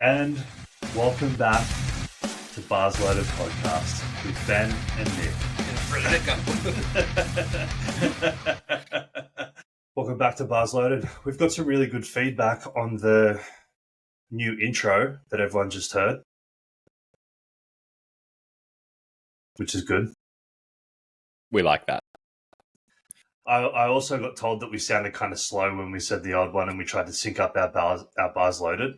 And welcome back to Bars Loaded Podcast with Ben and Nick. Welcome back to Bars Loaded. We've got some really good feedback on the new intro that everyone just heard, which is good. We like that. I also got told that we sounded kind of slow when we said the old one and we tried to sync up our bars loaded.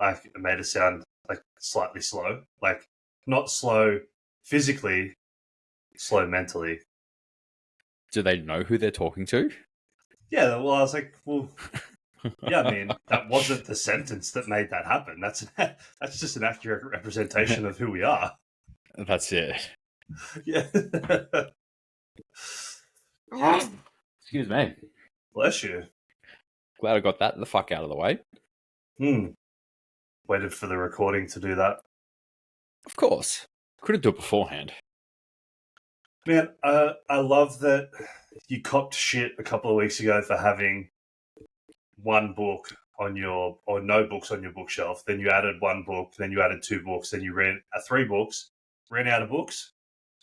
Like, it made it sound like slightly slow. Like, not slow physically, slow mentally. Do they know who they're talking to? Yeah, well, I was like, well, yeah, I mean, that wasn't the sentence that made that happen. That's just an accurate representation of who we are. That's it. Yeah. Excuse me. Bless you. Glad I got that the fuck out of the way. Waited for the recording to do that. Of course. Couldn't do it beforehand. Man, I love that you copped shit a couple of weeks ago for having one book on your, or no books on your bookshelf. Then you added one book, then you added two books, then you ran 3 books, ran out of books,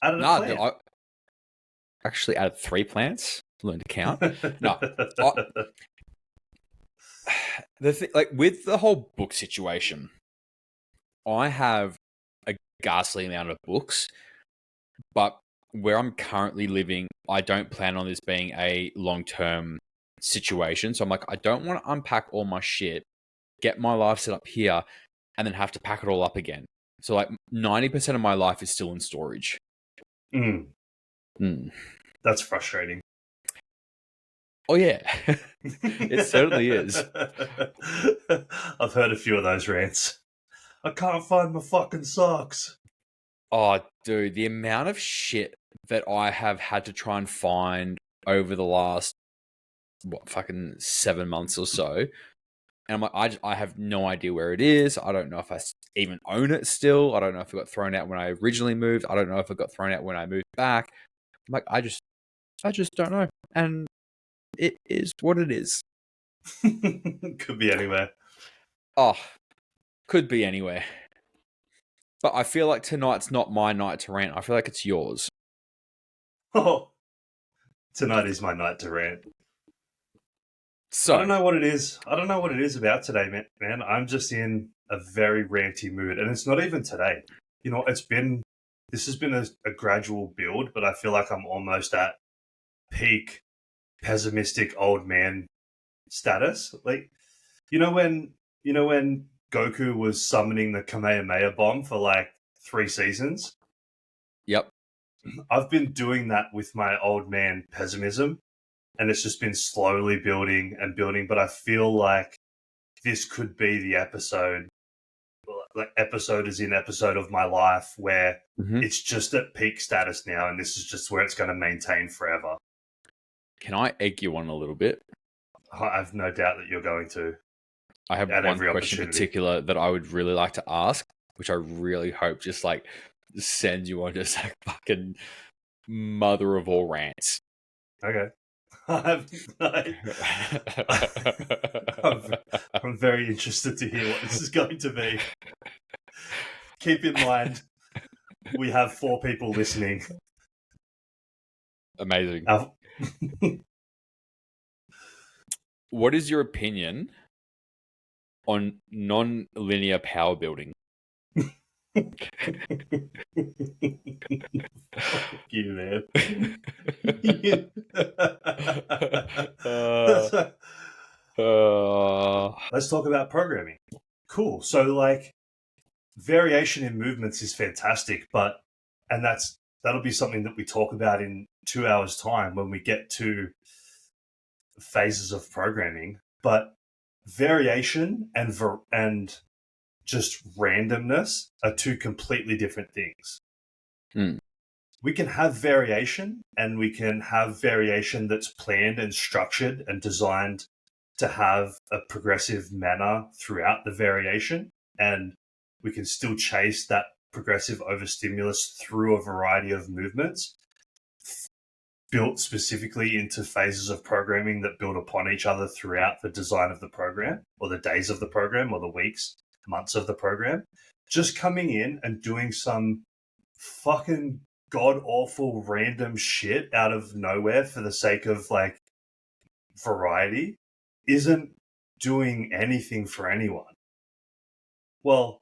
added a plant. I actually added 3 plants. Learn to count. No. The thing, like with the whole book situation, I have a ghastly amount of books, but where I'm currently living, I don't plan on this being a long-term situation. So I'm like, I don't want to unpack all my shit, get my life set up here, and then have to pack it all up again. So like 90% of my life is still in storage. That's frustrating. Oh yeah, it certainly is. I've heard a few of those rants. I can't find my fucking socks. Oh, dude, the amount of shit that I have had to try and find over the last, fucking 7 months or so. And I'm like, I have no idea where it is. I don't know if I even own it still. I don't know if it got thrown out when I originally moved. I don't know if it got thrown out when I moved back. I'm like, I just don't know. And it is what it is. Could be anywhere. Oh, could be anywhere. But I feel like tonight's not my night to rant. I feel like it's yours. Oh, tonight is my night to rant. So I don't know what it is. I don't know what it is about today, man. I'm just in a very ranty mood, and it's not even today. You know, this has been a gradual build, but I feel like I'm almost at peak pessimistic old man status. Like, you know when Goku was summoning the Kamehameha bomb for like 3 seasons? Yep. I've been doing that with my old man pessimism, and it's just been slowly building and building, but I feel like this could be the episode, like episode is in episode of my life where it's just at peak status now, and this is just where it's going to maintain forever. Can I egg you on a little bit? I have no doubt that you're going to. I have one question in particular that I would really like to ask, which I really hope just like sends you on just like fucking mother of all rants. Okay. I'm very interested to hear what this is going to be. Keep in mind, we have 4 people listening. Amazing. What is your opinion on non-linear power building? Fuck you, man. Let's talk about programming. Cool. So, like, variation in movements is fantastic, and that'll be something that we talk about in 2 hours' time when we get to phases of programming. But variation and just randomness are 2 completely different things. We can have variation, and we can have variation that's planned and structured and designed to have a progressive manner throughout the variation, and we can still chase that progressive overstimulus through a variety of movements built specifically into phases of programming that build upon each other throughout the design of the program, or the days of the program, or the weeks. months of the program, just coming in and doing some fucking god awful random shit out of nowhere for the sake of like variety isn't doing anything for anyone. Well,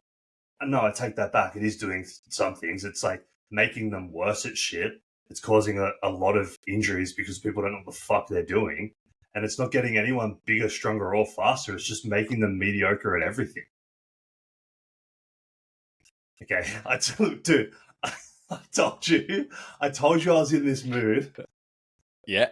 no, I take that back. It is doing some things. It's like making them worse at shit. It's causing a lot of injuries because people don't know what the fuck they're doing. And it's not getting anyone bigger, stronger, or faster. It's just making them mediocre at everything. Okay, dude, I told you I was in this mood. Yeah.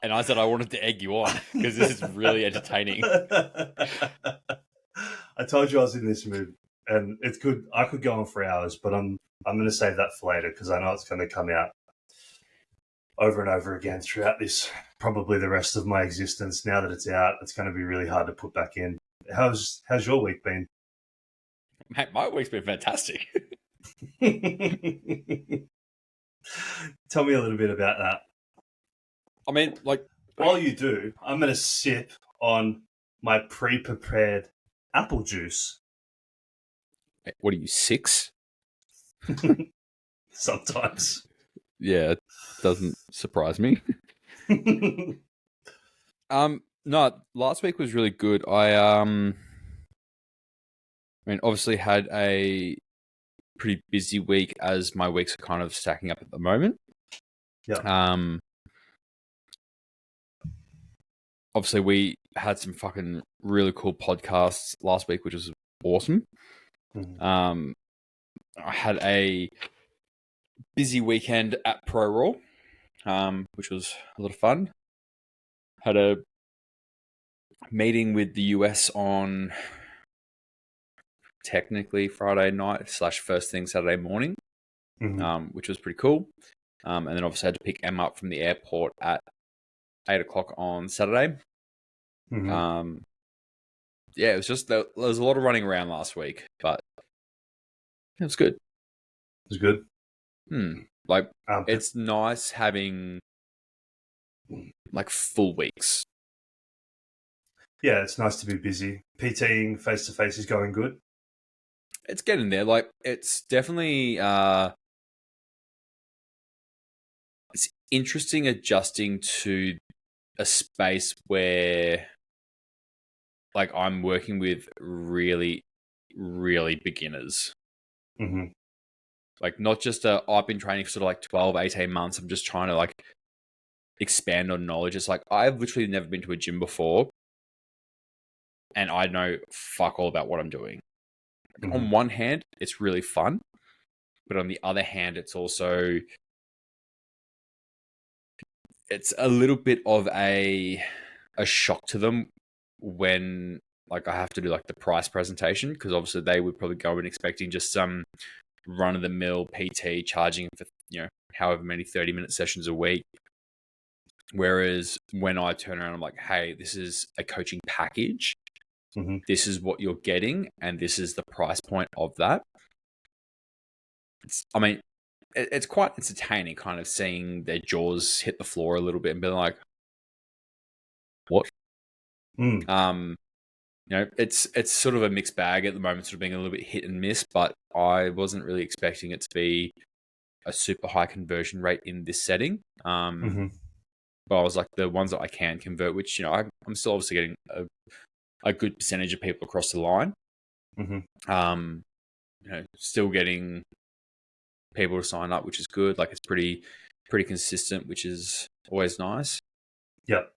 And I said I wanted to egg you on because this is really entertaining. I told you I was in this mood, and it's good. I could go on for hours, but I'm going to save that for later because I know it's going to come out over and over again throughout this, probably the rest of my existence. Now that it's out, it's going to be really hard to put back in. How's your week been? Mate, my week's been fantastic. Tell me a little bit about that. I mean, like, while you do, I'm going to sip on my pre-prepared apple juice. What are you, 6? Sometimes. Yeah, it doesn't surprise me. No, last week was really good. I mean, obviously had a pretty busy week as my weeks are kind of stacking up at the moment. Yeah. Obviously we had some fucking really cool podcasts last week, which was awesome. Mm-hmm. I had a busy weekend at ProRaw, which was a lot of fun. Had a meeting with the US on technically Friday night / first thing Saturday morning, which was pretty cool. And then obviously had to pick Emma up from the airport at 8 o'clock on Saturday. Mm-hmm. Yeah, it was just there was a lot of running around last week, but it was good. It was good. Like, it's nice having like full weeks. Yeah, it's nice to be busy. PTing face to face is going good. It's getting there. Like, it's definitely it's interesting adjusting to a space where like I'm working with really, really beginners. Mm-hmm. Like, not just I've been training for sort of like 12, 18 months. I'm just trying to like expand on knowledge. It's like I've literally never been to a gym before and I know fuck all about what I'm doing. Mm-hmm. On one hand, it's really fun, but on the other hand, it's also a little bit of a shock to them when like I have to do like the price presentation, because obviously they would probably go in expecting just some run of the mill PT charging for, you know, however many 30-minute sessions a week. Whereas when I turn around, I'm like, hey, this is a coaching package. Mm-hmm. This is what you're getting, and this is the price point of that. I mean, it's quite entertaining kind of seeing their jaws hit the floor a little bit and being like, what? You know, it's sort of a mixed bag at the moment, sort of being a little bit hit and miss, but I wasn't really expecting it to be a super high conversion rate in this setting. But I was like, the ones that I can convert, which, you know, I'm still obviously getting a good percentage of people across the line. You know, still getting people to sign up, which is good. Like, it's pretty consistent, which is always nice. Yep.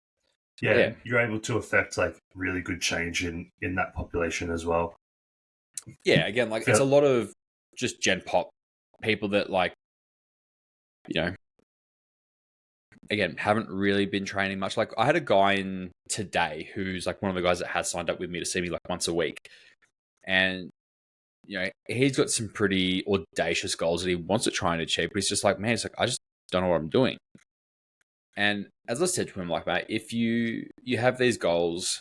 Yeah, you're able to affect like really good change in that population as well. Yeah, again, like it's a lot of just gen pop people that, like, you know, again, haven't really been training much. Like, I had a guy in today who's like one of the guys that has signed up with me to see me like once a week. And, you know, he's got some pretty audacious goals that he wants to try and achieve, but he's just like, man, it's like, I just don't know what I'm doing. And as I said to him, like, mate, if you have these goals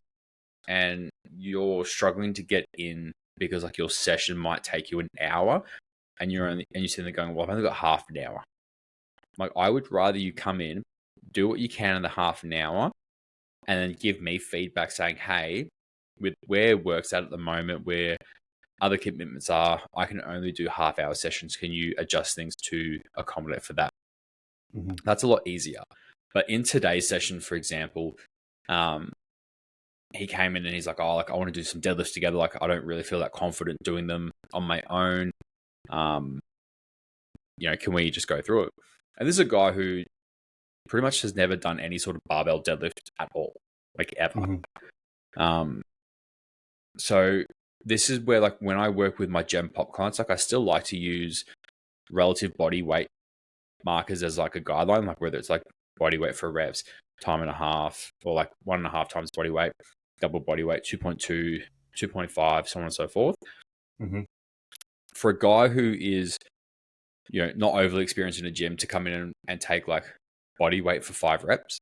and you're struggling to get in because like your session might take you an hour and you're sitting there going, well, I've only got half an hour. Like, I would rather you come in, do what you can in the half an hour, and then give me feedback saying, hey, with where work's at the moment, where other commitments are, I can only do half-hour sessions. Can you adjust things to accommodate for that? Mm-hmm. That's a lot easier. But in today's session, for example, he came in and he's like, oh, like I want to do some deadlifts together. Like I don't really feel that confident doing them on my own. Can we just go through it? And this is a guy who pretty much has never done any sort of barbell deadlift at all, like ever. Mm-hmm. So this is where, like, when I work with my Gem Pop clients, like I still like to use relative body weight markers as like a guideline, like whether it's like body weight for reps, time and a half, or like 1.5 times body weight, double body weight, 2.2, 2.5, so on and so forth. Mm-hmm. For a guy who is, not overly experienced in a gym to come in and take like body weight for 5 reps,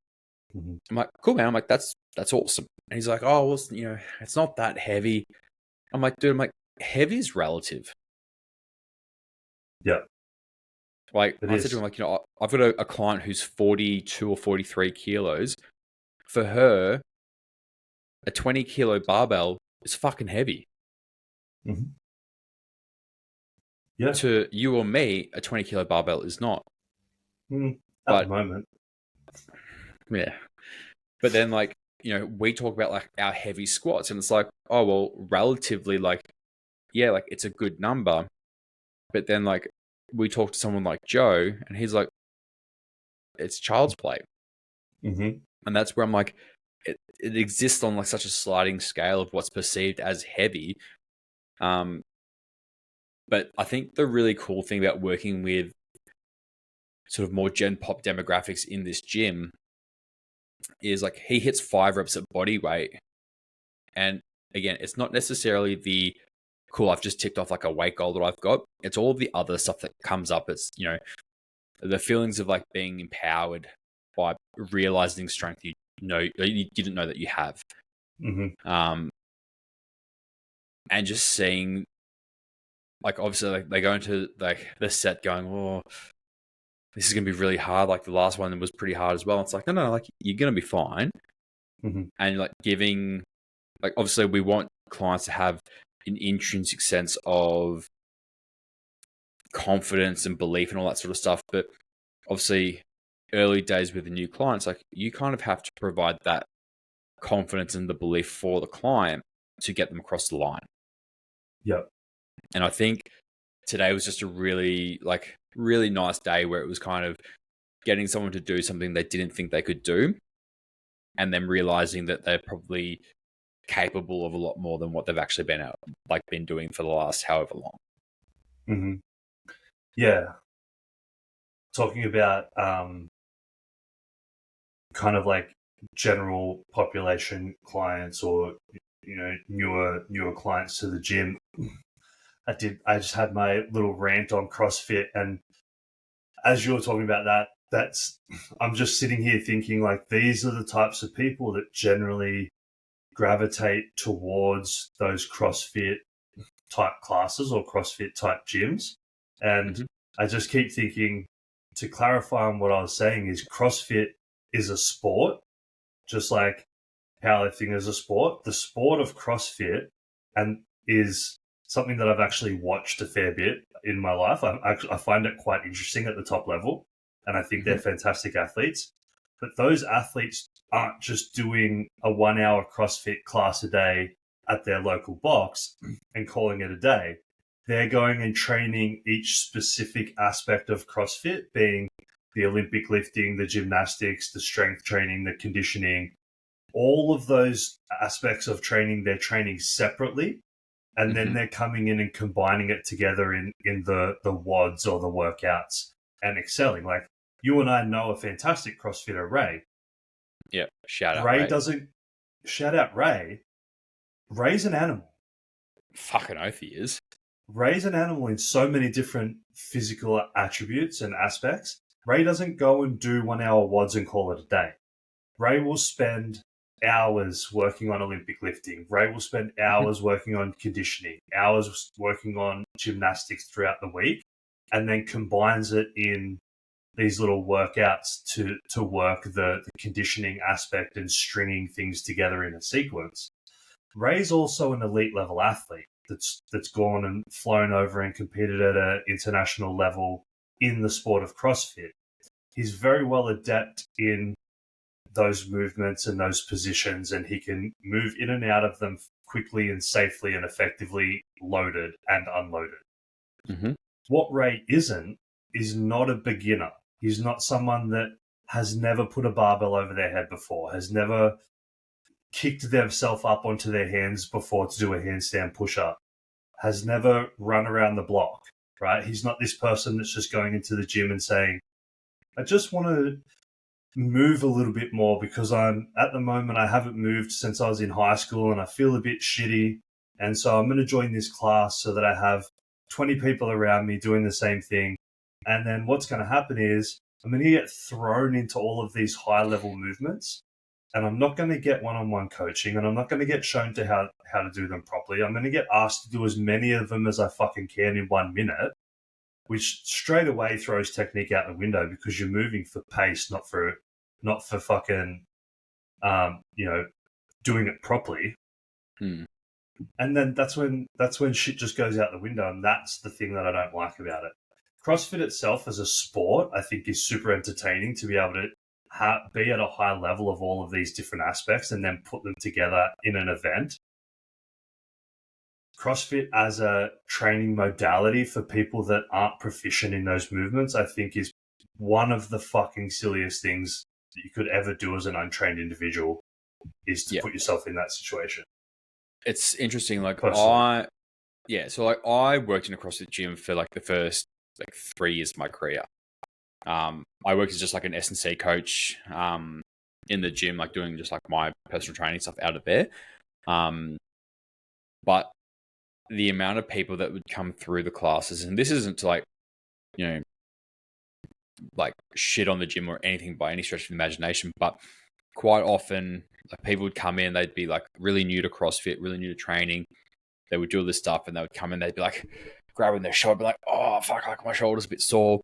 Mm-hmm. I'm like, cool, man. I'm like, that's awesome. And he's like, oh, well, it's not that heavy. I'm like, dude, heavy is relative. Yeah. Like, It I said is. to him, like, I've got a client who's 42 or 43 kilos. For her, a 20 kilo barbell is fucking heavy. Mm-hmm. Yeah. To you or me, a 20 kilo barbell is not. At But the moment. yeah. But then, like, we talk about like our heavy squats, and it's like, oh, well, relatively, like, yeah, like it's a good number. But then, like, we talk to someone like Joe, and he's like, it's child's play. Mm-hmm. And that's where I'm like, it exists on like such a sliding scale of what's perceived as heavy. But I think the really cool thing about working with sort of more Gen Pop demographics in this gym is like he hits 5 reps at body weight. And again, it's not necessarily the cool, I've just ticked off like a weight goal that I've got. It's all the other stuff that comes up. It's, the feelings of like being empowered by realizing strength you didn't know that you have. Mm-hmm. And just seeing, like, obviously, like they go into like the set going, oh, this is gonna be really hard. Like the last one was pretty hard as well. It's like, no, like you're gonna be fine. Mm-hmm. And like giving, like, obviously we want clients to have an intrinsic sense of confidence and belief and all that sort of stuff. But obviously, early days with the new clients, like you kind of have to provide that confidence and the belief for the client to get them across the line. Yep. And I think today was just a really nice day where it was kind of getting someone to do something they didn't think they could do, and then realizing that they're probably capable of a lot more than what they've actually been doing for the last however long. Mm-hmm. Yeah. Talking about kind of like general population clients, or newer clients to the gym. I just had my little rant on CrossFit, and as you're talking about that's I'm just sitting here thinking, like, these are the types of people that generally gravitate towards those CrossFit type classes or CrossFit type gyms. And I just keep thinking, to clarify on what I was saying, is CrossFit is a sport, just like powerlifting is a sport. The sport of CrossFit and is something that I've actually watched a fair bit in my life. I find it quite interesting at the top level, and I think they're fantastic athletes. But those athletes aren't just doing a 1 hour CrossFit class a day at their local box and calling it a day. They're going and training each specific aspect of CrossFit, being the Olympic lifting, the gymnastics, the strength training, the conditioning. All of those aspects of training, they're training separately, and then they're coming in and combining it together in the WODs or the workouts and excelling. Like, you and I know a fantastic CrossFitter, Ray. Yeah, shout out Ray Ray. doesn't shout out Ray. Ray's an animal. Fucking oath he is. Ray's an animal in so many different physical attributes and aspects. Ray doesn't go and do 1 hour WODs and call it a day. Ray will spend hours working on Olympic lifting. Ray will spend hours working on conditioning, hours working on gymnastics throughout the week, and then combines it in these little workouts to work the conditioning aspect and stringing things together in a sequence. Ray's also an elite level athlete that's gone and flown over and competed at an international level in the sport of CrossFit. He's very well adept in those movements and those positions, and he can move in and out of them quickly and safely and effectively, loaded and unloaded. Mm-hmm. What Ray isn't is not a beginner. He's not someone that has never put a barbell over their head before, has never kicked themselves up onto their hands before to do a handstand push-up, has never run around the block, right? He's not this person that's just going into the gym and saying, I just want to move a little bit more because at the moment I haven't moved since I was in high school and I feel a bit shitty. And so I'm going to join this class so that I have 20 people around me doing the same thing. And then what's going to happen is I'm going to get thrown into all of these high level movements, and I'm not going to get one-on-one coaching, and I'm not going to get shown to how to do them properly. I'm going to get asked to do as many of them as I fucking can in 1 minute, which straight away throws technique out the window because you're moving for pace, not for fucking, doing it properly. And then that's when shit just goes out the window, and that's the thing that I don't like about it. CrossFit itself as a sport, I think, is super entertaining to be able to be at a high level of all of these different aspects and then put them together in an event. CrossFit as a training modality for people that aren't proficient in those movements, I think, is one of the fucking silliest things that you could ever do as an untrained individual, is to put yourself in that situation. It's interesting. Like personally. I worked in a CrossFit gym for like the first 3 years of my career. I worked as just like an S&C coach in the gym, like doing just like my personal training stuff out of there. But the amount of people that would come through the classes, and this isn't to like shit on the gym or anything by any stretch of the imagination, but quite often like people would come in, they'd be like really new to CrossFit, really new to training. They would do all this stuff and they would come in, they'd be like grabbing their shoulder, be like, oh fuck, like my shoulder's a bit sore.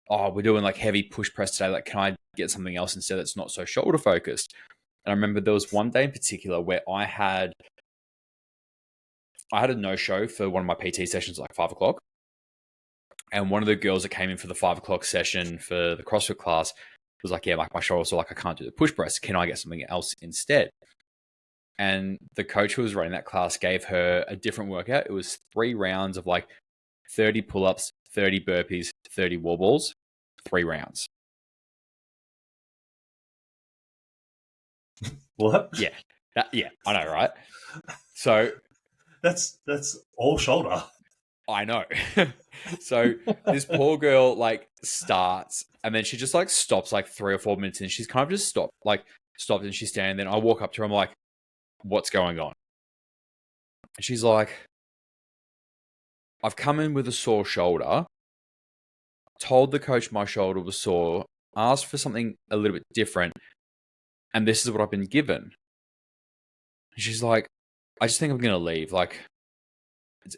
Oh, we're doing like heavy push press today. Like, can I get something else instead that's not so shoulder focused? And I remember there was one day in particular where I had a no-show for one of my PT sessions at like 5 o'clock. And one of the girls that came in for the 5 o'clock session for the CrossFit class was like, yeah, like my shoulder, so like I can't do the push press. Can I get something else instead? And the coach who was running that class gave her a different workout. It was 3 rounds of like 30 pull-ups, 30 burpees, 30 wall balls, 3 rounds. What? Yeah. I know, right? So that's all shoulder. I know. So this poor girl like starts and then she just like stops like 3 or 4 minutes and she's kind of just stopped and she's standing there. And I walk up to her, I'm like, what's going on? And she's like, I've come in with a sore shoulder, told the coach my shoulder was sore, asked for something a little bit different, and this is what I've been given. And she's like, I just think I'm going to leave. Like,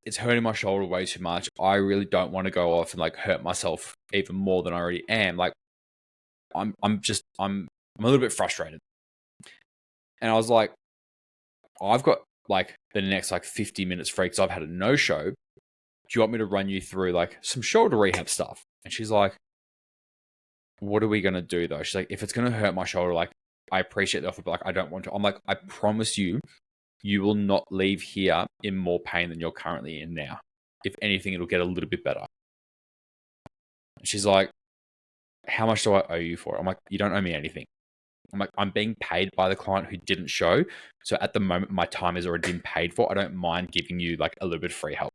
it's hurting my shoulder way too much. I really don't want to go off and like hurt myself even more than I already am. Like, I'm a little bit frustrated. And I was like, I've got like the next like 50 minutes free because I've had a no-show. Do you want me to run you through like some shoulder rehab stuff? And she's like, what are we going to do though? She's like, if it's going to hurt my shoulder, like I appreciate the offer, but like I don't want to. I'm like, I promise you, you will not leave here in more pain than you're currently in now. If anything, it'll get a little bit better. And she's like, how much do I owe you for it? I'm like, you don't owe me anything. I'm like, I'm being paid by the client who didn't show. So at the moment, my time has already been paid for. I don't mind giving you like a little bit of free help.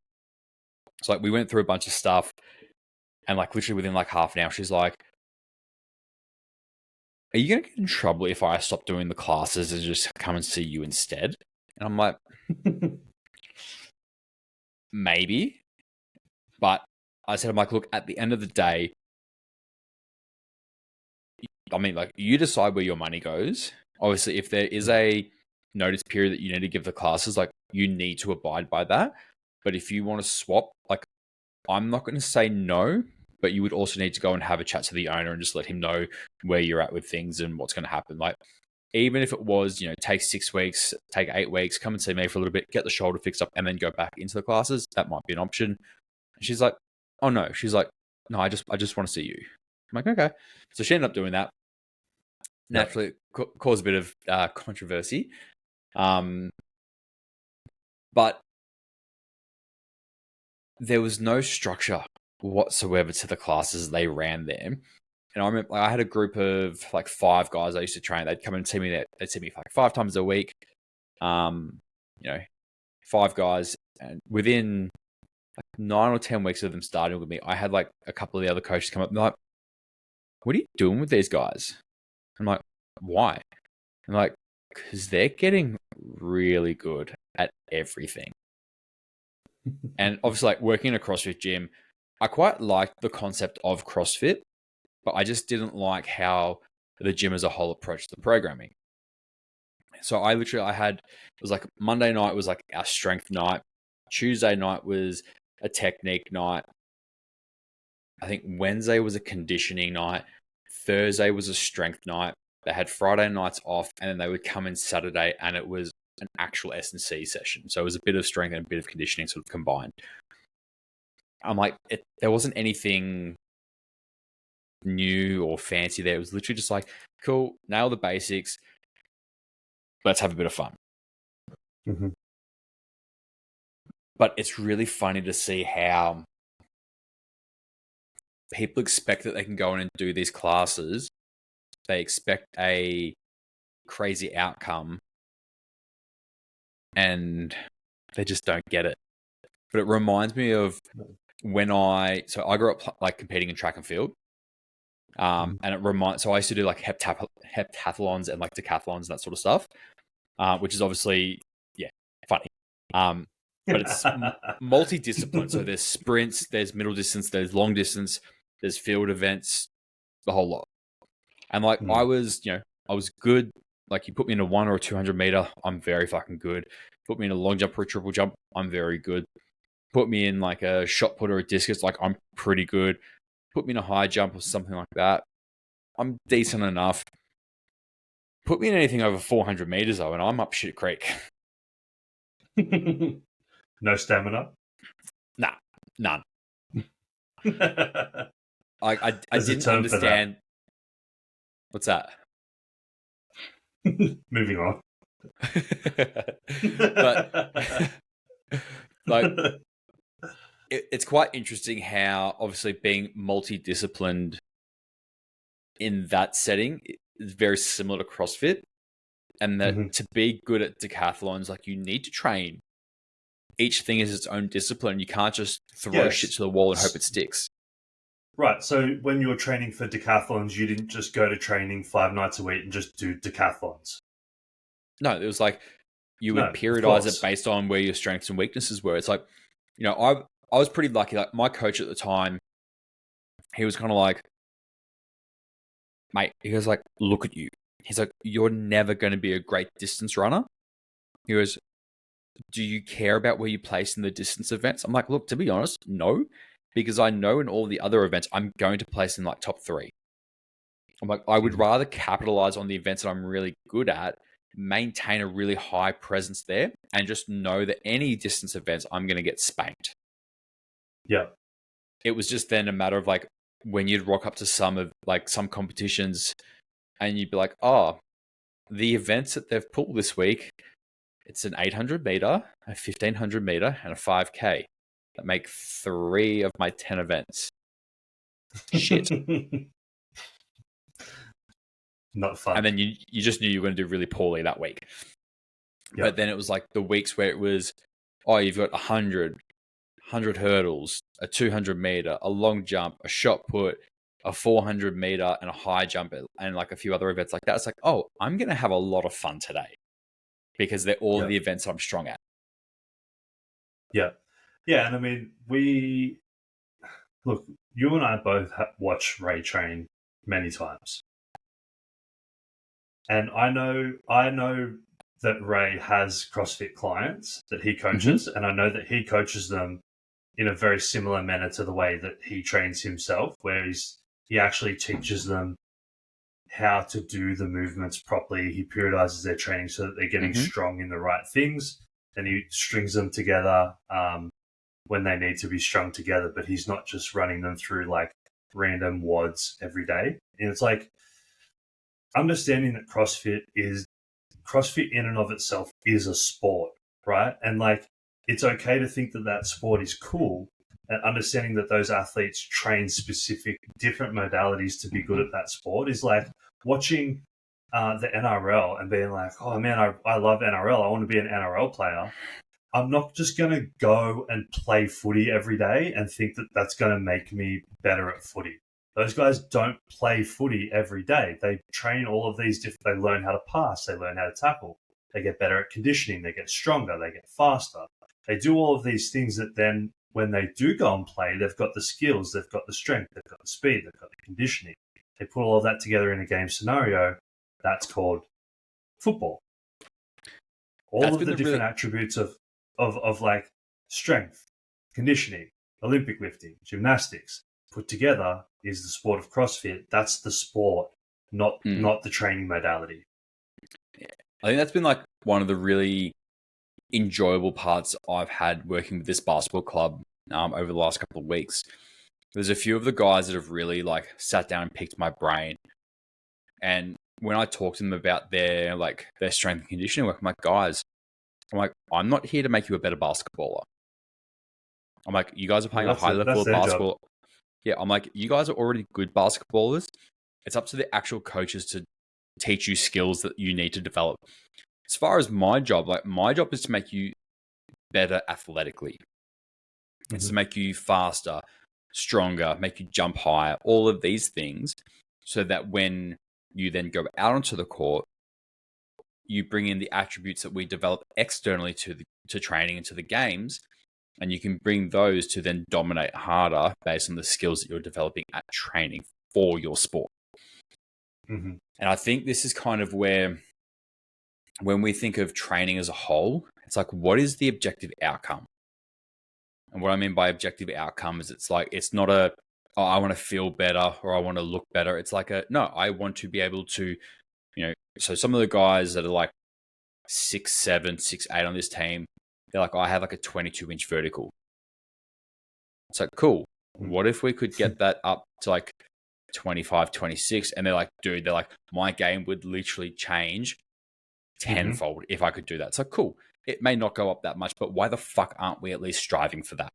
So like we went through a bunch of stuff and like literally within like half an hour, she's like, are you going to get in trouble if I stop doing the classes and just come and see you instead? And I'm like, maybe. But I said, I'm like, look, at the end of the day, I mean, like you decide where your money goes. Obviously, if there is a notice period that you need to give the classes, like you need to abide by that. But if you want to swap, like I'm not going to say no, but you would also need to go and have a chat to the owner and just let him know where you're at with things and what's going to happen. Like even if it was, take 6 weeks, take 8 weeks, come and see me for a little bit, get the shoulder fixed up, and then go back into the classes, that might be an option. And she's like, oh no. She's like, no, I just want to see you. I'm like, okay. So she ended up doing that. Naturally, caused a bit of controversy. But there was no structure whatsoever to the classes they ran there. And I remember I had a group of like 5 guys I used to train. They'd come and see me there. They'd see me like 5 times a week. 5 guys. And within like 9 or 10 weeks of them starting with me, I had like a couple of the other coaches come up and they're like, what are you doing with these guys? I'm like, why? I'm like, because they're getting really good at everything. And obviously, like working in a CrossFit gym, I quite liked the concept of CrossFit, but I just didn't like how the gym as a whole approached the programming. So it was like Monday night was like our strength night. Tuesday night was a technique night. I think Wednesday was a conditioning night. Thursday was a strength night. They had Friday nights off, and then they would come in Saturday, and it was an actual S&C session. So it was a bit of strength and a bit of conditioning sort of combined. I'm like, there wasn't anything new or fancy there. It was literally just like, cool, nail the basics. Let's have a bit of fun. Mm-hmm. But it's really funny to see how people expect that they can go in and do these classes. They expect a crazy outcome and they just don't get it. But it reminds me of when I grew up like competing in track and field. And so I used to do like heptathlons and like decathlons, that sort of stuff, which is obviously, funny. But it's multidiscipline. So there's sprints, there's middle distance, there's long distance, there's field events, the whole lot. And like I was good. Like you put me in a 100 or 200 meter, I'm very fucking good. Put me in a long jump or a triple jump, I'm very good. Put me in like a shot put or a discus, like I'm pretty good. Put me in a high jump or something like that, I'm decent enough. Put me in anything over 400 meters though, and I'm up shit creek. No stamina? Nah, none. I didn't understand. What's that? Moving on. But like, it's quite interesting how obviously being multidisciplined in that setting is very similar to CrossFit, and that to be good at decathlons, like you need to train. Each thing is its own discipline. You can't just throw shit to the wall and hope it sticks. Right. So when you were training for decathlons, you didn't just go to training 5 nights a week and just do decathlons. No, it was like you would periodize it based on where your strengths and weaknesses were. It's like, I was pretty lucky. Like my coach at the time, he was kind of like, mate, he was like, look at you. He's like, you're never going to be a great distance runner. He goes, do you care about where you place in the distance events? I'm like, look, to be honest, no, because I know in all the other events, I'm going to place in like top 3. I'm like, I would rather capitalize on the events that I'm really good at, maintain a really high presence there, and just know that any distance events, I'm going to get spanked. Yeah. It was just then a matter of like, when you'd rock up to some competitions and you'd be like, oh, the events that they've pulled this week, it's an 800 meter, a 1500 meter, and a 5K that make 3 of my 10 events. Shit. Not fun. And then you just knew you were going to do really poorly that week. Yep. But then it was like the weeks where it was, oh, you've got 100 hurdles, a 200 meter, a long jump, a shot put, a 400 meter, and a high jump, and like a few other events like that. It's like, oh, I'm going to have a lot of fun today because they're all the events I'm strong at. Yeah. Yeah. And I mean, look, you and I both watch Ray train many times. And I know that Ray has CrossFit clients that he coaches, and I know that he coaches them in a very similar manner to the way that he trains himself, where he actually teaches them how to do the movements properly. He periodizes their training so that they're getting strong in the right things, and he strings them together when they need to be strung together. But he's not just running them through like random WODs every day. And it's like understanding that CrossFit in and of itself is a sport, right? And like it's okay to think that that sport is cool, and understanding that those athletes train specific different modalities to be good at that sport is like watching the NRL and being like, oh man, I love NRL. I want to be an NRL player. I'm not just going to go and play footy every day and think that that's going to make me better at footy. Those guys don't play footy every day. They train all of these different, they learn how to pass, they learn how to tackle, they get better at conditioning, they get stronger, they get faster. They do all of these things that then when they do go and play, they've got the skills, they've got the strength, they've got the speed, they've got the conditioning. They put all of that together in a game scenario. That's called football. All of the different attributes of like strength, conditioning, Olympic lifting, gymnastics put together is the sport of CrossFit. That's the sport, not the training modality. Yeah. I think that's been like one of the really enjoyable parts I've had working with this basketball club over the last couple of weeks. There's a few of the guys that have really like sat down and picked my brain. And when I talk to them about their strength and conditioning work, I'm like, guys, I'm not here to make you a better basketballer. I'm like, you guys are playing a high level of basketball. Job. Yeah, I'm like, you guys are already good basketballers. It's up to the actual coaches to teach you skills that you need to develop. As far as my job is to make you better athletically. Mm-hmm. It's to make you faster, stronger, make you jump higher, all of these things, so that when you then go out onto the court, you bring in the attributes that we develop externally to training and to the games, and you can bring those to then dominate harder based on the skills that you're developing at training for your sport. Mm-hmm. And I think this is kind of where, when we think of training as a whole, it's like, what is the objective outcome? And what I mean by objective outcome is it's like, it's not I want to feel better or I want to look better. It's like no, I want to be able to, so some of the guys that are like 6'7", 6'8" on this team, they're like, I have like a 22-inch vertical. It's like, cool. What if we could get that up to like 25, 26? And they're like, dude, my game would literally change tenfold if I could do that. It's like, cool. It may not go up that much, but why the fuck aren't we at least striving for that?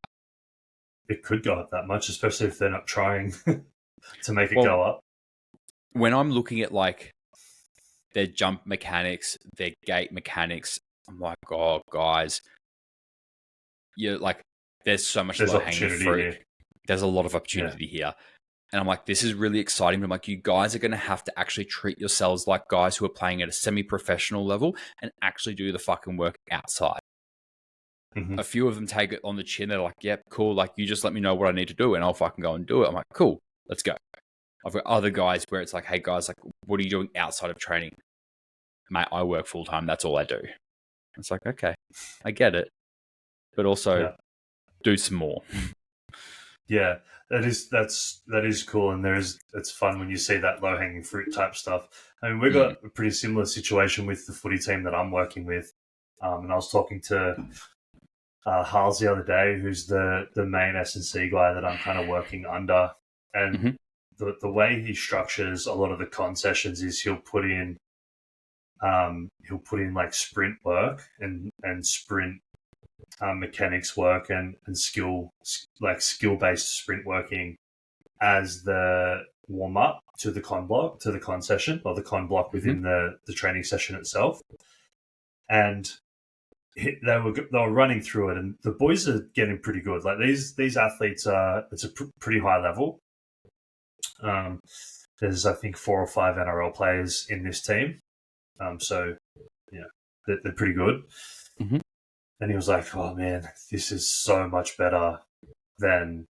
It could go up that much, especially if they're not trying to make it go up. When I'm looking at like their jump mechanics, their gait mechanics, I'm like, oh, guys, there's so much low-hanging fruit. Here. There's a lot of opportunity here. And I'm like, this is really exciting. But I'm like, you guys are going to have to actually treat yourselves like guys who are playing at a semi-professional level and actually do the fucking work outside. Mm-hmm. A few of them take it on the chin. They're like, yep, cool. Like, you just let me know what I need to do and I'll fucking go and do it. I'm like, cool, let's go. I've got other guys where it's like, hey, guys, like, what are you doing outside of training? Mate, I work full-time. That's all I do. It's like, okay, I get it. But also do some more. Yeah, that is cool. And it's fun when you see that low-hanging fruit type stuff. I mean, we've got a pretty similar situation with the footy team that I'm working with. And I was talking to Harles the other day, who's the main S&C guy that I'm kind of working under. And the way he structures a lot of the concessions is he'll put in like sprint work and sprint mechanics work and skill-based sprint working as the warm-up to the concession or the con block within the training session itself. And they were running through it, and the boys are getting pretty good. Like these athletes it's a pretty high level. There's I think 4 or 5 NRL players in this team. So yeah, they're pretty good. Mm-hmm. And he was like, oh man, this is so much better than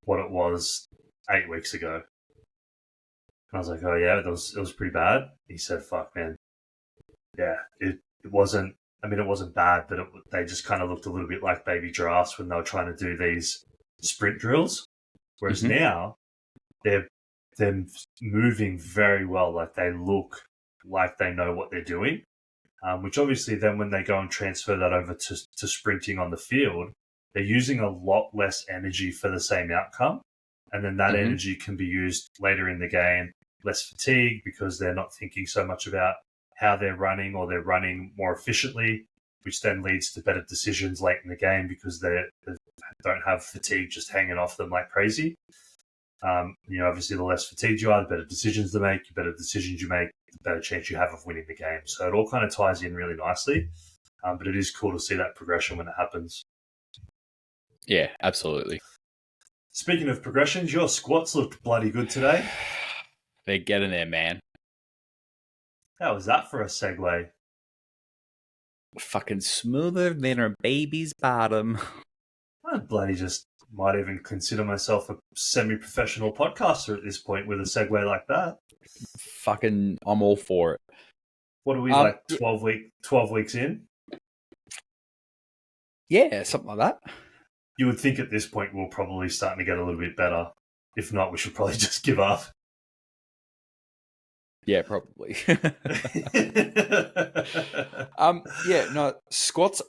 what it was 8 weeks ago. And I was like, oh yeah, it was pretty bad. He said, fuck man. Yeah, it wasn't, I mean, it wasn't bad, but they just kind of looked a little bit like baby giraffes when they were trying to do these sprint drills. Whereas now they're them moving very well. Like they look like they know what they're doing, which obviously then when they go and transfer that over to sprinting on the field, they're using a lot less energy for the same outcome. And then that energy can be used later in the game, less fatigue because they're not thinking so much about how they're running, or they're running more efficiently, which then leads to better decisions late in the game because they don't have fatigue just hanging off them like crazy. Obviously the less fatigued you are, the better decisions to make. The better decisions you make, the better chance you have of winning the game. So it all kind of ties in really nicely. But it is cool to see that progression when it happens. Yeah, absolutely. Speaking of progressions, your squats looked bloody good today. They're getting there, man. How was that for a segue? Fucking smoother than a baby's bottom. I bloody just might even consider myself a semi-professional podcaster at this point with a segue like that. Fucking, I'm all for it. What are we, 12 weeks in? Yeah, something like that. You would think at this point we're probably starting to get a little bit better. If not, we should probably just give up. Yeah, probably. Squats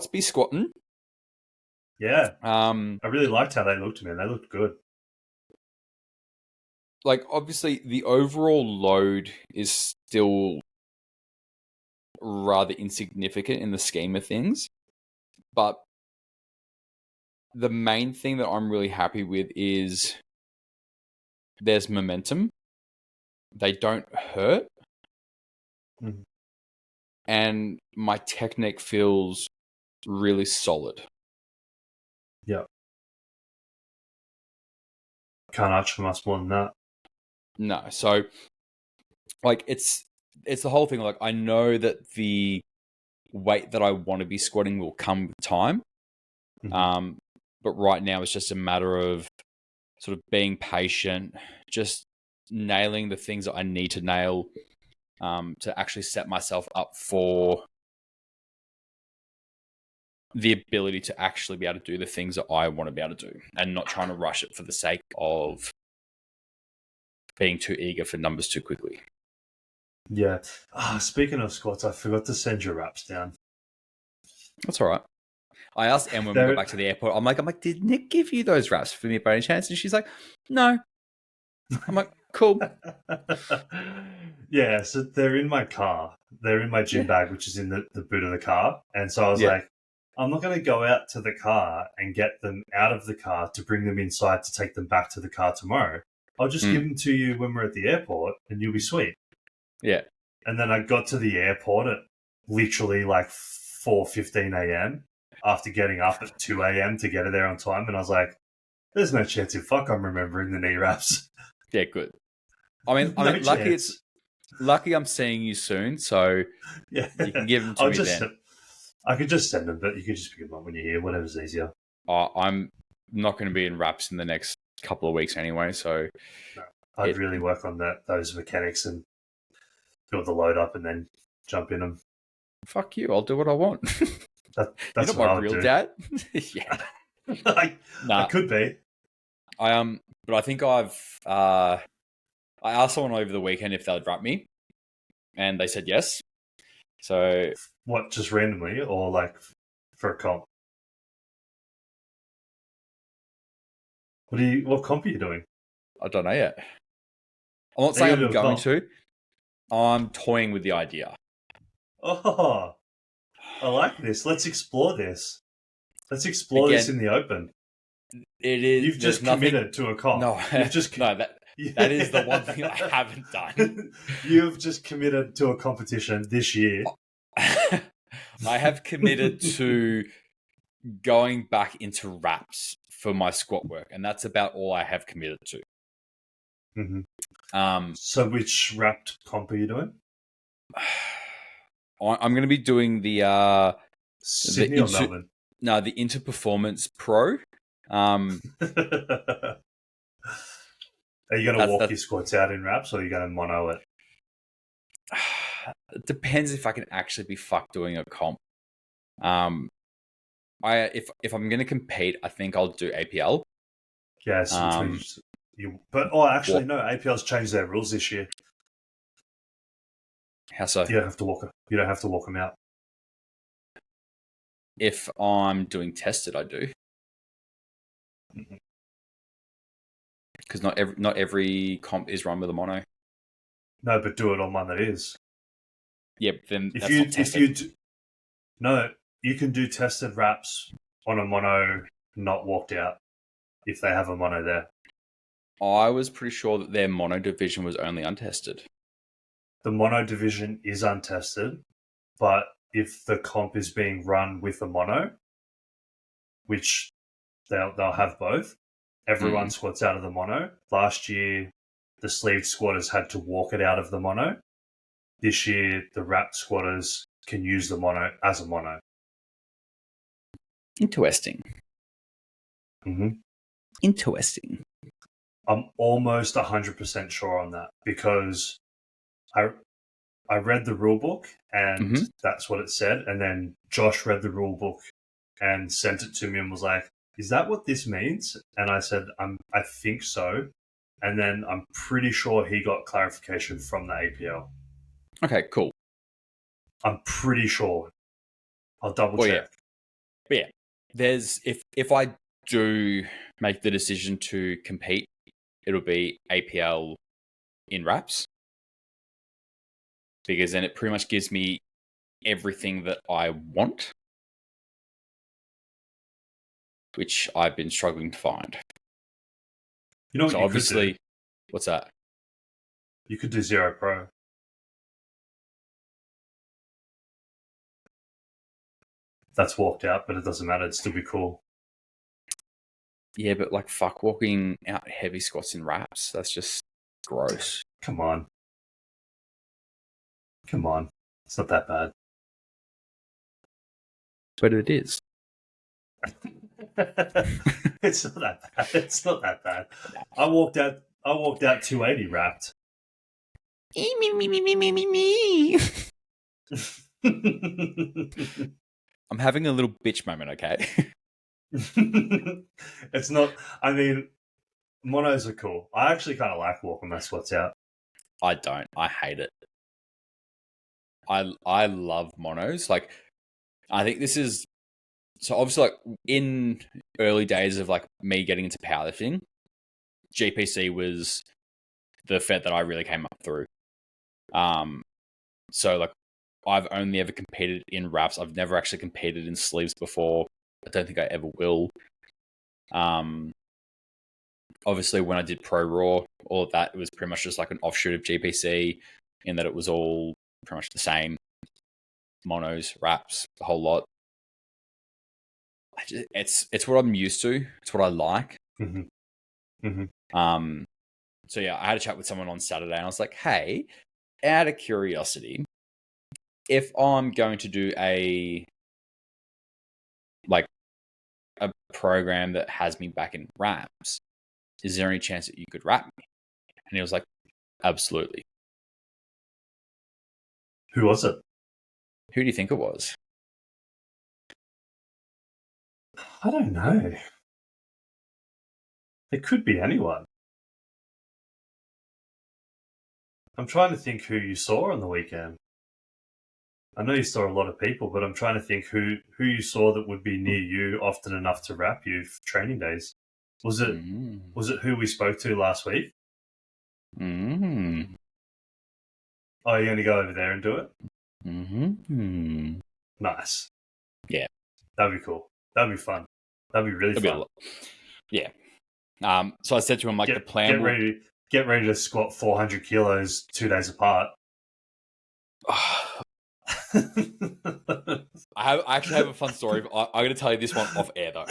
be squatting. Yeah. I really liked how they looked, man. They looked good. Like, obviously, the overall load is still rather insignificant in the scheme of things. But the main thing that I'm really happy with is there's momentum. They don't hurt. Mm-hmm. And my technique feels really solid. Yeah. Can't ask for much more than that. No. So, like, it's the whole thing. Like, I know that the weight that I want to be squatting will come with time. Mm-hmm. But right now it's just a matter of sort of being patient, just nailing the things that I need to nail to actually set myself up for the ability to actually be able to do the things that I want to be able to do, and not trying to rush it for the sake of being too eager for numbers too quickly. Yeah. Speaking of squats, I forgot to send your wraps down. That's all right. I asked Em when we got back to the airport, I'm like, did Nick give you those wraps for me by any chance? And she's like, no. I'm like, cool. Yeah, so they're in my car. They're in my gym bag, which is in the boot of the car. And so I was like, I'm not going to go out to the car and get them out of the car to bring them inside to take them back to the car tomorrow. I'll just give them to you when we're at the airport and you'll be sweet. Yeah. And then I got to the airport at literally like 4:15 a.m. after getting up at 2 a.m. to get there on time. And I was like, there's no chance in fuck I'm remembering the knee wraps. Yeah, good. I mean, lucky I'm seeing you soon, so yeah, you can give them to me then. I could just send them, but you could just pick them up when you're here, whatever's easier. I'm not going to be in wraps in the next couple of weeks anyway, so... No, I'd really work on those mechanics and build the load up and then jump in them. Fuck you, I'll do what I want. That's You're not my real dad? Yeah. I could be. But I think I asked someone over the weekend if they'd wrap me, and they said yes. So what, just randomly or like for a comp? What comp are you doing? I don't know yet. I'm not saying I'm going to. I'm toying with the idea. Oh, I like this. Let's explore this. Let's explore this in the open. It is. You've just committed to a comp. No, that is the one thing I haven't done. You've just committed to a competition this year. I have committed to going back into wraps for my squat work, and that's about all I have committed to. Mm-hmm. So which wrapped comp are you doing? I'm going to be doing the Sydney or Melbourne? No, the Interperformance Pro. Are you going to walk your squats out in wraps, or are you going to mono it? It depends if I can actually be fucked doing a comp. If I'm going to compete, I think I'll do APL. Yeah, so Actually, no. APL's changed their rules this year. How so? You don't have to walk. You don't have to walk them out. If I'm doing tested, I do. Because not every comp is run with a mono. No, but do it on one that is. Yeah, but then no, you can do tested wraps on a mono, not walked out, if they have a mono there. I was pretty sure that their mono division was only untested. The mono division is untested, but if the comp is being run with a mono, which they'll have both, everyone squats out of the mono. Last year, the sleeved squatters had to walk it out of the mono. This year, the wrapped squatters can use the mono as a mono. Interesting. Interesting. I'm almost 100% sure on that because I read the rule book and that's what it said. And then Josh read the rule book and sent it to me and was like, "Is that what this means?" And I said, "I think so." And then I'm pretty sure he got clarification from the APL. Okay, cool. I'm pretty sure. I'll double check. Yeah. But yeah, there's if I do make the decision to compete, it'll be APL in wraps. Because then it pretty much gives me everything that I want, which I've been struggling to find. You know what? So you obviously, could do? What's that? You could do Zero Pro. That's walked out, but it doesn't matter. It'd still be cool. Yeah, but like fuck walking out heavy squats in wraps. That's just gross. Come on. It's not that bad. But it is. It's not that bad. I walked out 280 wrapped. Me. I'm having a little bitch moment, okay? It's not. I mean, monos are cool. I actually kind of like walking my squats out. I don't. I hate it. I love monos. Like, I think this is so obviously like in early days of like me getting into powerlifting, GPC was the fed that I really came up through. So like I've only ever competed in wraps. I've never actually competed in sleeves before. I don't think I ever will. Obviously when I did ProRaw, all of that, it was pretty much just like an offshoot of GPC in that it was all pretty much the same. Monos, wraps, the whole lot. It's what I'm used to. It's what I like. So yeah, I had a chat with someone on Saturday and I was like, hey, out of curiosity, if I'm going to do a program that has me back in wraps, is there any chance that you could wrap me? And he was like, absolutely. Who was it? Who do you think it was? I don't know. It could be anyone. I'm trying to think who you saw on the weekend. I know you saw a lot of people, but I'm trying to think who you saw that would be near you often enough to wrap you for training days. Was it who we spoke to last week? Oh, you're going to go over there and do it? Nice. Yeah. That'd be cool. That'd be fun. That'd be really fun. Yeah. So I said to him, like, the plan... Get ready to squat 400 kilos 2 days apart. I actually have a fun story. I'm going to tell you this one off air, though.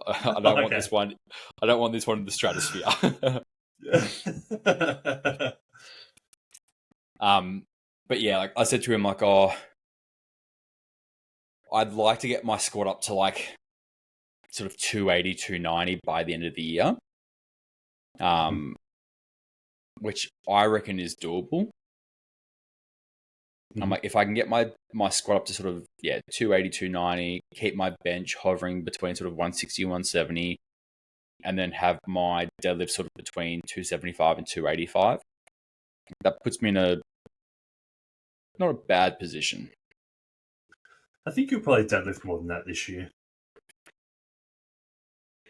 I don't want this one. I don't want this one in the stratosphere. But yeah, like I said to him, like, I'd like to get my squat up to like sort of 280, 290 by the end of the year. Which I reckon is doable. I'm like, if I can get my squat up to sort of 280, 290, keep my bench hovering between sort of 160 and 170, and then have my deadlift sort of between 275 and 285. That puts me in not a bad position. I think you'll probably deadlift more than that this year.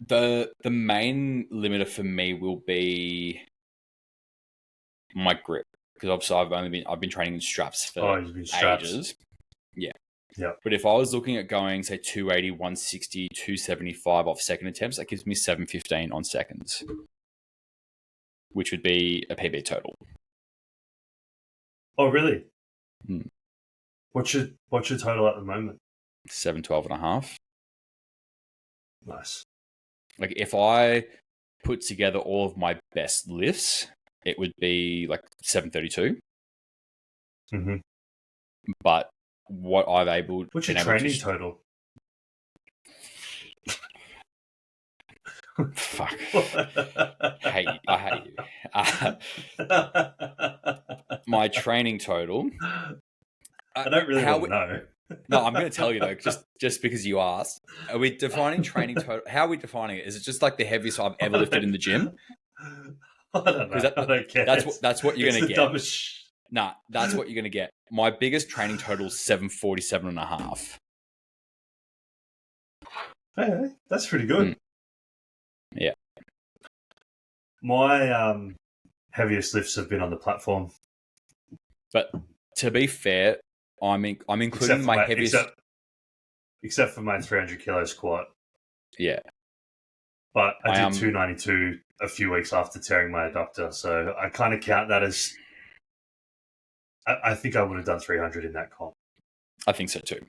The main limiter for me will be my grip, because obviously I've been training in straps for ages. Yeah. But if I was looking at going, say, 280, 160, 275 off second attempts, that gives me 715 on seconds, which would be a PB total. Oh, really? Hmm. What's your total at the moment? 712 and a half. Nice. Like, if I put together all of my best lifts, it would be like 732. Mm-hmm. But what I've able... What's your training total? Fuck. I hate you. My training total... I don't really want to know. No, I'm going to tell you, though, just because you asked. Are we defining training total? How are we defining it? Is it just like the heaviest I've ever lifted in the gym? I don't know. I don't care. That's what you're going to get. Dumbest... Nah, that's what you're going to get. My biggest training total is 747 and a half. Hey, that's pretty good. Yeah. My heaviest lifts have been on the platform. But to be fair, I'm including my heaviest... Except for my 300 kilo squat. Yeah. But I did 292 a few weeks after tearing my adductor, so I kind of count that as... I think I would have done 300 in that comp. I think so too.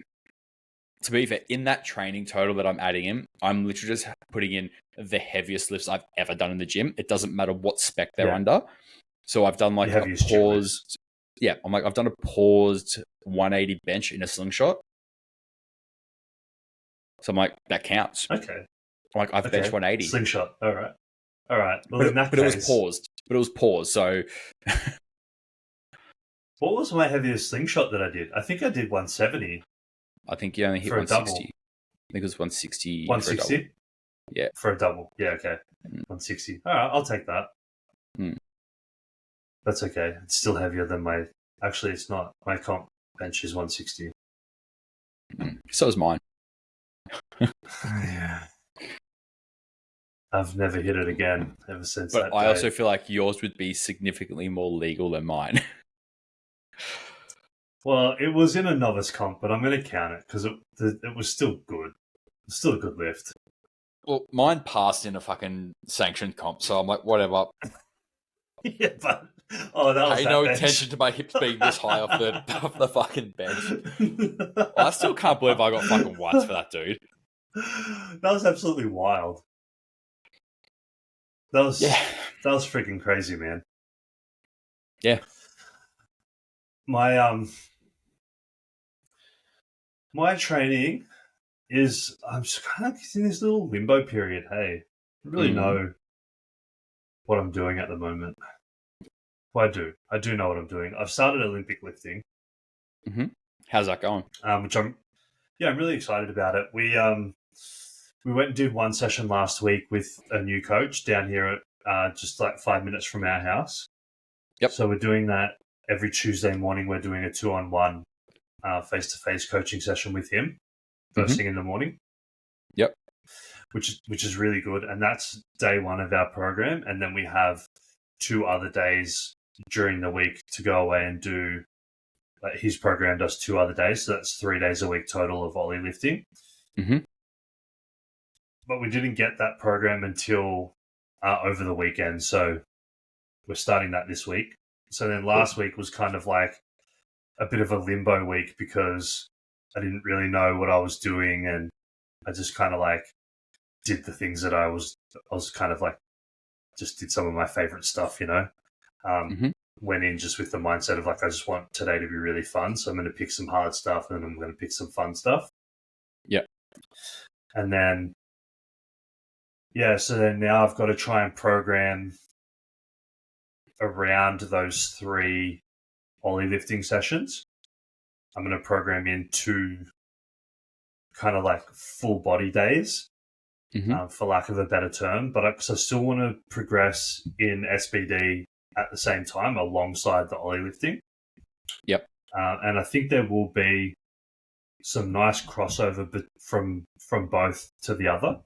To be fair, in that training total that I'm adding in, I'm literally just putting in the heaviest lifts I've ever done in the gym. It doesn't matter what spec they're under. So I've done like a paused... Yeah, I've done a paused 180 bench in a slingshot. So I'm like, that counts. Okay. I've benched 180. Slingshot. All right. Well, but it was paused. So... What was my heaviest slingshot that I did? I think I did 170. I think you only hit 160. I think it was 160. 160? Yeah. For a double. Yeah, okay. 160. All right, I'll take that. That's okay. It's still heavier than my... Actually, it's not. My comp bench is 160. So is mine. Yeah. I've never hit it again ever since that day. But I also feel like yours would be significantly more legal than mine. Well, it was in a novice comp, but I'm going to count it because it was still good. It was still a good lift. Well, mine passed in a fucking sanctioned comp, so I'm like, whatever. Yeah, but... Oh, that was Pay no attention to my hips being this high off the fucking bench. I still can't believe I got fucking whites for that, dude. That was absolutely wild. That was freaking crazy, man. Yeah. My training is... I'm just kind of in this little limbo period, hey. I don't really know what I'm doing at the moment. Well, I do know what I'm doing. I've started Olympic lifting. Mm-hmm. How's that going? Which I'm really excited about it. We went and did one session last week with a new coach down here at just like 5 minutes from our house. Yep. So we're doing that every Tuesday morning. We're doing a 2-on-1 face-to-face coaching session with him first thing in the morning. Yep. Which is really good, and that's day one of our program, and then we have 2 other days during the week to go away and do... his program does 2 other days, so that's 3 days a week total of Ollie lifting. Mm-hmm. But we didn't get that program until over the weekend, so we're starting that this week. So then last week was kind of like a bit of a limbo week because I didn't really know what I was doing, and I just kind of like did the things that I was kind of like just did some of my favorite stuff, you know. Went in just with the mindset of like, I just want today to be really fun, so I'm going to pick some hard stuff and then I'm going to pick some fun stuff. Yeah. And then, so then now I've got to try and program around those 3 Ollie lifting sessions. I'm going to program in 2 kind of like full body days. for lack of a better term. But I still want to progress in SBD at the same time alongside the Ollie lifting. Yep. And I think there will be some nice crossover from both to the other.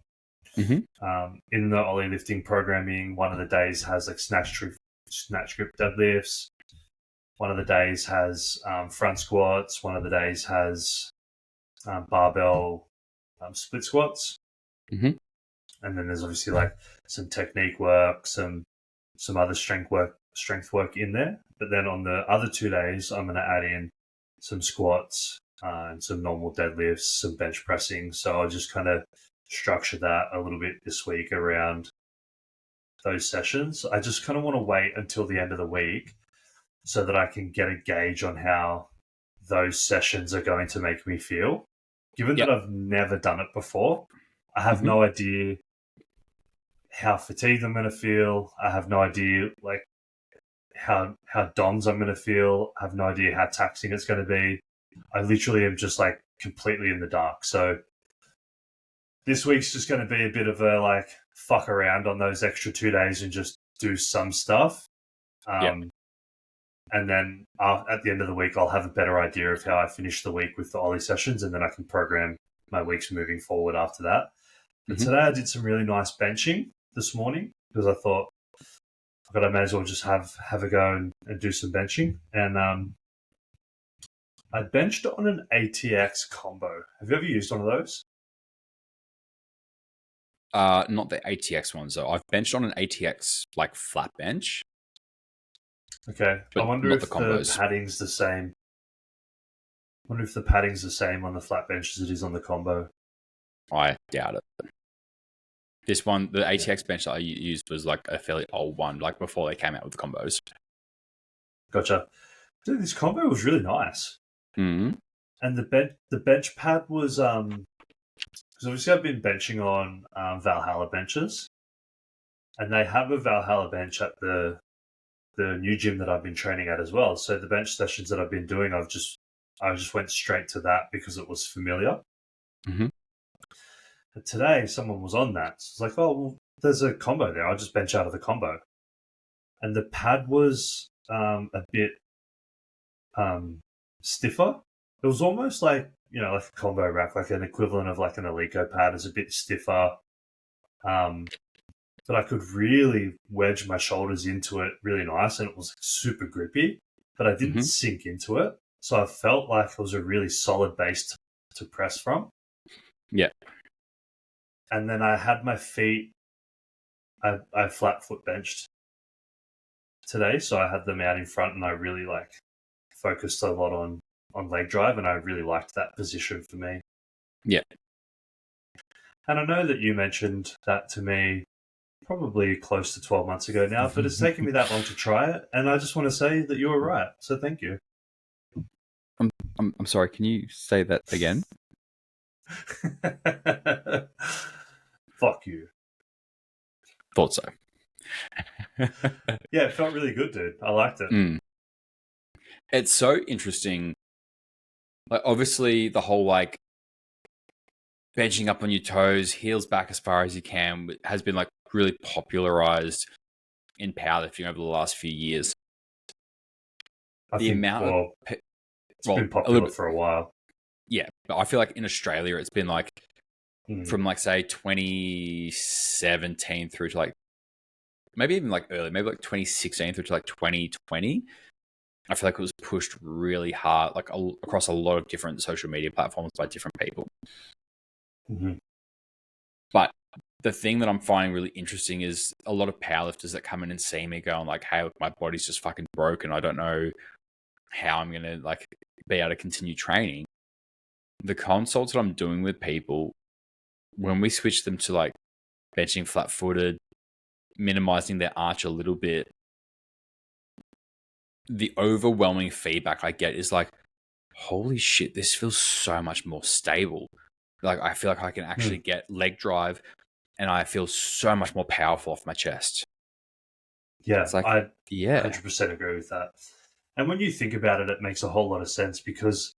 In the Ollie lifting programming, one of the days has like snatch grip deadlifts. One of the days has front squats. One of the days has barbell split squats. And then there's obviously like some technique work, some other strength work in there. But then on the other 2 days, I'm going to add in some squats and some normal deadlifts, some bench pressing. So I'll just kind of structure that a little bit this week around those sessions. I just kind of want to wait until the end of the week so that I can get a gauge on how those sessions are going to make me feel. Given that I've never done it before, I have no idea how fatigued I'm going to feel. I have no idea like how DOMS I'm going to feel. I have no idea how taxing it's going to be. I literally am just like completely in the dark. So this week's just going to be a bit of a like fuck around on those extra 2 days and just do some stuff. And then at the end of the week, I'll have a better idea of how I finish the week with the Ollie sessions, and then I can program my weeks moving forward after that. But today I did some really nice benching this morning because I thought, I may as well just have a go and do some benching. And I benched on an ATX combo. Have you ever used one of those? Not the ATX ones though. I've benched on an ATX like flat bench. Okay. I wonder if the padding's the same. I wonder if the padding's the same on the flat bench as it is on the combo. I doubt it. This one, the ATX bench that I used was like a fairly old one, like before they came out with the combos. Gotcha. Dude, this combo was really nice. And the bench pad was because obviously I've been benching on Valhalla benches, and they have a Valhalla bench at the new gym that I've been training at as well. So the bench sessions that I've been doing, I just went straight to that because it was familiar. But today someone was on that. So it's like, oh, well, there's a combo there. I'll just bench out of the combo. And the pad was a bit stiffer. It was almost like, like a combo rack, like an equivalent of like an Alico pad is a bit stiffer. But I could really wedge my shoulders into it really nice, and it was super grippy, but I didn't sink into it. So I felt like it was a really solid base to press from. Yeah. And then I had my feet, I flat foot benched today. So I had them out in front, and I really like focused a lot on leg drive, and I really liked that position for me. Yeah. And I know that you mentioned that to me probably close to 12 months ago now, but it's taken me that long to try it. And I just want to say that you were right. So thank you. I'm sorry. Can you say that again? Fuck you. Thought so. Yeah, it felt really good, dude. I liked it. It's so interesting. Like, obviously, the whole like benching up on your toes, heels back as far as you can, has been like really popularized in powerlifting over the last few years. It's been popular for a while. Yeah, but I feel like in Australia, it's been like from like say 2017 through to like maybe even like early, maybe like 2016 through to like 2020. I feel like it was pushed really hard, like across a lot of different social media platforms by different people. But the thing that I'm finding really interesting is a lot of powerlifters that come in and see me going like, hey, look, my body's just fucking broken. I don't know how I'm going to like be able to continue training. The consults that I'm doing with people, when we switch them to like benching flat footed, minimizing their arch a little bit, the overwhelming feedback I get is like, holy shit, this feels so much more stable. Like, I feel like I can actually get leg drive, and I feel so much more powerful off my chest. Yeah, it's like, I 100% agree with that. And when you think about it, it makes a whole lot of sense because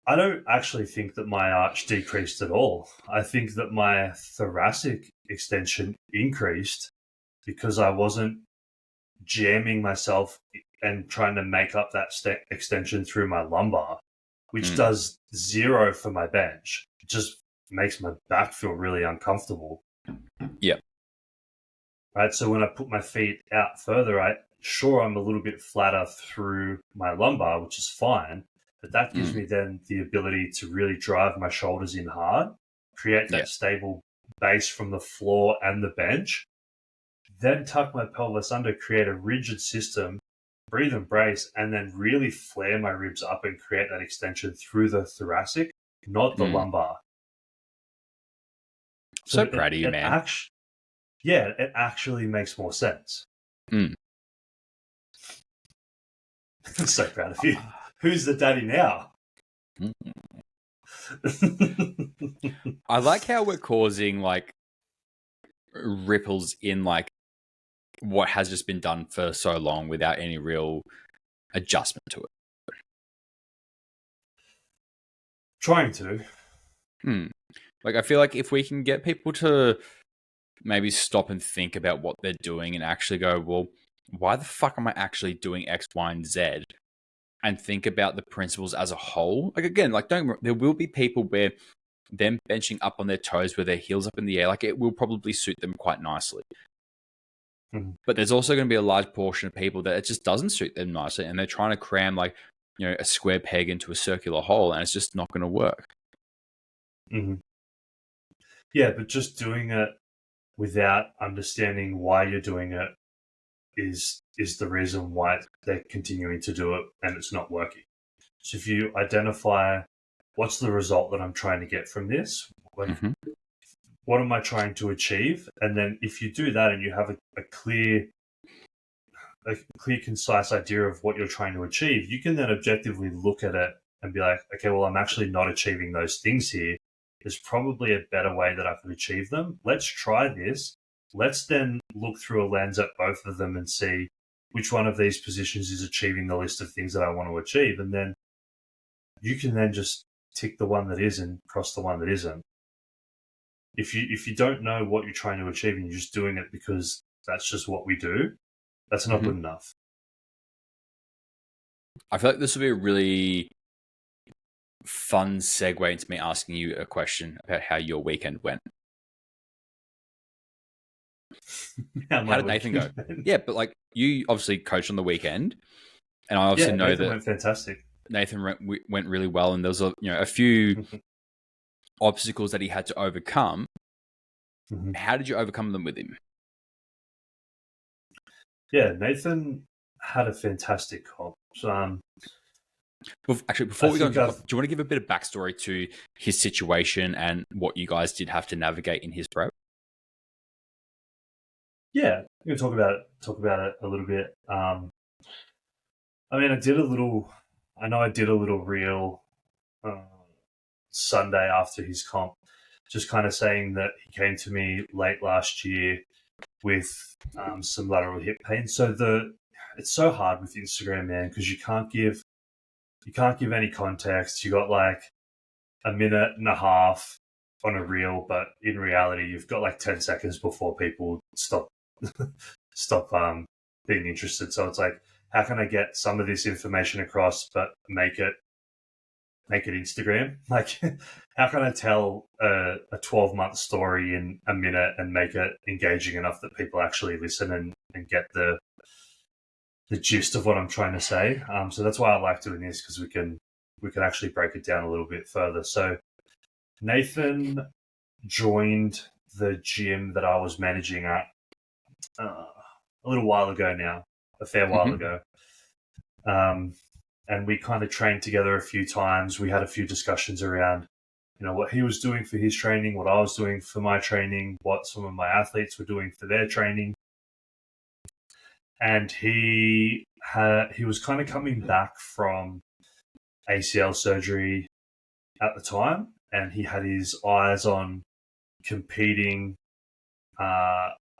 I don't actually think that my arch decreased at all. I think that my thoracic extension increased because I wasn't jamming myself and trying to make up that extension through my lumbar, which does zero for my bench. It just makes my back feel really uncomfortable. Yeah. Right. So when I put my feet out further, I'm a little bit flatter through my lumbar, which is fine. But that gives me then the ability to really drive my shoulders in hard, create that stable base from the floor and the bench, then tuck my pelvis under, create a rigid system, breathe and brace, and then really flare my ribs up and create that extension through the thoracic, not the lumbar. So proud of you, man. It actually makes more sense. So proud of you. Who's the daddy now? I like how we're causing like ripples in like what has just been done for so long without any real adjustment to it. Trying to. Like, I feel like if we can get people to maybe stop and think about what they're doing and actually go, well, why the fuck am I actually doing X, Y, and Z? And think about the principles as a whole. Like, again, like there will be people where them benching up on their toes with their heels up in the air, like it will probably suit them quite nicely. But there's also going to be a large portion of people that it just doesn't suit them nicely, and they're trying to cram like, you know, a square peg into a circular hole, and it's just not going to work. Yeah, but just doing it without understanding why you're doing it is the reason why they're continuing to do it and it's not working. So if you identify what's the result that I'm trying to get from this, like, what am I trying to achieve? And then if you do that and you have a clear, concise idea of what you're trying to achieve, you can then objectively look at it and be like, okay, well, I'm actually not achieving those things here. There's probably a better way that I could achieve them. Let's try this. Let's then look through a lens at both of them and see which one of these positions is achieving the list of things that I want to achieve. And then you can then just tick the one that is and cross the one that isn't. If you don't know what you're trying to achieve and you're just doing it because that's just what we do, that's not good enough. I feel like this will be a really fun segue into me asking you a question about how your weekend went. How did Nathan go? Yeah, but like you obviously coached on the weekend, and I obviously know Nathan that went fantastic. Nathan went really well, and there was a few obstacles that he had to overcome. How did you overcome them with him? Yeah, Nathan had a fantastic comp. Actually, before we go, do you want to give a bit of backstory to his situation and what you guys did have to navigate in his prep? Yeah, we can talk about it a little bit. I mean, I did a little reel Sunday after his comp, just kind of saying that he came to me late last year with some lateral hip pain. So it's so hard with Instagram, man, because you can't give any context. You got like a minute and a half on a reel, but in reality, you've got like 10 seconds before people stop being interested. So it's like, how can I get some of this information across, but make it Instagram? Like, how can I tell a 12-month story in a minute and make it engaging enough that people actually listen and get the gist of what I'm trying to say? So that's why I like doing this, because we can actually break it down a little bit further. So Nathan joined the gym that I was managing at a little while ago now, a fair while ago. And we kind of trained together a few times. We had a few discussions around, what he was doing for his training, what I was doing for my training, what some of my athletes were doing for their training. And he was kind of coming back from ACL surgery at the time, and he had his eyes on competing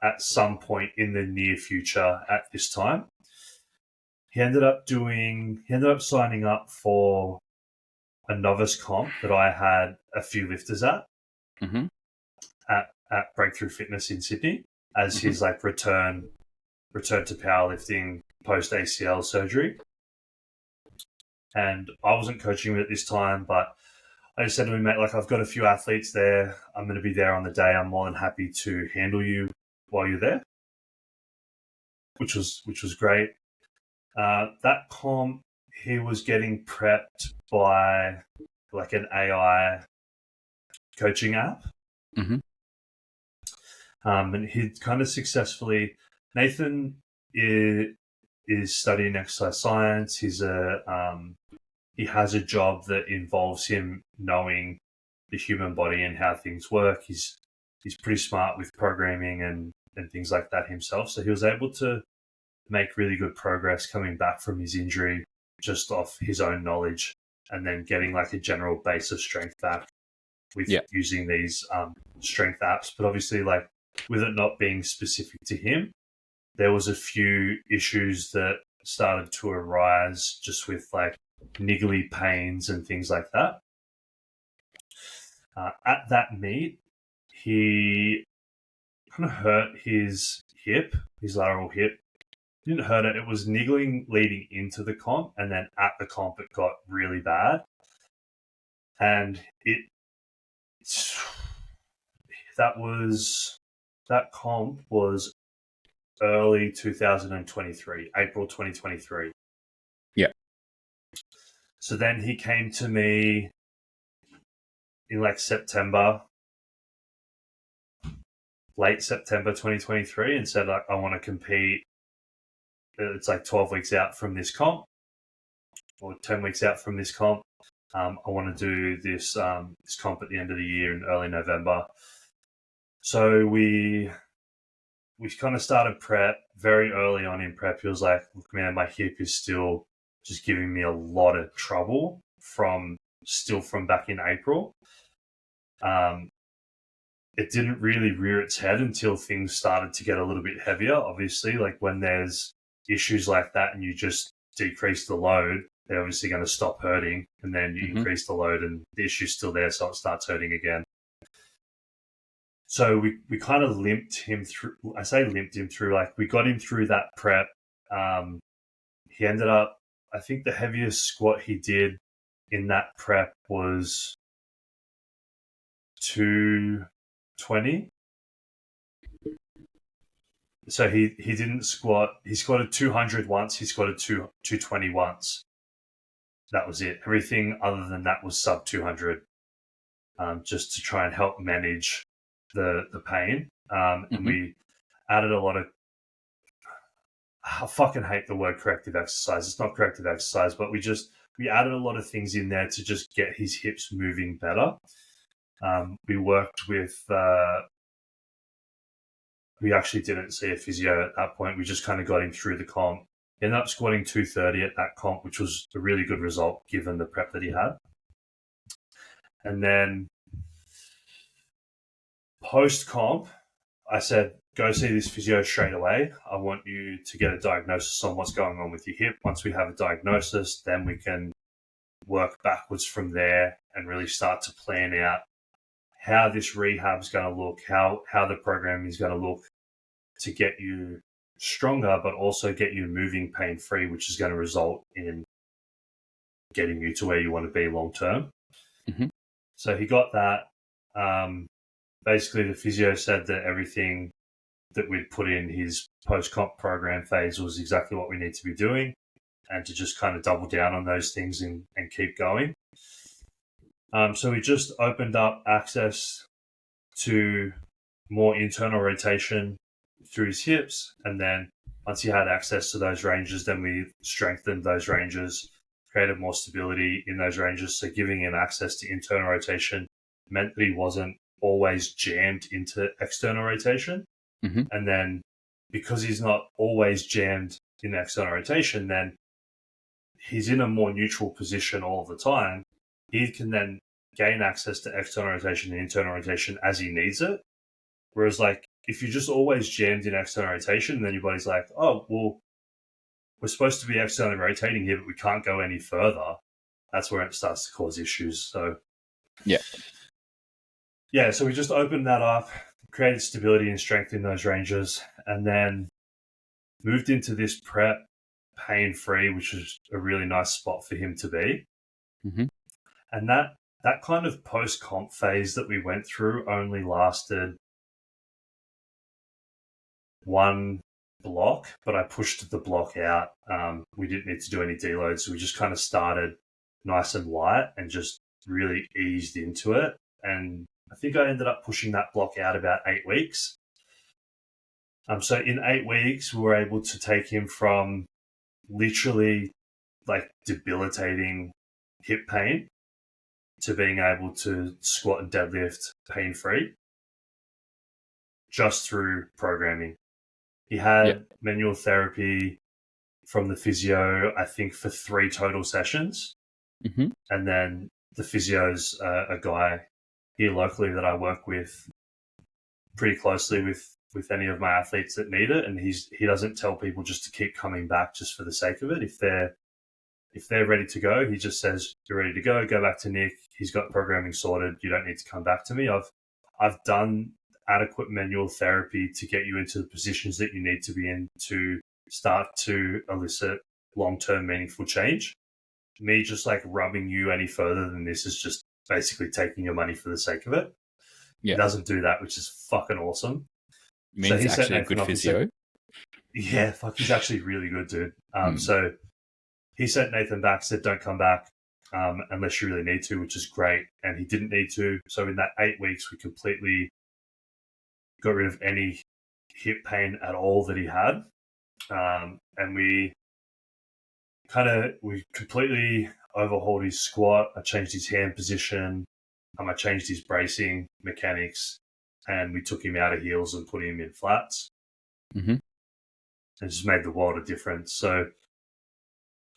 at some point in the near future at this time. He ended up signing up for a novice comp that I had a few lifters at Mm-hmm. at Breakthrough Fitness in Sydney as his like return to powerlifting post ACL surgery. And I wasn't coaching him at this time, but I just said to him, mate, like I've got a few athletes there. I'm going to be there on the day. I'm more than happy to handle you while you're there, which was great. That comp, he was getting prepped by like an AI coaching app. Mm-hmm. And he'd kind of successfully, Nathan is studying exercise science. He has a job that involves him knowing the human body and how things work. He's pretty smart with programming and things like that himself. So he was able to make really good progress coming back from his injury just off his own knowledge and then getting like a general base of strength back with using these strength apps. But obviously, like with it not being specific to him, there was a few issues that started to arise just with like niggly pains and things like that. At that meet, he kind of hurt his hip, his lateral hip. He didn't hurt it. It was niggling leading into the comp, and then at the comp, it got really bad. And that comp was early 2023, April 2023. Yeah. So then he came to me in like late September 2023 and said, like, I want to compete. It's like 12 weeks out from this comp or 10 weeks out from this comp. I want to do this comp at the end of the year in early November. So we kind of started prep very early on in prep. He was like, look, man, my hip is still just giving me a lot of trouble from back in April. It didn't really rear its head until things started to get a little bit heavier. Obviously, like when there's issues like that and you just decrease the load, they're obviously going to stop hurting, and then you increase the load and the issue's still there, so it starts hurting again. So we kind of limped him through. I say limped him through, like we got him through that prep. He ended up, I think the heaviest squat he did in that prep was 220. So he didn't squat. He squatted 200 once. He squatted 220 once. That was it. Everything other than that was sub 200, just to try and help manage the pain. And we added a lot of, I fucking hate the word corrective exercise. It's not corrective exercise, but we added a lot of things in there to just get his hips moving better. We worked with, we actually didn't see a physio at that point. We just kind of got him through the comp. He ended up squatting 230 at that comp, which was a really good result given the prep that he had. And then post-comp, I said, go see this physio straight away. I want you to get a diagnosis on what's going on with your hip. Once we have a diagnosis, then we can work backwards from there and really start to plan out how this rehab's going to look, how the program is going to look to get you stronger, but also get you moving pain-free, which is going to result in getting you to where you want to be long-term. So he got that. Basically, the physio said that everything that we'd put in his post-comp program phase was exactly what we need to be doing, and to just kind of double down on those things and keep going. So we just opened up access to more internal rotation through his hips, and then once he had access to those ranges, then we strengthened those ranges, created more stability in those ranges. So giving him access to internal rotation meant that he wasn't always jammed into external rotation. And then because he's not always jammed in external rotation, then he's in a more neutral position all the time. He can then gain access to external rotation and internal rotation as he needs it. Whereas like if you're just always jammed in external rotation, then your body's like, oh, well, we're supposed to be externally rotating here, but we can't go any further. that's where it starts to cause issues. So yeah, so we just opened that up, created stability and strength in those ranges, and then moved into this prep pain-free, which was a really nice spot for him to be. Mm-hmm. And that kind of post-comp phase that we went through only lasted one block, but I pushed the block out. We didn't need to do any deloads, so we just kind of started nice and light and just really eased into it. And I think I ended up pushing that block out about 8 weeks. So in 8 weeks, we were able to take him from literally like debilitating hip pain to being able to squat and deadlift pain-free just through programming. He had manual therapy from the physio, I think, for 3 total sessions. Mm-hmm. And then the physio's a guy here locally that I work with pretty closely with any of my athletes that need it. And he doesn't tell people just to keep coming back just for the sake of it. If they're ready to go, he just says, "You're ready to go back to Nick. He's got programming sorted. You don't need to come back to me. I've done adequate manual therapy to get you into the positions that you need to be in to start to elicit long-term meaningful change. Me just like rubbing you any further than this is just basically taking your money for the sake of it." Yeah. He doesn't do that, which is fucking awesome. It means he's actually a good physio. Yeah, he's actually really good, dude. So he sent Nathan back, said, "Don't come back unless you really need to," which is great. And he didn't need to. So in that 8 weeks, we completely got rid of any hip pain at all that he had. And we completely overhauled his squat. I changed his hand position. I changed his bracing mechanics, and we took him out of heels and put him in flats. Mm-hmm. It just made the world of difference. So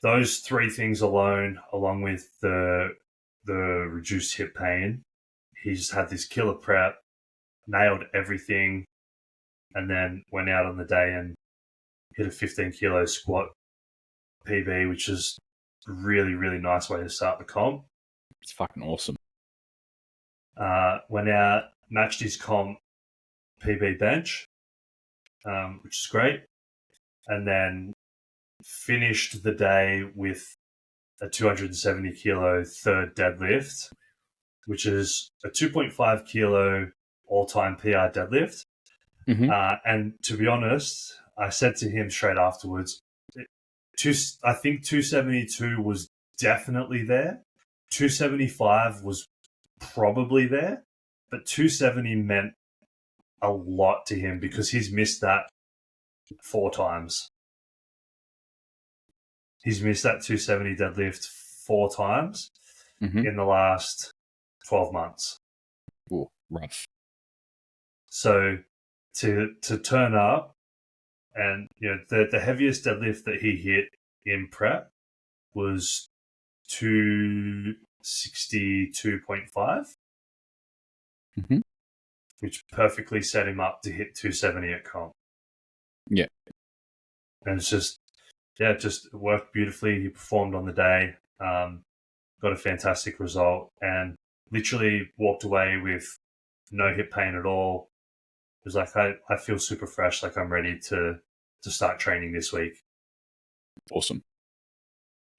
those 3 things alone, along with the reduced hip pain, he just had this killer prep, nailed everything, and then went out on the day and hit a 15 kilo squat PB, which is a really, really nice way to start the comp. It's fucking awesome. Went out, matched his comp PB bench, which is great, and then finished the day with a 270 kilo third deadlift, which is a 2.5 kilo all-time PR deadlift. Mm-hmm. And to be honest, I said to him straight afterwards, I think 272 was definitely there. 275 was probably there, but 270 meant a lot to him because he's missed that 4 times. He's missed that 270 deadlift 4 times in the last 12 months. Ooh, rough. So to turn up and, the heaviest deadlift that he hit in prep was 262.5, which perfectly set him up to hit 270 at comp. Yeah. And it's just worked beautifully. He performed on the day, got a fantastic result, and literally walked away with no hip pain at all. It was like, I feel super fresh, like I'm ready to start training this week. Awesome.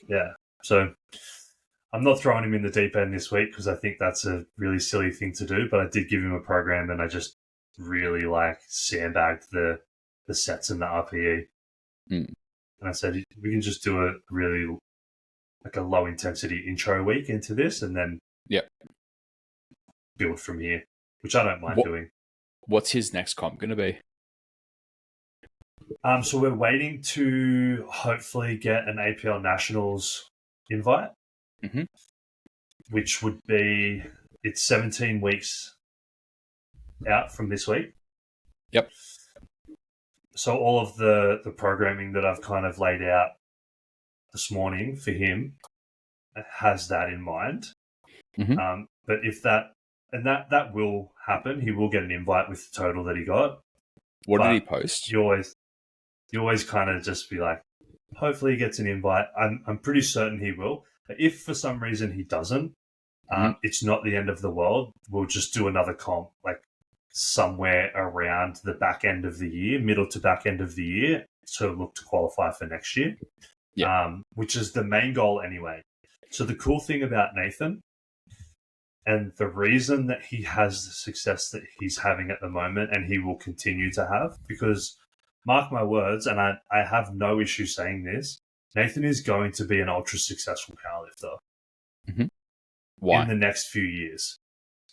Yeah. So I'm not throwing him in the deep end this week because I think that's a really silly thing to do, but I did give him a program and I just really sandbagged the sets and the RPE. And I said, we can just do a really a low intensity intro week into this and then build from here, which I don't mind doing. What's his next comp going to be? So we're waiting to hopefully get an APL Nationals invite, which would be, it's 17 weeks out from this week. Yep. So all of the programming that I've kind of laid out this morning for him has that in mind. But if that will happen, he will get an invite with the total that he got. What did he post? You always kind of just be like, hopefully he gets an invite. I'm pretty certain he will. If for some reason he doesn't, it's not the end of the world. We'll just do another comp, like somewhere around the back end of the year, middle to back end of the year, to look to qualify for next year, which is the main goal anyway. So the cool thing about Nathan, and the reason that he has the success that he's having at the moment, and he will continue to have, because mark my words, and I have no issue saying this, Nathan is going to be an ultra successful powerlifter. Why? In the next few years.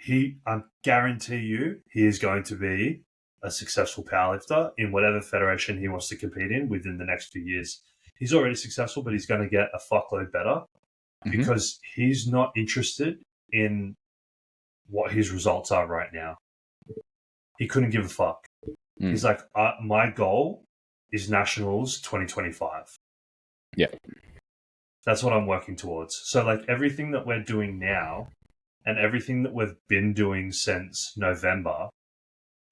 I guarantee you, he is going to be a successful powerlifter in whatever federation he wants to compete in within the next few years. He's already successful, but he's going to get a fuckload better because he's not interested in what his results are right now. He couldn't give a fuck. He's like, my goal is Nationals 2025. Yeah. That's what I'm working towards. So like everything that we're doing now and everything that we've been doing since November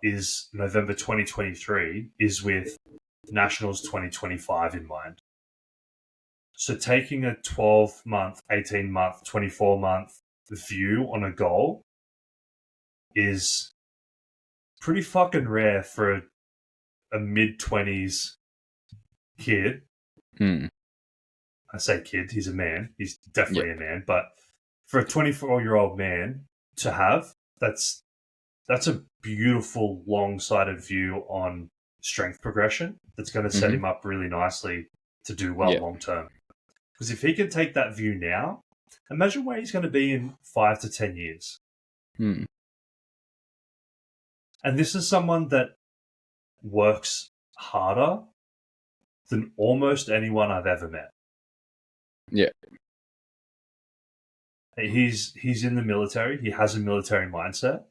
2023 is with Nationals 2025 in mind. So taking a 12-month, 18-month, 24-month view on a goal is pretty fucking rare for a mid-20s kid. I say kid, he's a man. He's definitely a man. But for a 24-year-old man to have, that's a beautiful, long-sighted view on strength progression that's going to set him up really nicely to do well long-term. Because if he can take that view now, imagine where he's going to be in 5 to 10 years. And this is someone that works harder than almost anyone I've ever met. Yeah. He's in the military. He has a military mindset.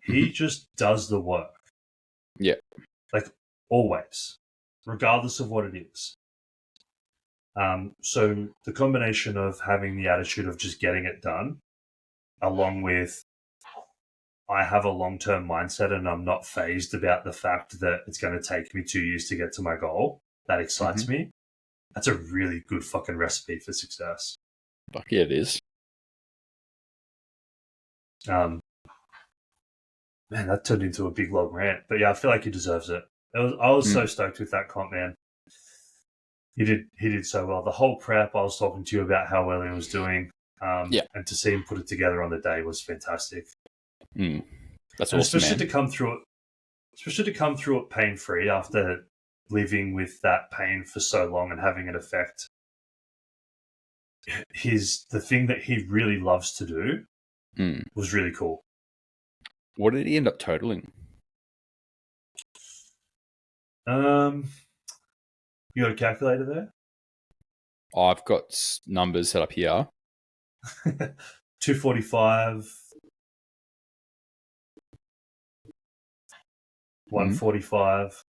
He just does the work. Yeah. Like always, regardless of what it is. So the combination of having the attitude of just getting it done, along with I have a long-term mindset and I'm not phased about the fact that it's going to take me 2 years to get to my goal, that excites me. That's a really good fucking recipe for success. Fuck yeah, it is. Man, that turned into a big long rant. But yeah, I feel like he deserves it. I was so stoked with that comp, man. He did so well. The whole prep, I was talking to you about how well he was doing. And to see him put it together on the day was fantastic. That's and awesome, especially to come through it pain-free after living with that pain for so long and having it affect the thing that he really loves to do was really cool. What did he end up totaling? You got a calculator there? I've got numbers set up here. 245, 145,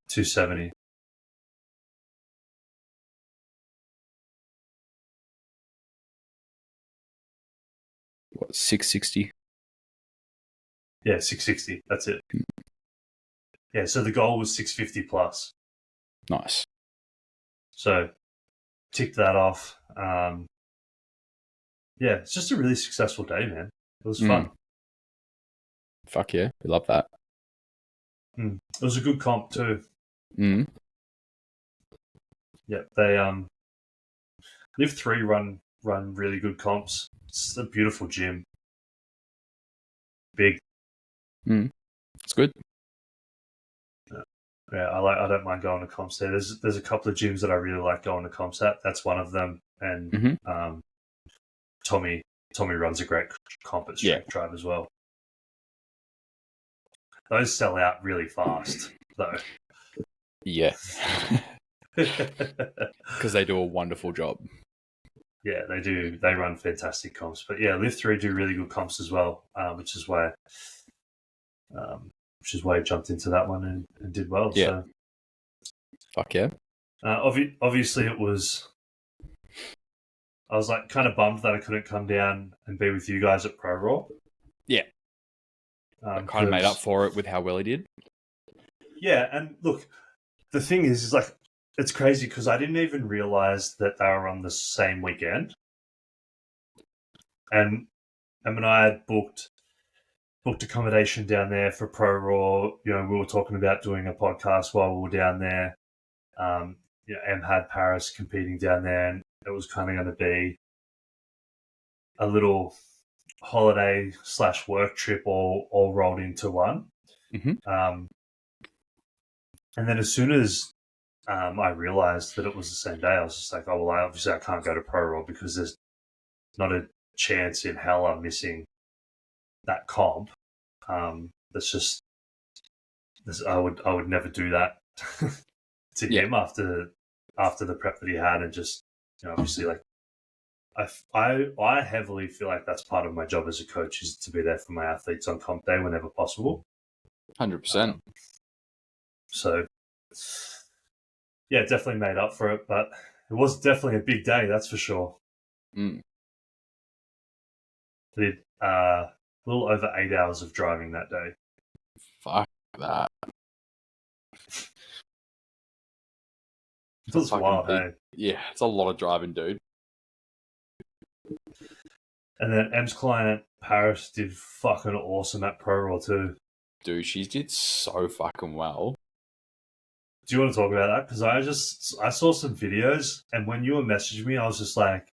270. What, 660? Yeah, 660. That's it. Yeah, so the goal was 650 plus. Nice. So ticked that off. Yeah, it's just a really successful day, man. It was fun. Fuck yeah, we love that. It was a good comp too. Yeah, they Live 3 run really good comps. It's a beautiful gym. Big. It's good. Yeah, I don't mind going to comps there. There's a couple of gyms that I really like going to comps at. That's one of them. And Tommy runs a great comp at Strength Drive as well. Those sell out really fast, though. Yeah. Because they do a wonderful job. Yeah, they do. They run fantastic comps. But yeah, Live 3 do really good comps as well, which is why he jumped into that one and did well. Yeah. So, fuck yeah. Obviously, I was like kind of bummed that I couldn't come down and be with you guys at ProRaw. Yeah. Kind of made up for it with how well he did. Yeah, and look, the thing is like it's crazy because I didn't even realize that they were on the same weekend. And Em and I had booked accommodation down there for ProRaw. You know, we were talking about doing a podcast while we were down there. Em had Paris competing down there, and it was kind of going to be a little holiday / work trip all rolled into one. Mm-hmm. And then as soon as I realized that it was the same day, I was just like, oh, well, obviously I can't go to ProRaw because there's not a chance in hell I'm missing that comp. I would never do that to him after the prep that he had, and just, you know, obviously, like, I heavily feel like that's part of my job as a coach, is to be there for my athletes on comp day whenever possible. 100%. So yeah, definitely made up for it, but it was definitely a big day, that's for sure. Mm. Did a little over 8 hours of driving that day. Fuck that. It was wild, hey? Yeah, it's a lot of driving, dude. And then Em's client, Paris, did fucking awesome at ProRaw too. Dude, she did so fucking well. Do you want to talk about that? Because I saw some videos, and when you were messaging me, I was just like,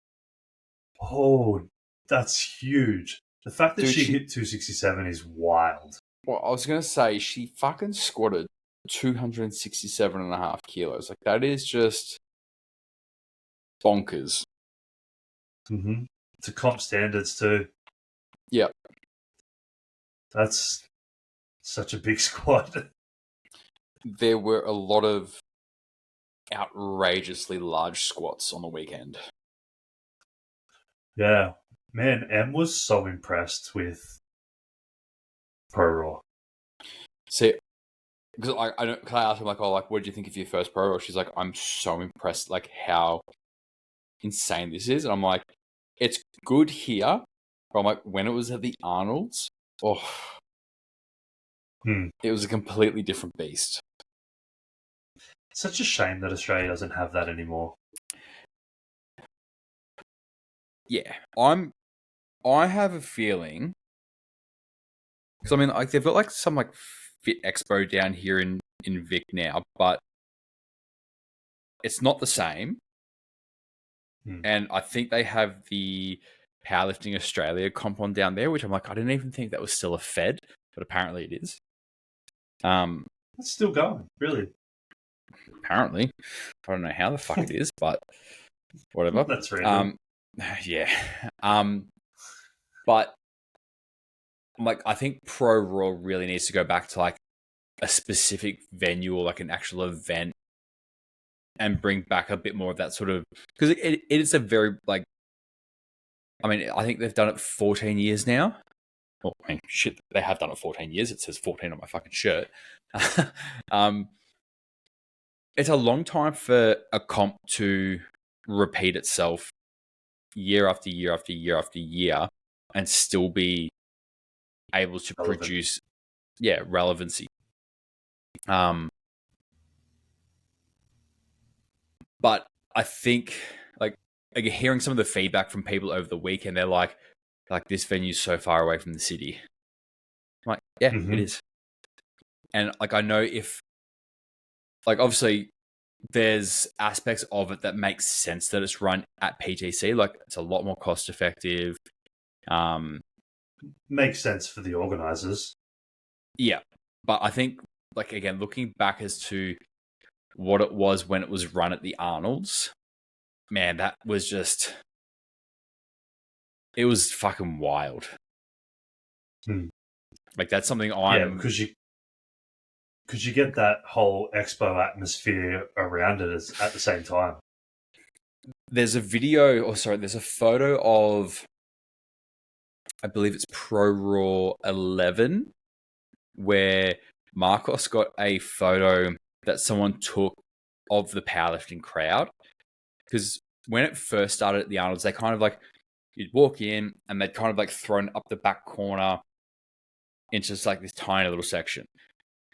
oh, that's huge. The fact that she hit 267 is wild. Well, I was going to say, she fucking squatted 267.5 kilos. Like, that is just bonkers. Mm-hmm. To comp standards too. Yep. That's such a big squat. There were a lot of outrageously large squats on the weekend. Yeah. Man, Em was so impressed with ProRaw. See, because I asked him, like, oh, like, what did you think of your first ProRaw? She's like, I'm so impressed, like, how insane this is. And I'm like, it's good here. But I'm like, when it was at the Arnold's, it was a completely different beast. Such a shame that Australia doesn't have that anymore. Yeah, I have a feeling, because I mean, like, they've got like some like Fit Expo down here in Vic now, but it's not the same. And I think they have the Powerlifting Australia comp on down there, which I'm like, I didn't even think that was still a Fed, but apparently it is. It's still going, really. Apparently, I don't know how the fuck it is, but whatever. That's random. Yeah. But like, I think ProRaw really needs to go back to like a specific venue or like an actual event, and bring back a bit more of that sort of, because it is a very, like, I mean, I think they've done it 14 years now. Well, I mean, shit, they have done it 14 years. It says 14 on my fucking shirt. It's a long time for a comp to repeat itself year after year after year after year and still be able to produce, relevancy. But I think, like hearing some of the feedback from people over the weekend, they're like this venue's so far away from the city. I'm like, yeah, it is. And like, I know if, like, obviously there's aspects of it that makes sense that it's run at PTC. Like, it's a lot more cost effective. Makes sense for the organizers. Yeah. But I think, like, again, looking back as to what it was when it was run at the Arnold's, man, that was just, it was fucking wild. Like, that's something because you get that whole expo atmosphere around it at the same time. There's a there's a photo of, I believe it's ProRaw 11, where Marcos got a photo that someone took of the powerlifting crowd. Because when it first started at the Arnold's, they kind of like, you'd walk in and they'd kind of like thrown up the back corner into just like this tiny little section.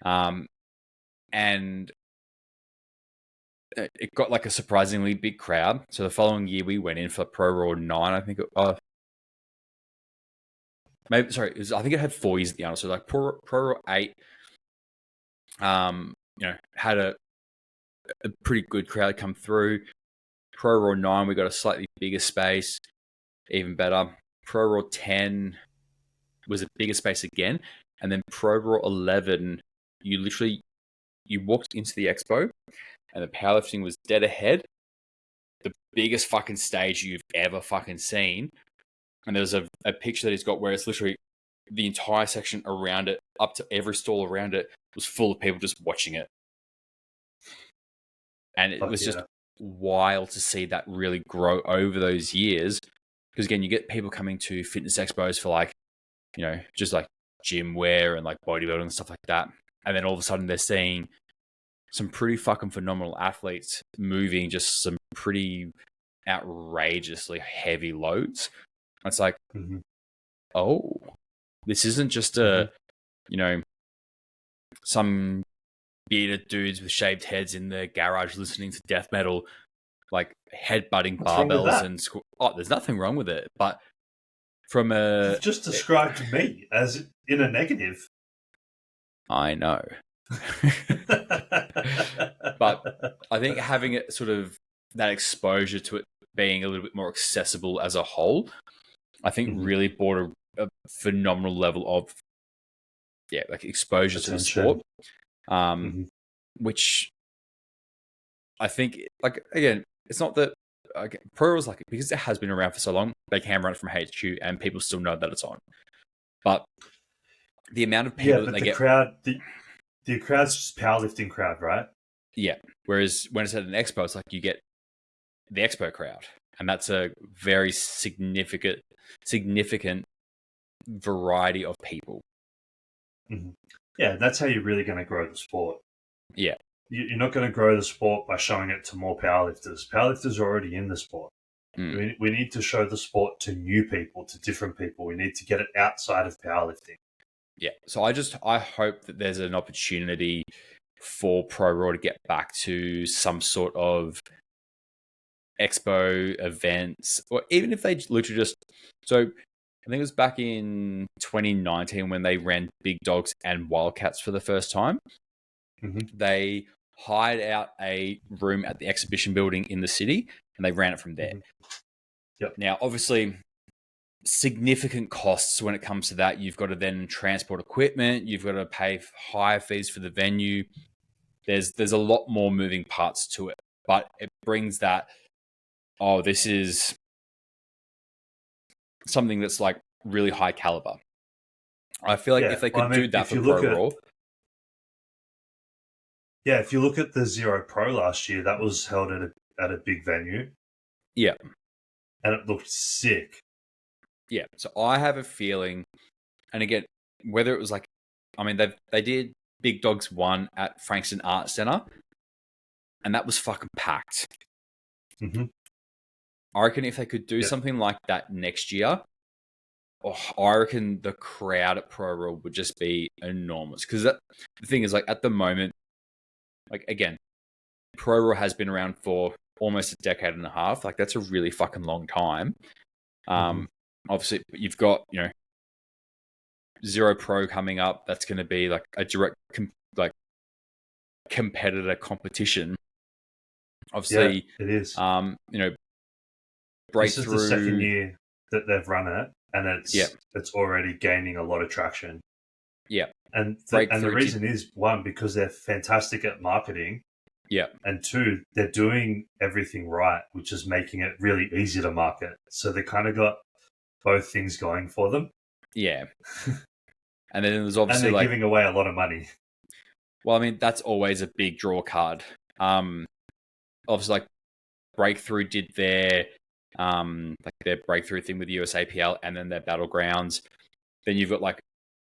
And it got like a surprisingly big crowd. So the following year we went in for ProRaw 9, I think. Maybe sorry, I think it had 4 years at the end. So like ProRaw 8, had a pretty good crowd come through. ProRaw 9, we got a slightly bigger space, even better. ProRaw 10 was a bigger space again, and then ProRaw 11, you walked into the expo, and the powerlifting was dead ahead, the biggest fucking stage you've ever fucking seen. And there's a picture that he's got where it's literally the entire section around it, up to every stall around it, was full of people just watching it. And it was just wild to see that really grow over those years. Because again, you get people coming to fitness expos for like, just like gym wear and like bodybuilding and stuff like that. And then all of a sudden they're seeing some pretty fucking phenomenal athletes moving just some pretty outrageously heavy loads. It's like, oh, this isn't just some bearded dudes with shaved heads in the garage listening to death metal, like headbutting barbells and there's nothing wrong with it. But from You've just described me as in a negative. I know. But I think having it sort of that exposure to it being a little bit more accessible as a whole, I think really brought a phenomenal level of exposure to the sport. Which I think, like, again, it's not that Pro was like, because it has been around for so long, they can run it from HQ and people still know that it's on. But the amount of people that they get, the crowd's just powerlifting crowd, right? Yeah. Whereas when it's at an expo, it's like you get the expo crowd, and that's a very significant variety of people. Yeah, that's how you're really going to grow the sport. Yeah. You're not going to grow the sport by showing it to more powerlifters. Powerlifters are already in the sport. We need to show the sport to new people, to different people. We need to get it outside of powerlifting. Yeah. So I hope that there's an opportunity for ProRaw to get back to some sort of expo events, or even if they literally just, so I think it was back in 2019 when they ran Big Dogs and Wildcats for the first time. They hired out a room at the exhibition building in the city, and they ran it from there. Yep. Now, obviously, significant costs when it comes to that. You've got to then transport equipment. You've got to pay higher fees for the venue. There's a lot more moving parts to it, but it brings that, this is something that's like really high caliber. I feel like if they could do that for ProRaw. Yeah, if you look at the Zero Pro last year, that was held at a big venue. Yeah. And it looked sick. Yeah. So I have a feeling, and again, whether it was like, they did Big Dogs 1 at Frankston Arts Centre, and that was fucking packed. I reckon if they could do something like that next year, I reckon the crowd at ProRaw would just be enormous. Because the thing is, like, at the moment, like, again, ProRaw has been around for almost a decade and a half. Like, that's a really fucking long time. Obviously, you've got, Zero Pro coming up. That's going to be like a direct competitor competition. Obviously, it is. Breakthrough. This is the second year that they've run it, and it's already gaining a lot of traction. Yeah. And the reason is, one, because they're fantastic at marketing. Yeah. And two, they're doing everything right, which is making it really easy to market. So they kind of got both things going for them. Yeah. And then there's obviously, and they're giving away a lot of money. Well, that's always a big draw card. Obviously, like, Breakthrough did their breakthrough thing with USAPL, and then their Battlegrounds. Then you've got like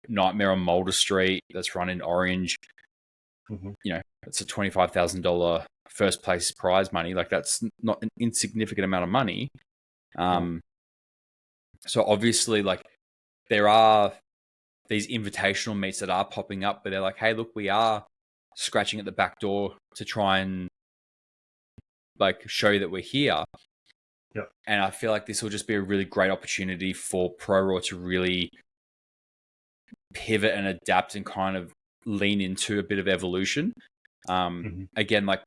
Nightmare on Mulder Street that's run in Orange. It's a $25,000 first place prize money. Like, that's not an insignificant amount of money. So obviously, like, there are these invitational meets that are popping up, but they're like, hey, look, we are scratching at the back door to try and like show that we're here. Yep. And I feel like this will just be a really great opportunity for ProRaw to really pivot and adapt and kind of lean into a bit of evolution. Again, like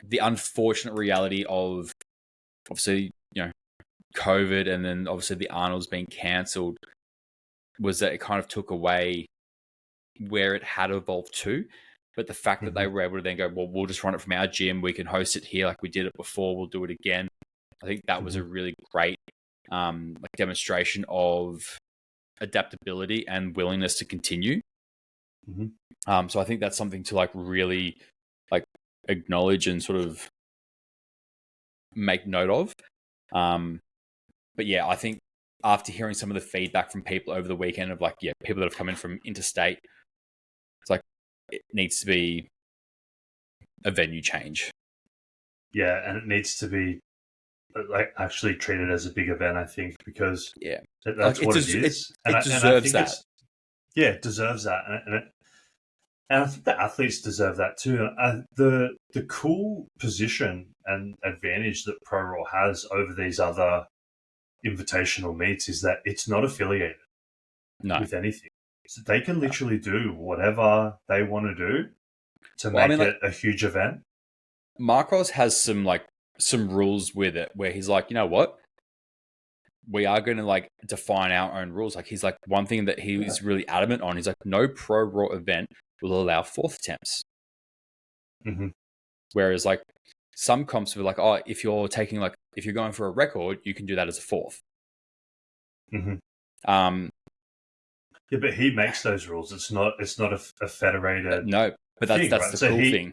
the unfortunate reality of obviously, COVID, and then obviously the Arnold's being cancelled, was that it kind of took away where it had evolved to. But the fact that they were able to then go, well, we'll just run it from our gym. We can host it here like we did it before. We'll do it again. I think that was a really great demonstration of adaptability and willingness to continue. So I think that's something to like really like acknowledge and sort of make note of. But yeah, I think after hearing some of the feedback from people over the weekend of like, people that have come in from interstate, it's like it needs to be a venue change. Yeah, and it needs to be like actually treated as a big event, I think, because that's like, what it is. It deserves that. It deserves that. And I think the athletes deserve that too. The cool position and advantage that ProRaw has over these other invitational meets is that it's not affiliated with anything. So they can literally do whatever they want to do to make it a huge event. Marcos has some rules with it where he's like, you know what? We are going to like define our own rules. Like he's like, one thing that he is really adamant on, he's like, no ProRaw event will allow fourth attempts. Whereas like some comps were like, oh, if you're going for a record, you can do that as a fourth. Yeah, but he makes those rules. It's not a federated. No, but that's right? the cool thing.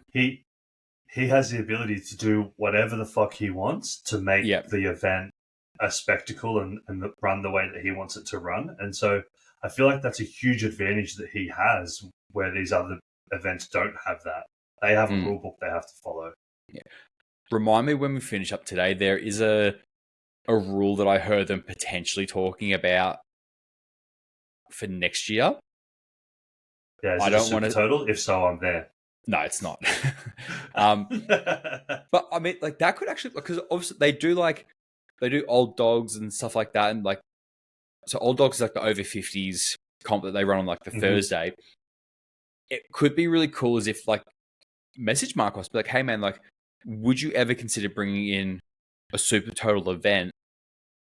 He has the ability to do whatever the fuck he wants to make the event a spectacle and run the way that he wants it to run. And so I feel like that's a huge advantage that he has where these other events don't have that. They have a rule book they have to follow. Yeah. Remind me when we finish up today, there is a rule that I heard them potentially talking about for next year. Yeah, is it a super total? If so, I'm there. No, it's not. But I mean, like that could actually, because obviously they do old dogs and stuff like that, and like so old dogs is like the over 50s comp that they run on like the Thursday. It could be really cool as if like message Marcos, be like, hey man, like would you ever consider bringing in a super total event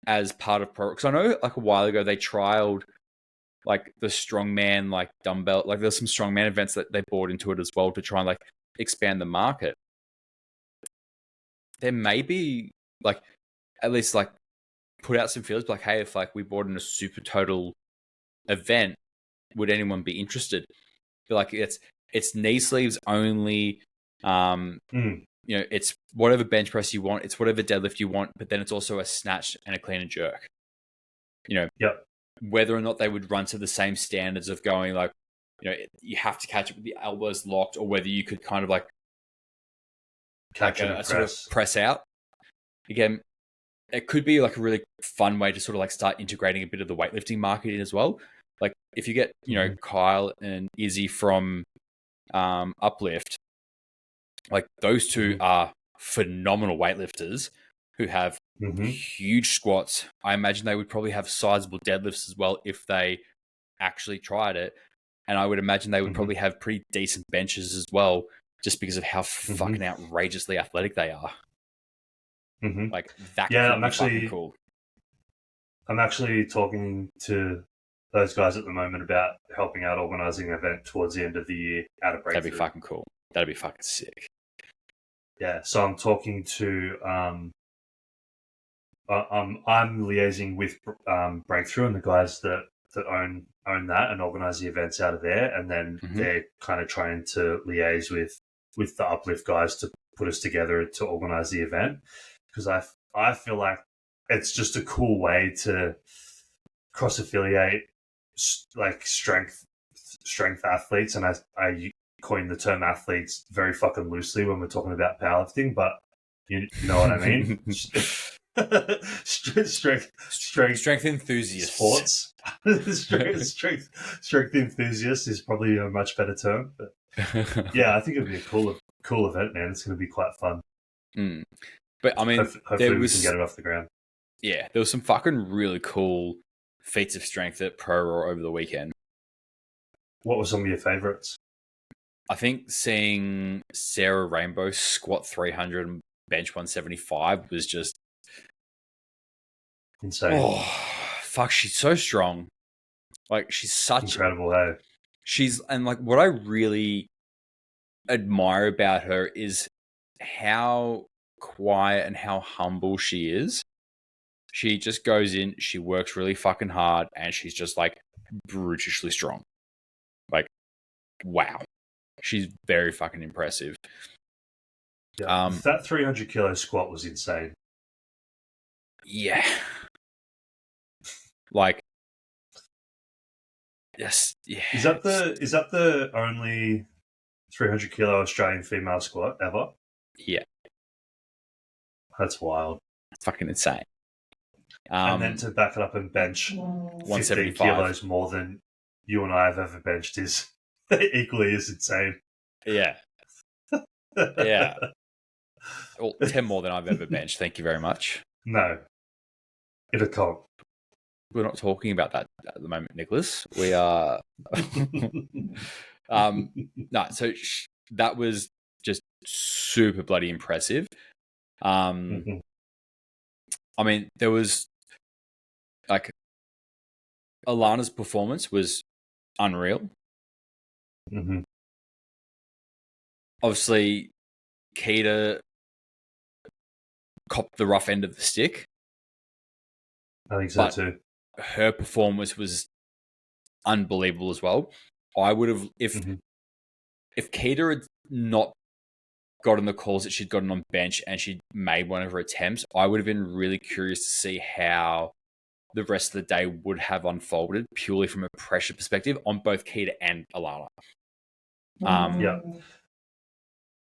as part of Pro? Because I know like a while ago they trialed like the strongman, like dumbbell, like there's some strongman events that they bought into it as well to try and like expand the market. There may be like at least like put out some feelers, like, hey, if like we bought in a super total event, would anyone be interested? Feel like it's knee sleeves only. It's whatever bench press you want, it's whatever deadlift you want, but then it's also a snatch and a clean and jerk. Whether or not they would run to the same standards of going like, you have to catch it with the elbows locked, or whether you could kind of like catch it a sort of press out. Again, it could be like a really fun way to sort of like start integrating a bit of the weightlifting market in as well. Like if you get, Kyle and Izzy from Uplift, like those two are phenomenal weightlifters who have huge squats. I imagine they would probably have sizable deadlifts as well if they actually tried it. And I would imagine they would probably have pretty decent benches as well, just because of how fucking outrageously athletic they are. Like that could be fucking cool. I'm actually talking to those guys at the moment about helping out organising an event towards the end of the year out of Breakthrough. That'd be fucking cool. That'd be fucking sick. Yeah, so I'm talking to I'm liaising with Breakthrough and the guys that own that and organise the events out of there, and then they're kind of trying to liaise with the Uplift guys to put us together to organise the event, because I feel like it's just a cool way to cross affiliate like strength athletes, and I coined the term athletes very fucking loosely when we're talking about powerlifting, but you know what I mean. strength enthusiast sports. strength enthusiast is probably a much better term, but yeah, I think it'd be a cool event, man. It's going to be quite fun. But I mean, Hopefully we can get it off the ground. Yeah, there was some fucking really cool feats of strength at ProRaw over the weekend. What were some of your favorites? I think seeing Sarah Rainbow squat 300 and bench 175 was just insane. Oh, fuck, she's so strong. Like, she's such incredible, hey? And like what I really admire about her is how quiet and how humble she is. She just goes in, she works really fucking hard, and she's just like brutishly strong. Like, wow. She's very fucking impressive. Yeah, that 300 kilo squat was insane. Yeah. Like, yes, yeah. Is that the only 300 kilo Australian female squat ever? Yeah. That's wild. Fucking insane. And then to back it up and bench 15 kilos more than you and I have ever benched is equally as insane. Yeah. Yeah. Well, 10 more than I've ever benched. Thank you very much. No. In a comp. We're not talking about that at the moment, Nicholas. We are... no, so that was just super bloody impressive. I mean, there was... Like, Alana's performance was unreal. Obviously, Keita copped the rough end of the stick. I think so too. Her performance was unbelievable as well. I would have, if Keita had not gotten the calls that she'd gotten on bench and she'd made one of her attempts, I would have been really curious to see how the rest of the day would have unfolded purely from a pressure perspective on both Keita and Alana.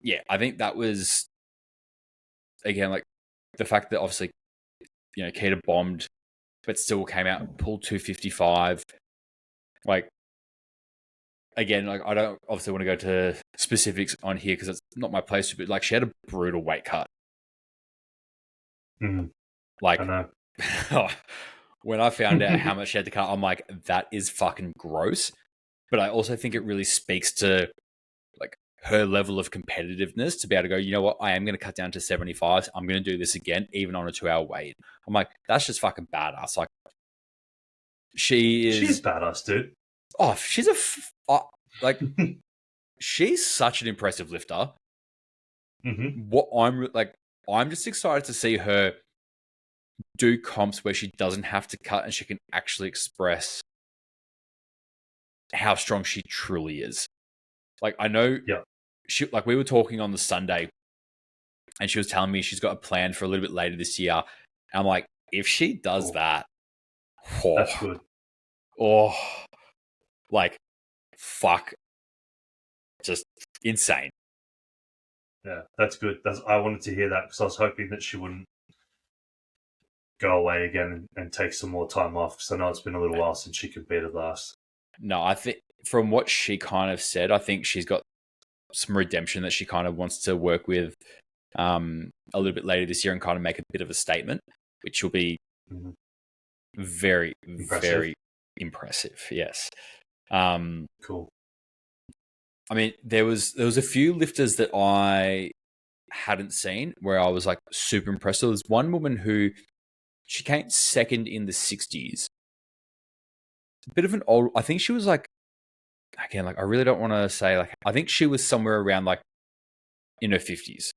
Yeah, I think that was, again, like the fact that obviously, you know, Keita bombed, but still came out and pulled 255. Like, again, like I don't obviously want to go to specifics on here because it's not my place to, but like she had a brutal weight cut. Like, I know. When I found out how much she had to cut, I'm like, that is fucking gross. But I also think it really speaks to like her level of competitiveness to be able to go, you know what, I am going to cut down to 75. I'm going to do this again, even on a 2-hour wait. I'm like, that's just fucking badass. Like, she's badass, dude. Oh, she's like, she's such an impressive lifter. What I'm just excited to see her do comps where she doesn't have to cut and she can actually express how strong she truly is. Like, I know, she, like, we were talking on the Sunday and she was telling me she's got a plan for a little bit later this year. And I'm like, if she does that, that's good. Like, fuck, just insane. Yeah, that's good. I wanted to hear that because I was hoping that she wouldn't go away again and take some more time off because I know it's been a little while since she competed last. No, I think from what she kind of said, I think she's got some redemption that she kind of wants to work with a little bit later this year and kind of make a bit of a statement, which will be very, very impressive. Yes. Cool. I mean, there was a few lifters that I hadn't seen where I was like super impressed. There was one woman who she came second in the 60s. A bit of an old, I think she was like, again, like I really don't want to say like, I think she was somewhere around like in her 50s.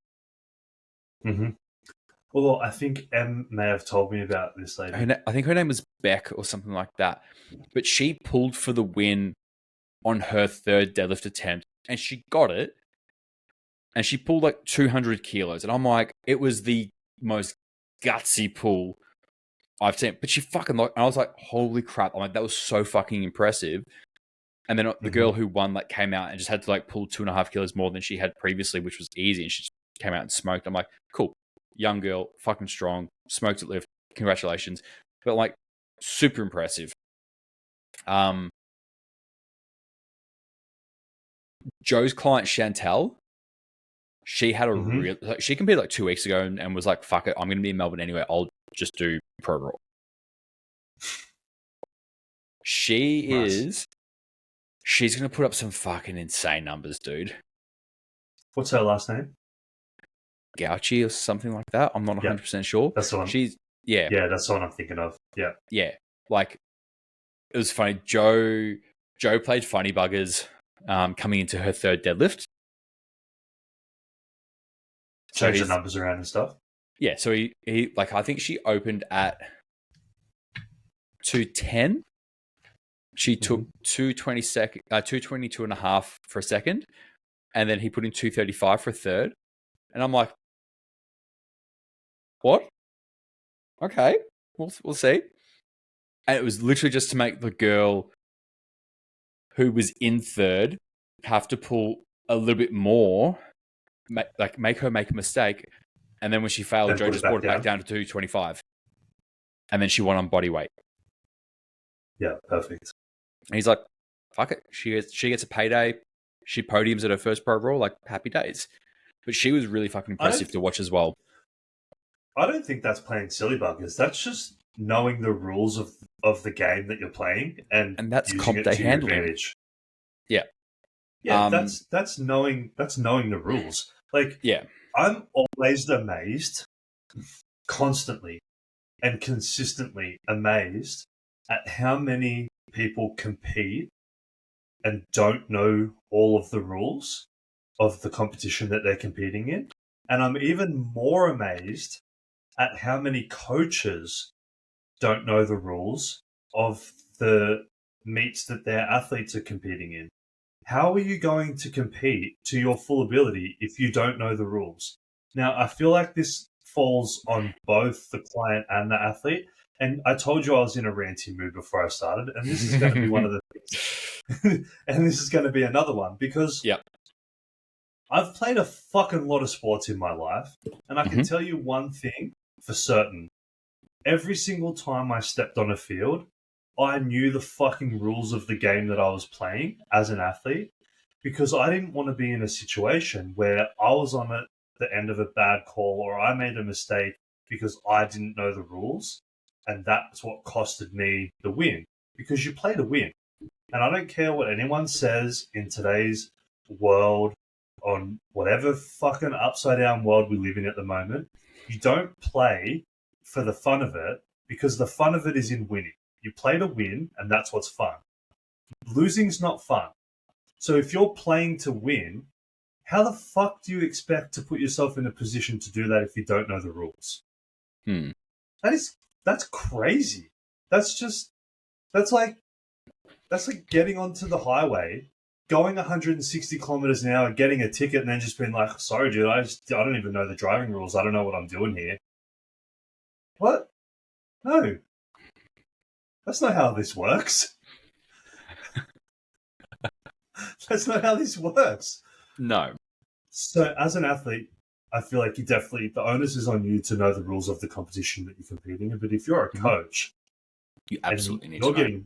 Well, I think Em may have told me about this lady. I think her name was Beck or something like that. But she pulled for the win on her third deadlift attempt and she got it. And she pulled like 200 kilos. And I'm like, it was the most gutsy pull I've seen. But she fucking like, and I was like, holy crap. I'm like, that was so fucking impressive. And then the girl who won like came out and just had to like pull 2.5 kilos more than she had previously, which was easy. And she just came out and smoked. I'm like, cool. Young girl, fucking strong, smoked at lift. Congratulations. But like, super impressive. Joe's client, Chantel, She had a Mm-hmm. real. She competed like 2 weeks ago and was like, "Fuck it, I'm going to be in Melbourne anyway. I'll just do ProRaw." She Nice. is. She's going to put up some fucking insane numbers, dude. What's her last name? Gauchi or something like that. I'm not Yeah, 100% sure. that's the one. She's yeah, Yeah, that's the one I'm thinking of. Yeah. yeah. Like it was funny. Joe played funny buggers coming into her third deadlift. So Change the he's numbers around and stuff. yeah. So he like I think she opened at 210. She took 222 and a half for a second, and then he put in 235 for a third. And I'm like, what? Okay, we'll see. And it was literally just to make the girl who was in third have to pull a little bit more, make her make a mistake. And then when she failed, Then Joe put it just back brought it back down. down to 225. And then she won on body weight. Yeah, perfect. And he's like, fuck it. She gets a payday. She podiums at her first pro roll, like happy days. But she was really fucking impressive to watch as well. I don't think that's playing silly buggers. That's just knowing the rules of the game that you're playing and that's using comp it day to your handling. advantage. Yeah. Yeah, that's knowing the rules. Like, yeah. I'm always amazed, constantly and consistently amazed at how many people compete and don't know all of the rules of the competition that they're competing in. And I'm even more amazed at how many coaches don't know the rules of the meets that their athletes are competing in. How are you going to compete to your full ability if you don't know the rules? Now, I feel like this falls on both the client and the athlete. And I told you I was in a ranty mood before I started, and this is going to be one of the things. And this is going to be another one because I've played a fucking lot of sports in my life, and I can tell you one thing for certain. Every single time I stepped on a field, I knew the fucking rules of the game that I was playing as an athlete because I didn't want to be in a situation where I was on the end of a bad call or I made a mistake because I didn't know the rules. And that's what costed me the win because you play to win. And I don't care what anyone says in today's world, on whatever fucking upside down world we live in at the moment. You don't play for the fun of it because the fun of it is in winning. You play to win, and that's what's fun. Losing's not fun. So if you're playing to win, how the fuck do you expect to put yourself in a position to do that if you don't know the rules? That's crazy. That's like getting onto the highway, going 160 kilometers an hour, getting a ticket, and then just being like, sorry, dude, I don't even know the driving rules. I don't know what I'm doing here. What? No. That's not how this works. That's not how this works. No. So as an athlete, I feel like the onus is on you to know the rules of the competition that you're competing in. But if you're a coach, you absolutely need to know.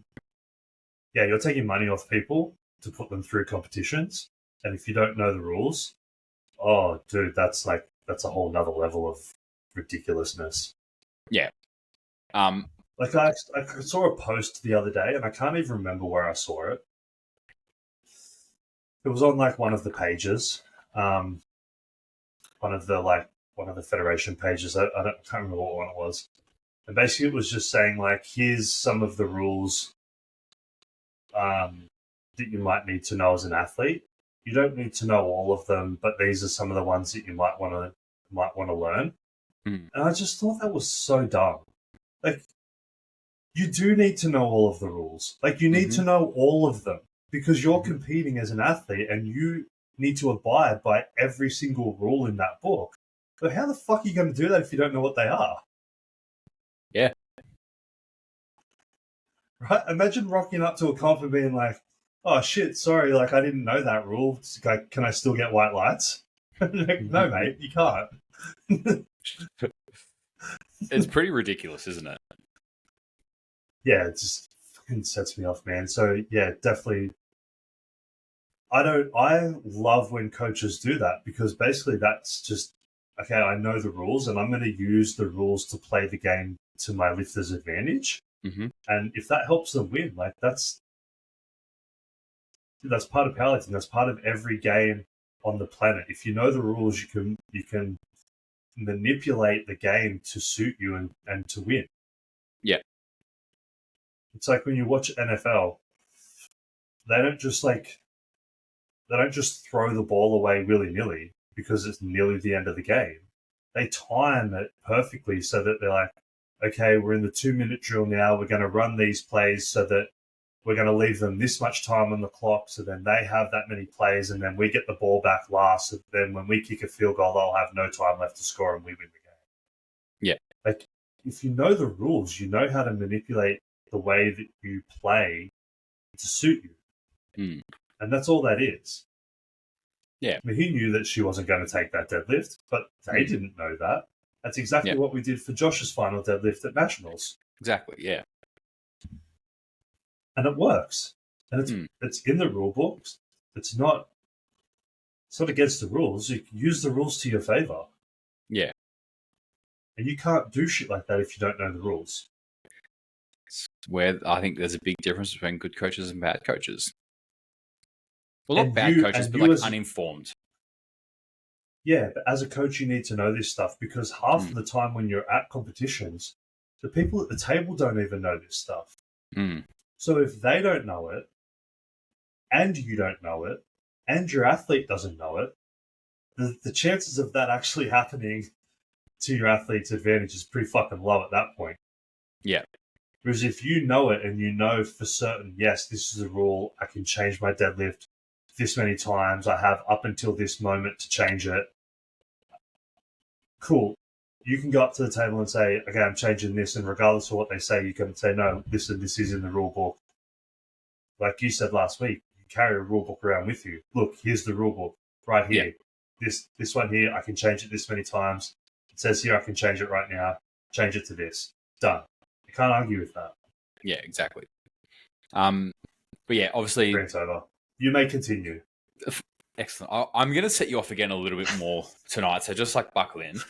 You're taking money off people to put them through competitions. And if you don't know the rules, oh, dude, that's a whole nother level of ridiculousness. Yeah. Like I saw a post the other day, and I can't even remember where I saw it. It was on like one of the pages, one of the federation pages. I can't remember what one it was. And basically, it was just saying like, here's some of the rules that you might need to know as an athlete. You don't need to know all of them, but these are some of the ones that you might want to learn. And I just thought that was so dumb. Like, you do need to know all of the rules. Like, you need to know all of them because you're competing as an athlete and you need to abide by every single rule in that book. So how the fuck are you going to do that if you don't know what they are? Yeah. Right? Imagine rocking up to a comp and being like, oh shit, sorry, like I didn't know that rule. Like, can I still get white lights? Like, no, mate, you can't. It's pretty ridiculous, isn't it? Yeah, it just fucking sets me off, man. So yeah, definitely. I love when coaches do that, because basically that's just, okay, I know the rules and I'm going to use the rules to play the game to my lifter's advantage. Mm-hmm. And if that helps them win, like that's part of powerlifting. That's part of every game on the planet. If you know the rules, you can manipulate the game to suit you and to win. Yeah. It's like when you watch NFL, they don't just throw the ball away willy-nilly because it's nearly the end of the game. They time it perfectly so that they're like, okay, we're in the 2-minute drill now. We're going to run these plays so that we're going to leave them this much time on the clock, so then they have that many plays, and then we get the ball back last. So then when we kick a field goal, they'll have no time left to score and we win the game. Yeah. Like, if you know the rules, you know how to manipulate the way that you play to suit you. Mm. And that's all that is. Yeah. I mean, he knew that she wasn't going to take that deadlift, but they didn't know that. That's exactly what we did for Josh's final deadlift at Nationals. Exactly, yeah. And it works. And it's in the rule books. It's not against the rules. You can use the rules to your favor. Yeah. And you can't do shit like that if you don't know the rules. It's where I think there's a big difference between good coaches and bad coaches. Well, not bad coaches, but like uninformed. Yeah, but as a coach, you need to know this stuff, because half of the time when you're at competitions, the people at the table don't even know this stuff. Mm. So if they don't know it, and you don't know it, and your athlete doesn't know it, the chances of that actually happening to your athlete's advantage is pretty fucking low at that point. Yeah. Whereas if you know it and you know for certain, yes, this is a rule, I can change my deadlift this many times, I have up until this moment to change it. Cool. You can go up to the table and say, okay, I'm changing this, and regardless of what they say, you can say, no, listen, this is in the rule book. Like you said last week, you carry a rule book around with you. Look, here's the rule book right here. Yeah. This one here, I can change it this many times. It says here I can change it right now. Change it to this. Done. You can't argue with that. Yeah, exactly. But yeah, obviously... Rant's over. You may continue. Excellent. I'm going to set you off again a little bit more tonight, so just like buckle in.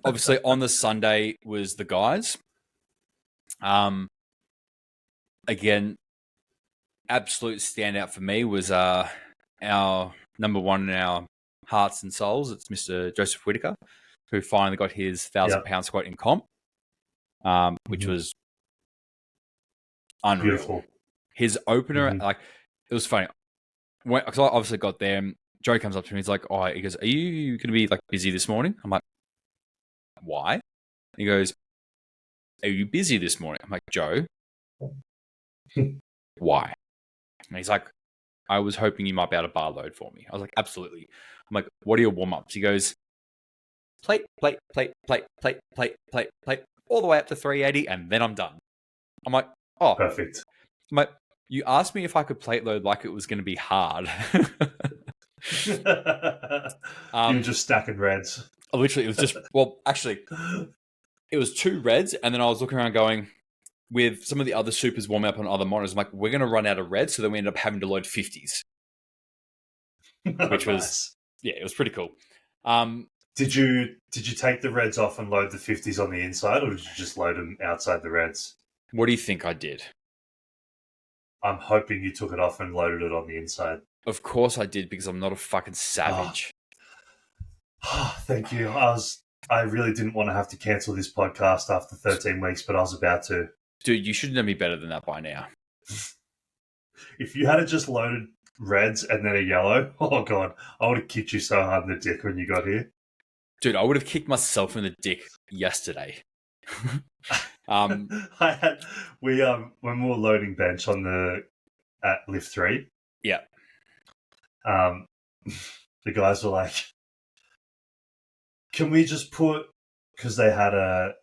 Obviously, on the Sunday was the guys. Again, absolute standout for me was our number one in our hearts and souls. It's Mr. Joseph Whitaker, who finally got his 1,000-pound squat in comp, which was unreal. Beautiful. His opener, like, it was funny. Because I obviously got there, and Joe comes up to me. He's like, he goes, are you going to be like busy this morning? I'm like, why? And he goes, are you busy this morning? I'm like, Joe, why? And he's like, I was hoping you might be able to bar load for me. I was like, absolutely. I'm like, what are your warm-ups? He goes, plate, plate, plate, plate, plate, plate, plate, plate, all the way up to 380, and then I'm done. I'm like, oh. Perfect. I'm like, you asked me if I could plate load like it was going to be hard. You were just stacking reds. Literally, it was just, well, actually, it was 2 reds, and then I was looking around going, with some of the other supers warming up on other monitors, I'm like, we're going to run out of reds, so then we ended up having to load 50s. Which was, yeah, it was pretty cool. Did you take the reds off and load the 50s on the inside, or did you just load them outside the reds? What do you think I did? I'm hoping you took it off and loaded it on the inside. Of course I did, because I'm not a fucking savage. Thank you. I really didn't want to have to cancel this podcast after 13 weeks, but I was about to. Dude, you should know me better than that by now. If you had just loaded reds and then a yellow, oh God, I would have kicked you so hard in the dick when you got here. Dude, I would have kicked myself in the dick yesterday. When we were loading bench at lift 3. Yeah. The guys were like, can we just put, because they had a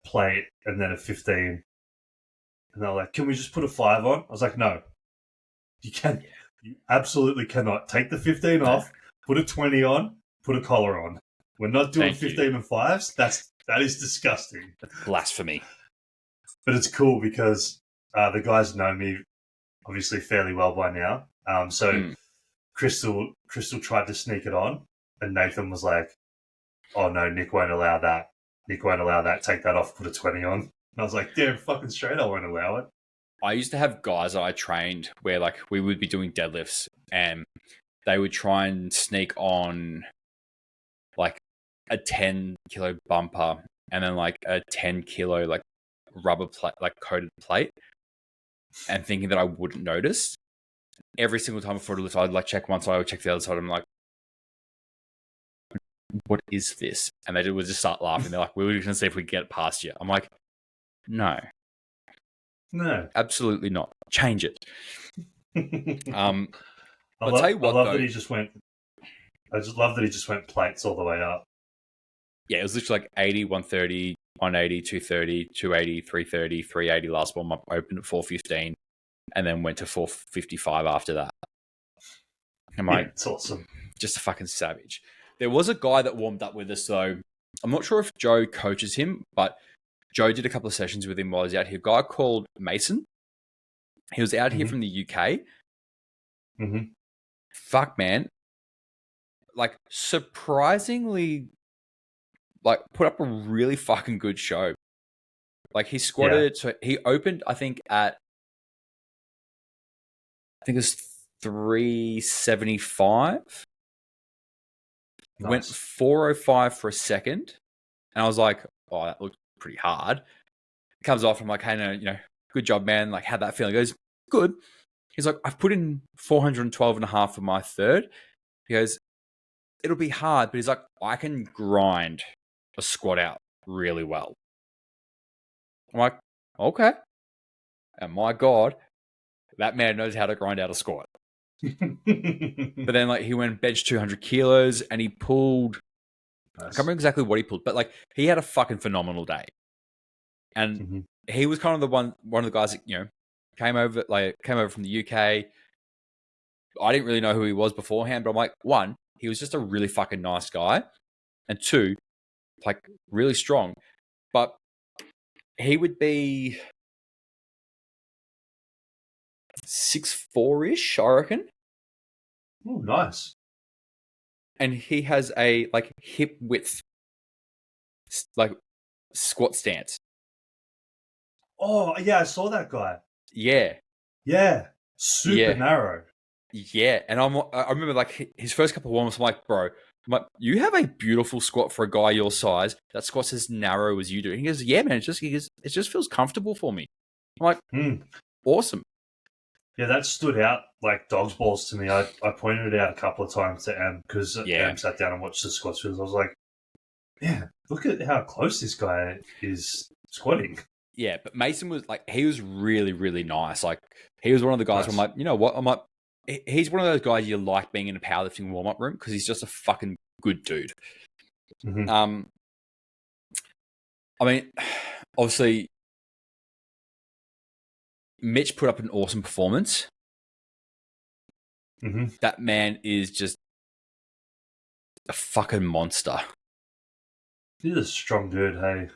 plate and then a 15, and they're like, can we just put a 5 on? I was like, no, you absolutely cannot. Take the 15 off, put a 20 on, put a collar on. We're not doing 15 and 5s. That is disgusting. That's blasphemy. But it's cool because the guys know me obviously fairly well by now. So Crystal tried to sneak it on, and Nathan was like, "Oh no, Nick won't allow that. Nick won't allow that. Take that off. Put a 20 on." And I was like, "Damn, fucking straight, I won't allow it." I used to have guys that I trained where like we would be doing deadlifts and they would try and sneak on like a 10 kilo bumper and then like a 10 kilo like rubber plate, like coated plate, and thinking that I wouldn't notice. Every single time before the lift, I'd like check one side, I would check the other side. I'm like, what is this? And they would just start laughing. They're like, we were just going to see if we could get it past you. I'm like, no, absolutely not. Change it. I'll tell you what, I love that he just went. I just love that he just went plates all the way up. Yeah, it was literally like 80, 130, 180, 230, 280, 330, 380 last warm up, opened at 415, and then went to 455 after that. I'm like, it's awesome. Just a fucking savage. There was a guy that warmed up with us, though. I'm not sure if Joe coaches him, but Joe did a couple of sessions with him while he was out here. A guy called Mason. He was out here from the UK. Fuck, man. Like, surprisingly, like, put up a really fucking good show. Like, he squatted, so he opened, I think it was 375. Nice. Went 405 for a second. And I was like, oh, that looked pretty hard. It comes off, I'm like, hey, no, good job, man. Like, how'd that feel? He goes, good. He's like, I've put in 412 and a half for my third. He goes, it'll be hard, but he's like, I can grind a squat out really well. I'm like, okay. And my God, that man knows how to grind out a squat. But then, like, he went bench 200 kilos and he pulled, nice. I can't remember exactly what he pulled, but like, he had a fucking phenomenal day. And he was kind of one of the guys that, came over from the UK. I didn't really know who he was beforehand, but I'm like, one, he was just a really fucking nice guy. And two, like, really strong. But he would be 6'4"-ish, I reckon. Oh, nice. And he has a like hip width, like squat stance. Oh yeah, I saw that guy. Yeah, super narrow. Yeah, and I remember like his first couple of warm-ups. I'm like, bro, you have a beautiful squat for a guy your size. That squat's as narrow as you do. And he goes, yeah, man, it just feels comfortable for me. I'm like, awesome. Yeah, that stood out like dog's balls to me. I pointed it out a couple of times to Em because Em sat down and watched the squats. I was like, yeah, look at how close this guy is squatting. Yeah, but Mason was like, he was really, really nice. Like, he was one of the guys where I'm like, you know what? I'm like, he's one of those guys you like being in a powerlifting warm-up room because he's just a fucking good dude. I mean, obviously, Mitch put up an awesome performance. That man is just a fucking monster. He's a strong dude, hey.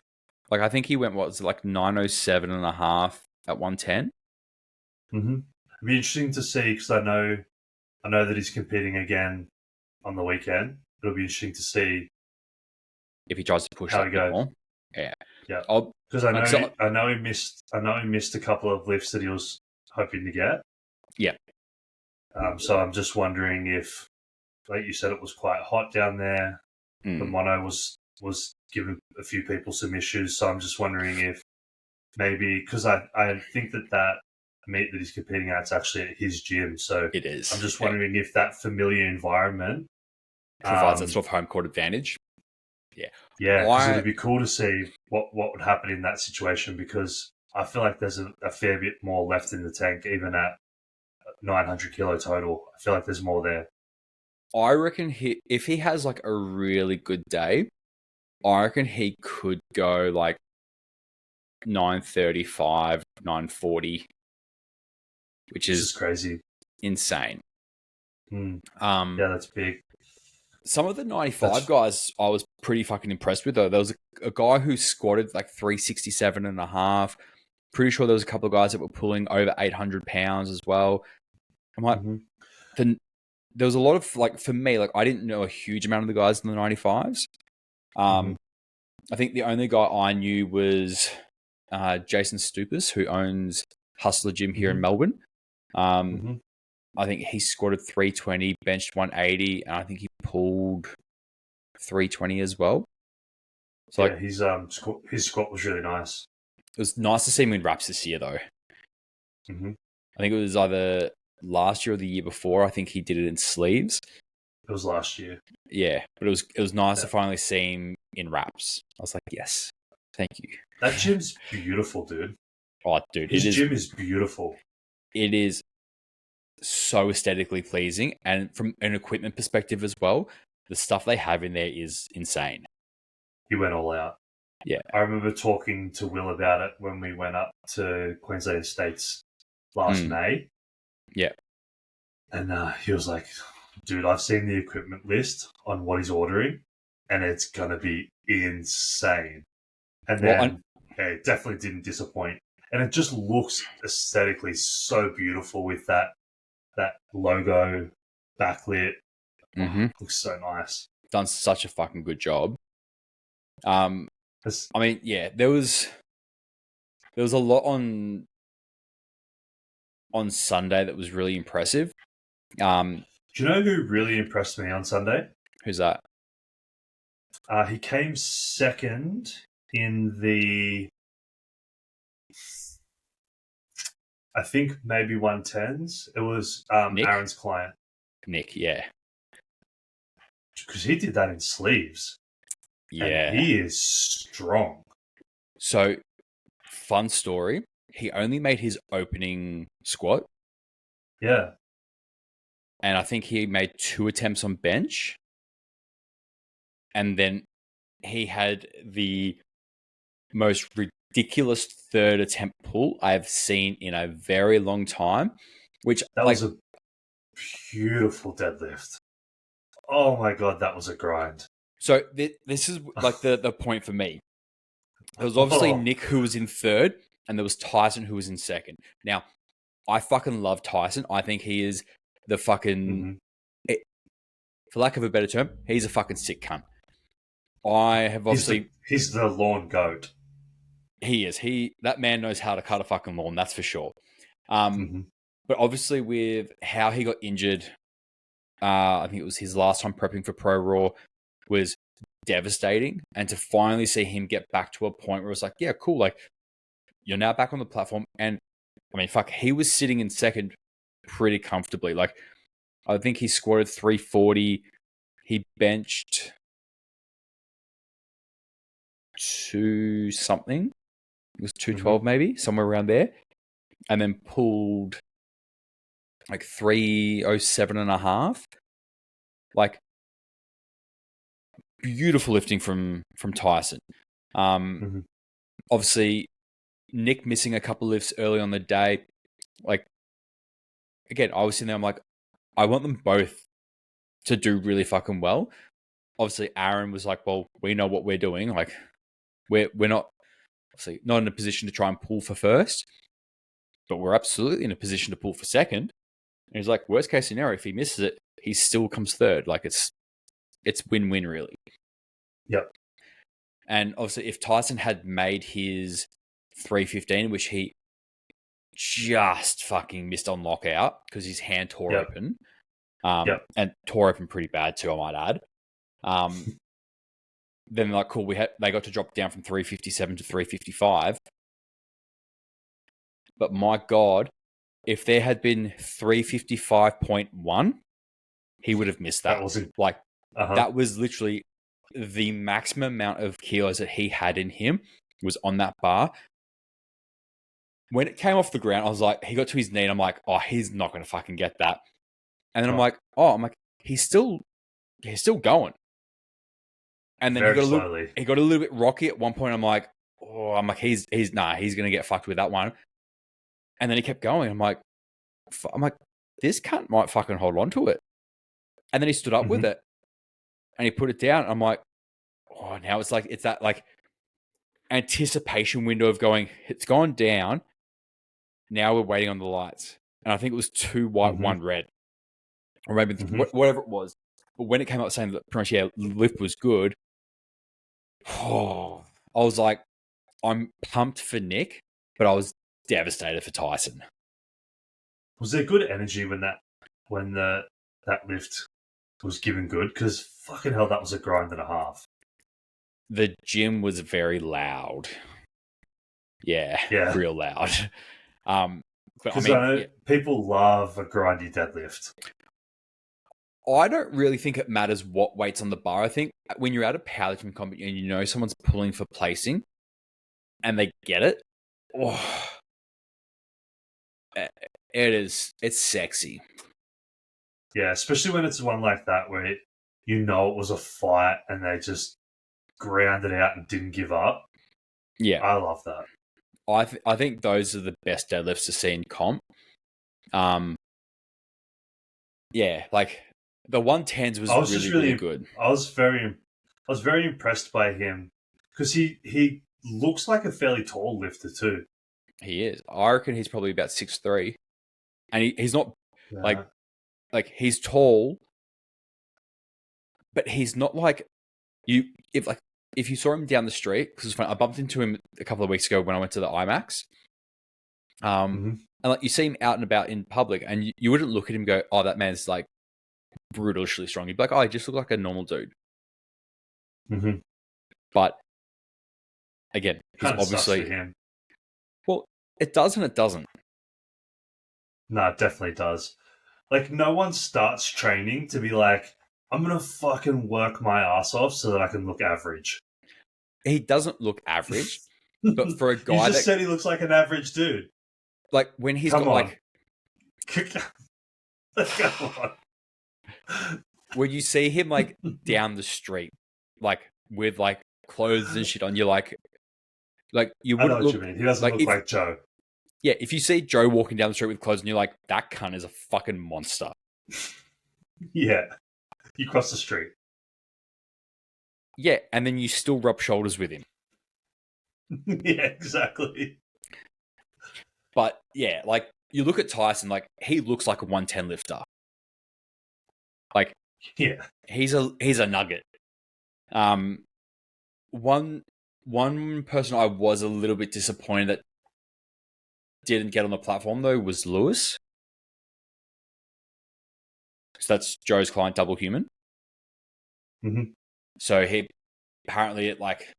Like, I think he went, what was it, like 907 and a half at 110? It'd be interesting to see because I know that he's competing again on the weekend. It'll be interesting to see if he tries to push that bit more. Yeah. Because I know he missed a couple of lifts that he was hoping to get. Yeah. So I'm just wondering if, like you said, it was quite hot down there. The mono was giving a few people some issues. So I'm just wondering if maybe, because I think that meet that he's competing at is actually at his gym. So it is. I'm just wondering if that familiar environment provides that sort of home court advantage. Yeah. Yeah, because it'd be cool to see what would happen in that situation because I feel like there's a fair bit more left in the tank, even at 900 kilo total. I feel like there's more there. I reckon if he has like a really good day, I reckon he could go like 935, 940, which is crazy, insane. Yeah, that's big. Some of the 95 guys I was pretty fucking impressed with, though. There was a guy who squatted like 367 and a half. Pretty sure there was a couple of guys that were pulling over 800 pounds as well. I'm like, there was a lot of like for me, like I didn't know a huge amount of the guys in the 95s. Mhm. I think the only guy I knew was Jason Stupas, who owns Hustler Gym here in Mhm. Melbourne. Um, Mhm. I think he squatted 320, benched 180, and I think he pulled 320 as well. So like Yeah, his squat was really nice. it was nice to see him in wraps this year though. Mhm. I think it was either last year or the year before. I think he did it in sleeves. It was last year. Yeah, but it was nice to Yeah. finally see him in wraps. I was like, yes, thank you. That gym's beautiful, dude. Oh, dude, His gym is beautiful. it is so aesthetically pleasing, and from an equipment perspective as well, the stuff they have in there is insane. He went all out. Yeah. I remember talking to Will about it when we went up to Queensland Estates last Mm, May, yeah. and he was like, "Dude, I've seen the equipment list on what he's ordering, and it's gonna be insane." And Well, then, yeah, it definitely didn't disappoint, and it just looks aesthetically so beautiful with that logo backlit. Oh, mm-hmm. it looks so nice. Done such a fucking good job. I It's, mean, yeah, there was a lot on Sunday that was really impressive. do you know who really impressed me on Sunday? Who's that? He came second in the, I think maybe 110s. It was Nick? Aaron's client Nick, yeah. because he did that in sleeves, and Yeah. he is strong. So, fun story. He only made his opening squat, Yeah, and I think he made 2 attempts on bench, and then he had the most ridiculous third attempt pull I've seen in a very long time, which that like was a beautiful deadlift. Oh my god, that was a grind. so this is like the point for me. There was obviously Oh, Nick who was in third, and there was Tyson who was in second. Now, I fucking love Tyson. I think he is the fucking, mhm. for lack of a better term, he's a fucking sick cunt. I have he's the obviously, he's the lawn goat. he is. That man knows how to cut a fucking lawn, that's for sure. Um, Hmm. but obviously, with how he got injured, I think it was his last time prepping for ProRaw, was devastating. And to finally see him get back to a point where it's like, yeah, cool, like you're now back on the platform. And I mean, fuck, he was sitting in second pretty comfortably. Like, I think he squatted 340. He benched two something. It was Hmm. 212 maybe, somewhere around there. And then pulled like 307 and a half. Like, beautiful lifting from Tyson. Um, Hmm. obviously, Nick missing a couple lifts early on the day. Like, again, I was sitting there, I'm like, I want them both to do really fucking well. Obviously, Aaron was like, well, we know what we're doing. Like, we're not obviously not in a position to try and pull for first, but we're absolutely in a position to pull for second. And he's like, worst case scenario, if he misses it, he still comes third. Like it's win-win really. Yep. And obviously, if Tyson had made his 315, which he just fucking missed on lockout because his hand tore Yep. open, Yep. and tore open pretty bad too, I might add. Then like cool, they got to drop down from 357 to 355. But my God, if there had been 355.1, he would have missed That that. wasn't. Like Uh huh. that was literally the maximum amount of kilos that he had in him was on that bar. When it came off the ground, I was like, he got to his knee, and I'm like, oh, he's not going to fucking get that. And then No, I'm like, he's still going. And then very slowly. he got a little bit rocky at one point. I'm like, he's going to get fucked with that one. And then he kept going. I'm like, this cunt might fucking hold on to it. And then he stood up with Hmm. it and he put it down. I'm like, oh, now it's that like anticipation window of going, it's gone down. Now we're waiting on the lights. And I think it was 2 white, Hmm. 1 red. or maybe Mhm. whatever it was. But when it came out saying that pretty much, yeah, lift was good, I was like, I'm pumped for Nick, but I was devastated for Tyson. Was there good energy when that lift was given good? Because fucking hell, that was a grind and a half. The gym was very loud. Yeah, Yeah, real loud. But I because I mean, know yeah, people love a grindy deadlift. I don't really think it matters what weight's on the bar. I think when you're at a powerlifting competition and you know someone's pulling for placing and they get it, oh, it's sexy. Yeah, especially when it's one like that where you know it was a fight and they just ground it out and didn't give up. Yeah, I love that. I think those are the best deadlifts to see in comp. Um, yeah, like the 110s I was was just really really, good. I was very impressed by him because he looks like a fairly tall lifter too. He is. I reckon he's probably about 6'3", and he's not like Yeah. he's tall, but he's not like you. If you saw him down the street, because I bumped into him a couple of weeks ago when I went to the IMAX. Mm-hmm. And like you see him out and about in public, and you wouldn't look at him and go, "Oh, that man's like brutalishly strong." You'd be like, "Oh, he just look like a normal dude." Mm-hmm. But again, he's Kind of sucks for obviously him. well. It does and it doesn't. No, it definitely does. Like, no one starts training to be like, I'm gonna fucking work my ass off so that I can look average. He doesn't look average, but for a You guy just that said he looks like an average dude. like when he's Come got on. like Come on. when you see him like down the street, like with like clothes and shit on, you're like you I know wouldn't what you look mean. He doesn't like look like Joe. if you see Joe walking down the street with clothes and you're like, that cunt is a fucking monster. Yeah. You cross the street. Yeah, and then you still rub shoulders with him. Yeah, exactly. But yeah, like you look at Tyson, like he looks like a 110 lifter. Like Yeah. he's a nugget. Um, one one person I was a little bit disappointed that didn't get on the platform though was Lewis. So that's Joe's client, Double Human. Mm-hmm. So he apparently at like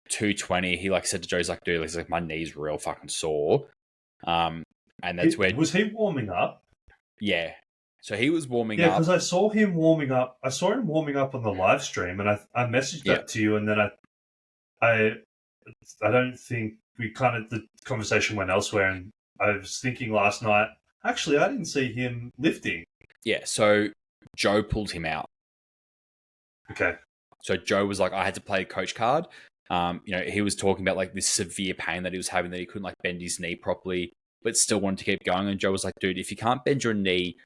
220, he like said to Joe's like, dude, he's like, my knee's real fucking sore. And that's where Was he warming up? yeah. So he was warming Yeah, up. because I saw him warming up. I saw him warming up on the live stream, and I messaged Yeah. that to you, and then I I don't think the conversation went elsewhere, and I was thinking last night. Actually, I didn't see him lifting. Yeah. So Joe pulled him out. Okay. So Joe was like, I had to play a coach card. He was talking about like this severe pain that he was having that he couldn't like bend his knee properly, but still wanted to keep going. And Joe was like, dude, if you can't bend your knee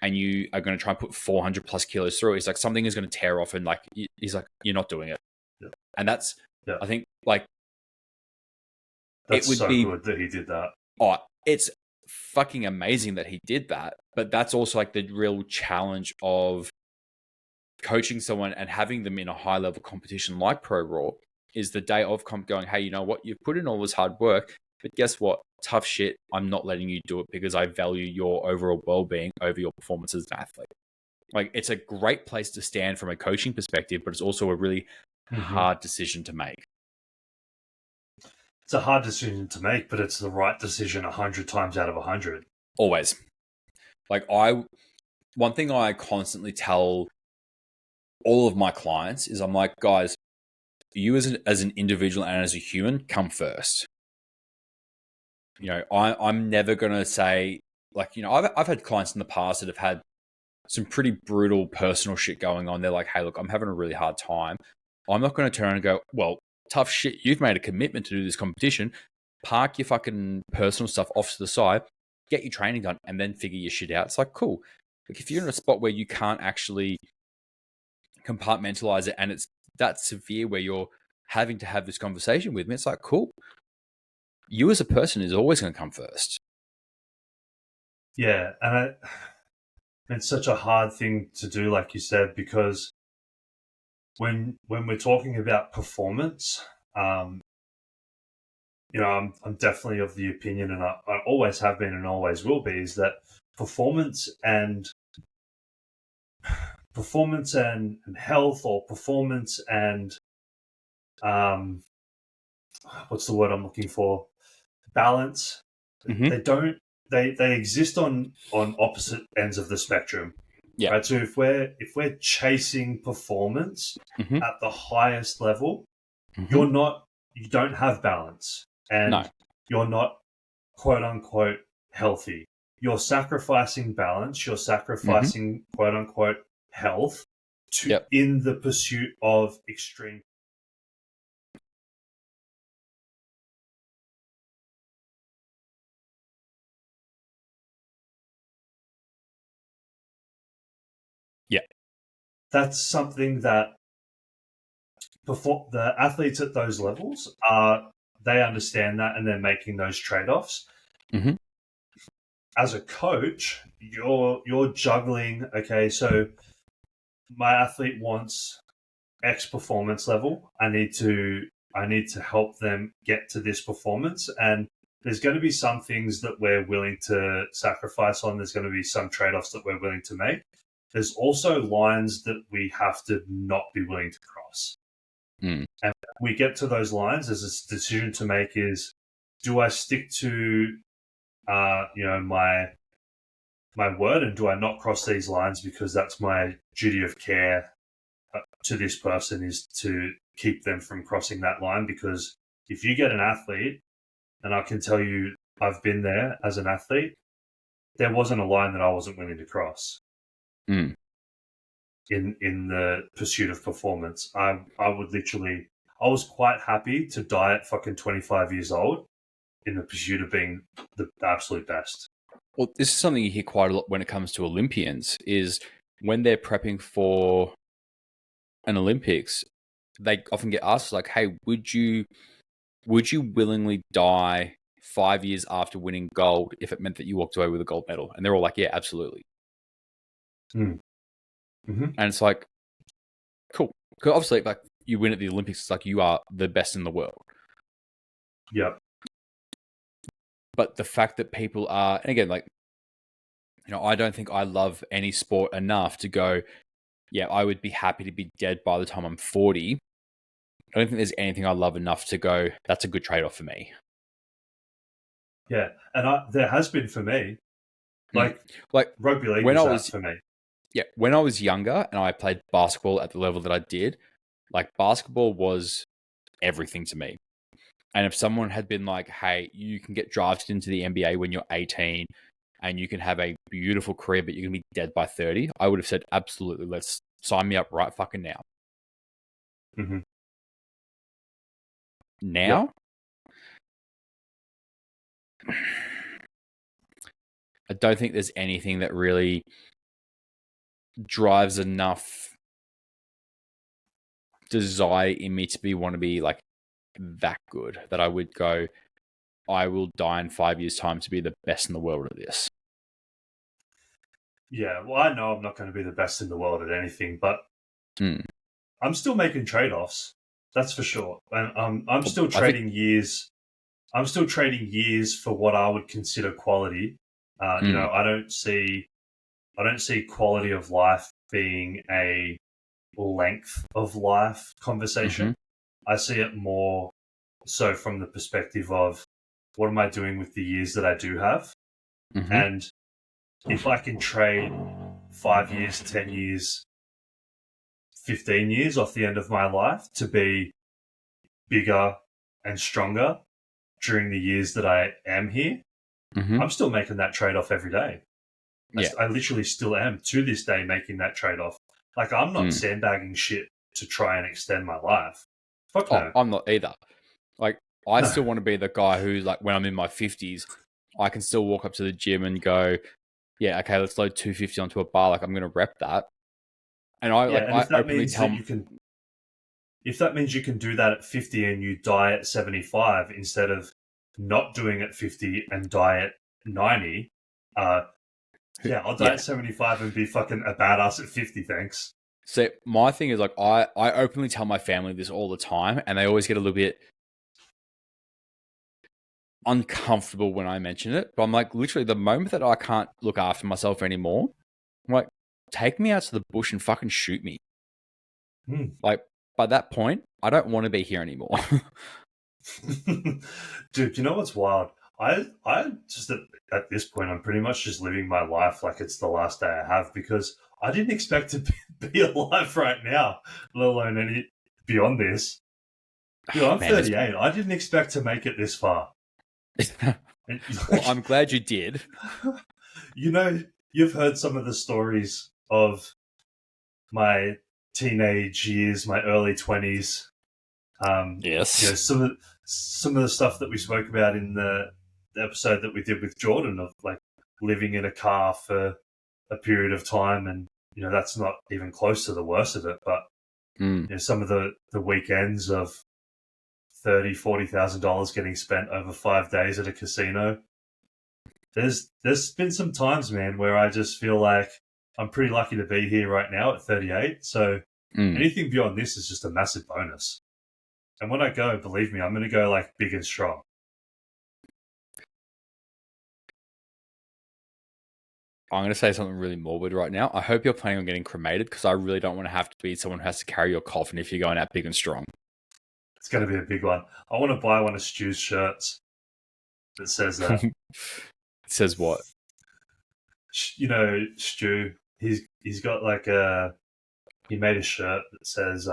and you are going to try and put 400 plus kilos through it, he's like, something is going to tear off. And like, he's like, you're not doing it. Yeah. And that's, Yeah. I think like, That's it would so be, good that he did that. oh, it's fucking amazing that he did that. But that's also like the real challenge of coaching someone and having them in a high level competition like ProRaw is the day of comp going, hey, you know what? You've put in all this hard work, but guess what? Tough shit. I'm not letting you do it because I value your overall well-being over your performance as an athlete. Like it's a great place to stand from a coaching perspective, but it's also a really hard decision to make. It's a hard decision to make, but it's the right decision 100 times out of 100. Always. Like one thing I constantly tell all of my clients is I'm like, guys, you as an individual and as a human, come first. You know, I'm never gonna say like, you know, I've had clients in the past that have had some pretty brutal personal shit going on. They're like, hey, look, I'm having a really hard time. I'm not gonna turn and go, well, tough shit. You've made a commitment to do this competition. Park your fucking personal stuff off to the side, get your training done, and then figure your shit out. It's like, cool. Like if you're in a spot where you can't actually compartmentalize it and it's that severe where you're having to have this conversation with me, it's like, cool. You as a person is always going to come first. Yeah, and it's such a hard thing to do, like you said, because when we're talking about performance, I'm definitely of the opinion, and I always have been and always will be, is that performance and health, or performance and what's the word I'm looking for? Balance. Mhm. They don't. They exist on opposite ends of the spectrum. Yeah. Right. So if we're chasing performance Mhm. at the highest level, Mhm. you don't have balance, No. and you're not, quote unquote, healthy. You're sacrificing balance, you're Mhm. sacrificing, quote unquote, health Yep. in the pursuit of extreme. Yeah. That's something that the athletes at those levels they understand that, and they're making those trade-offs. Mhm. As a coach, you're juggling. Okay, so my athlete wants X performance level. I need to help them get to this performance, and there's going to be some things that we're willing to sacrifice on. There's going to be some trade-offs that we're willing to make. There's also lines that we have to not be willing to cross. Mm. And when we get to those lines, there's a decision to make: is, do I stick to my word, and do I not cross these lines because that's my duty of care to this person, is to keep them from crossing that line? Because if you get an athlete, and I can tell you, I've been there as an athlete, there wasn't a line that I wasn't willing to cross Mm. in the pursuit of performance. I would literally, I was quite happy to die at fucking 25 years old in the pursuit of being the absolute best. Well, this is something you hear quite a lot when it comes to Olympians, is when they're prepping for an Olympics, they often get asked like, "Hey, would you willingly die 5 years after winning gold if it meant that you walked away with a gold medal?" And they're all like, "Yeah, absolutely." Mm. Mm-hmm. And it's like, cool. Because obviously, like, you win at the Olympics, it's like you are the best in the world. Yep. But the fact that people are, and again, like, I don't think I love any sport enough to go, yeah, I would be happy to be dead by the time I'm 40. I don't think there's anything I love enough to go, that's a good trade off for me. Yeah. And there has been for me, Hmm. like Like, rugby league when was I that was, for me. yeah, when I was younger and I played basketball at the level that I did, like, basketball was everything to me. And if someone had been like, hey, you can get drafted into the NBA when you're 18 and you can have a beautiful career, but you're going to be dead by 30, I would have said, absolutely, let's sign me up right fucking now. Mm-hmm. Yep. Now, I don't think there's anything that really drives enough desire in me to want to be like that good that I would go, I will die in 5 years' time to be the best in the world at this. Yeah. Well, I know I'm not going to be the best in the world at anything, but Hmm. I'm still making trade-offs. That's for sure. And I'm still I think, trading years. I'm still trading years for what I would consider quality. hmm, I don't see quality of life being a length of life mm-hmm, conversation. I see it more so from the perspective of, what am I doing with the years that I do have? mm-hmm, And if I can trade 5 years, 10 years, 15 years off the end of my life to be bigger and stronger during the years that I am here, mm-hmm, I'm still making that trade off every day. yeah, I literally still am to this day making that trade off. Like, I'm not mm. sandbagging shit to try and extend my life. Fuck Oh, no. I'm not either. Like, I No. still want to be the guy who, like, when I'm in my 50s, I can still walk up to the gym and go, yeah, okay, let's load 250 onto a bar. Like, I'm going to rep that. And Yeah, and I openly tell, if that means you can do that at 50 and you die at 75 instead of not doing it 50 and die at 90, uh, Yeah, I'll die Yeah. at 75 and be fucking a badass at 50, thanks. So my thing is like I openly tell my family this all the time, and they always get a little bit uncomfortable when I mention it. But I'm like, literally, the moment that I can't look after myself anymore, I'm like, take me out to the bush and fucking shoot me. Like, by that point, I don't want to be here anymore. Dude, you know what's wild? I just at this point, I'm pretty much just living my life like it's the last day I have, because I didn't expect to be alive right now, let alone any beyond this. Dude, I'm Man, 38. I didn't expect to make it this far. well, I'm glad you did. You know, you've heard some of the stories of my teenage years, my early 20s. Yes. You know, some of the stuff that we spoke about in the episode that we did with Jordan, of like living in a car for a period of time, and you know that's not even close to the worst of it. But you know, some of the weekends of $30,000-$40,000 getting spent over 5 days at a casino. There's been some times, man, where I just feel like I'm pretty lucky to be here right now at 38. So anything beyond this is just a massive bonus. And when I go, believe me, I'm going to go like big and strong. I'm going to say something really morbid right now. I hope you're planning on getting cremated, because I really don't want to have to be someone who has to carry your coffin if you're going out big and strong. It's going to be a big one. I want to buy one of Stu's shirts that says that. It says what? You know, Stu, he's got like he made a shirt that says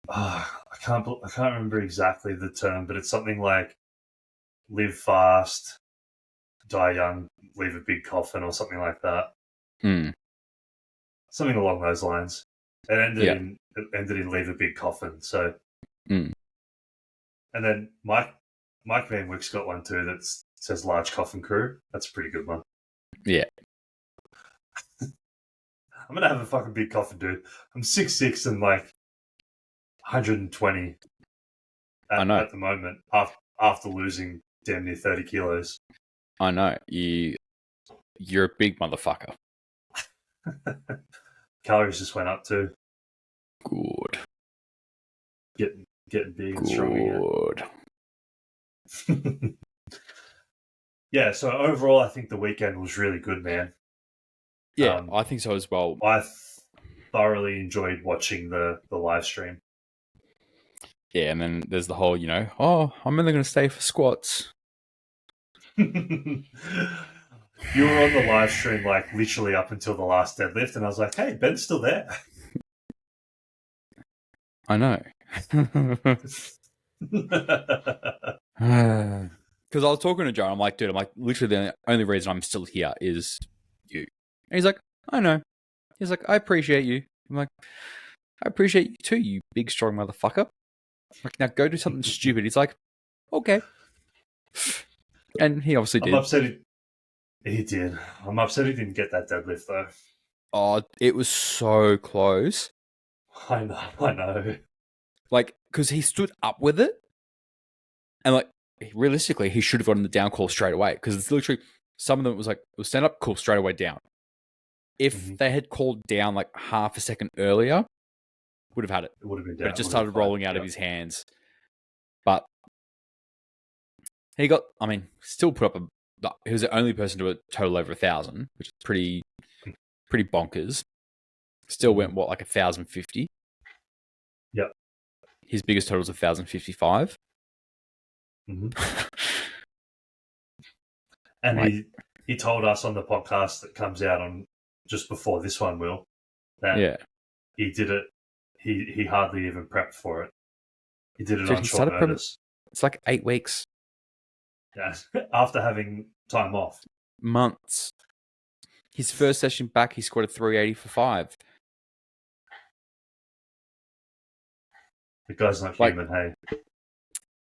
I can't remember exactly the term, but it's something like live fast, die young, leave a big coffin, or something like that. Something along those lines. It ended in leave a big coffin. So, and then Mike Van Wyck's got one too that says large coffin crew. That's a pretty good one. Yeah. I'm gonna have a fucking big coffin, dude. I'm 6'6" and like 120 at the moment, after losing damn near 30 kilos. I know. You're a big motherfucker. Calories just went up too. Good. Getting big and strong again. Yeah, so overall, I think the weekend was really good, man. Yeah, I think so as well. I thoroughly enjoyed watching the live stream. Yeah, and then there's the whole, I'm only going to stay for squats. You were on the live stream like literally up until the last deadlift, and I was like, hey, Ben's still there. I know. Because I was talking to Joe, I'm like, dude, literally the only reason I'm still here is you. And he's like, I know. He's like, I appreciate you. I'm like, I appreciate you too, you big, strong motherfucker. I'm like, now go do something stupid. He's like, okay. And he obviously did. I'm upset he did. I'm upset he didn't get that deadlift, though. Oh, it was so close. I know. Like, because he stood up with it. And, like, realistically, he should have gotten the down call straight away. Because it's literally, some of them was like, it was stand up, call straight away down. If they had called down like half a second earlier, would have had it. It would have been down. But it just started rolling out of his hands. But he got, still put up he was the only person to do a total over 1,000, which is pretty bonkers. Still went, like 1,050? Yep. His biggest total was 1,055. And he told us on the podcast that comes out on just before this one, Will, that he did it. He hardly even prepped for it. He did it on short notice. It's like 8 weeks. Yeah, after having time off. Months. His first session back, he squatted 380 for 5. The guy's not human, hey.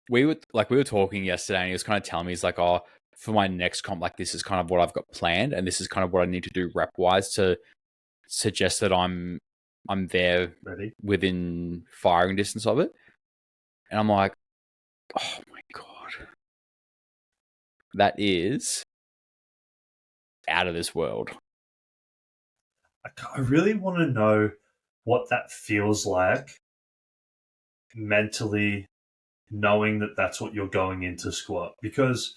We were talking yesterday, and he was kind of telling me, he's like, oh, for my next comp, like, this is kind of what I've got planned, and this is kind of what I need to do rep wise to suggest that I'm there ready within firing distance of it. And I'm like, oh my God. That is out of this world. I really want to know what that feels like mentally, knowing that that's what you're going into squat. Because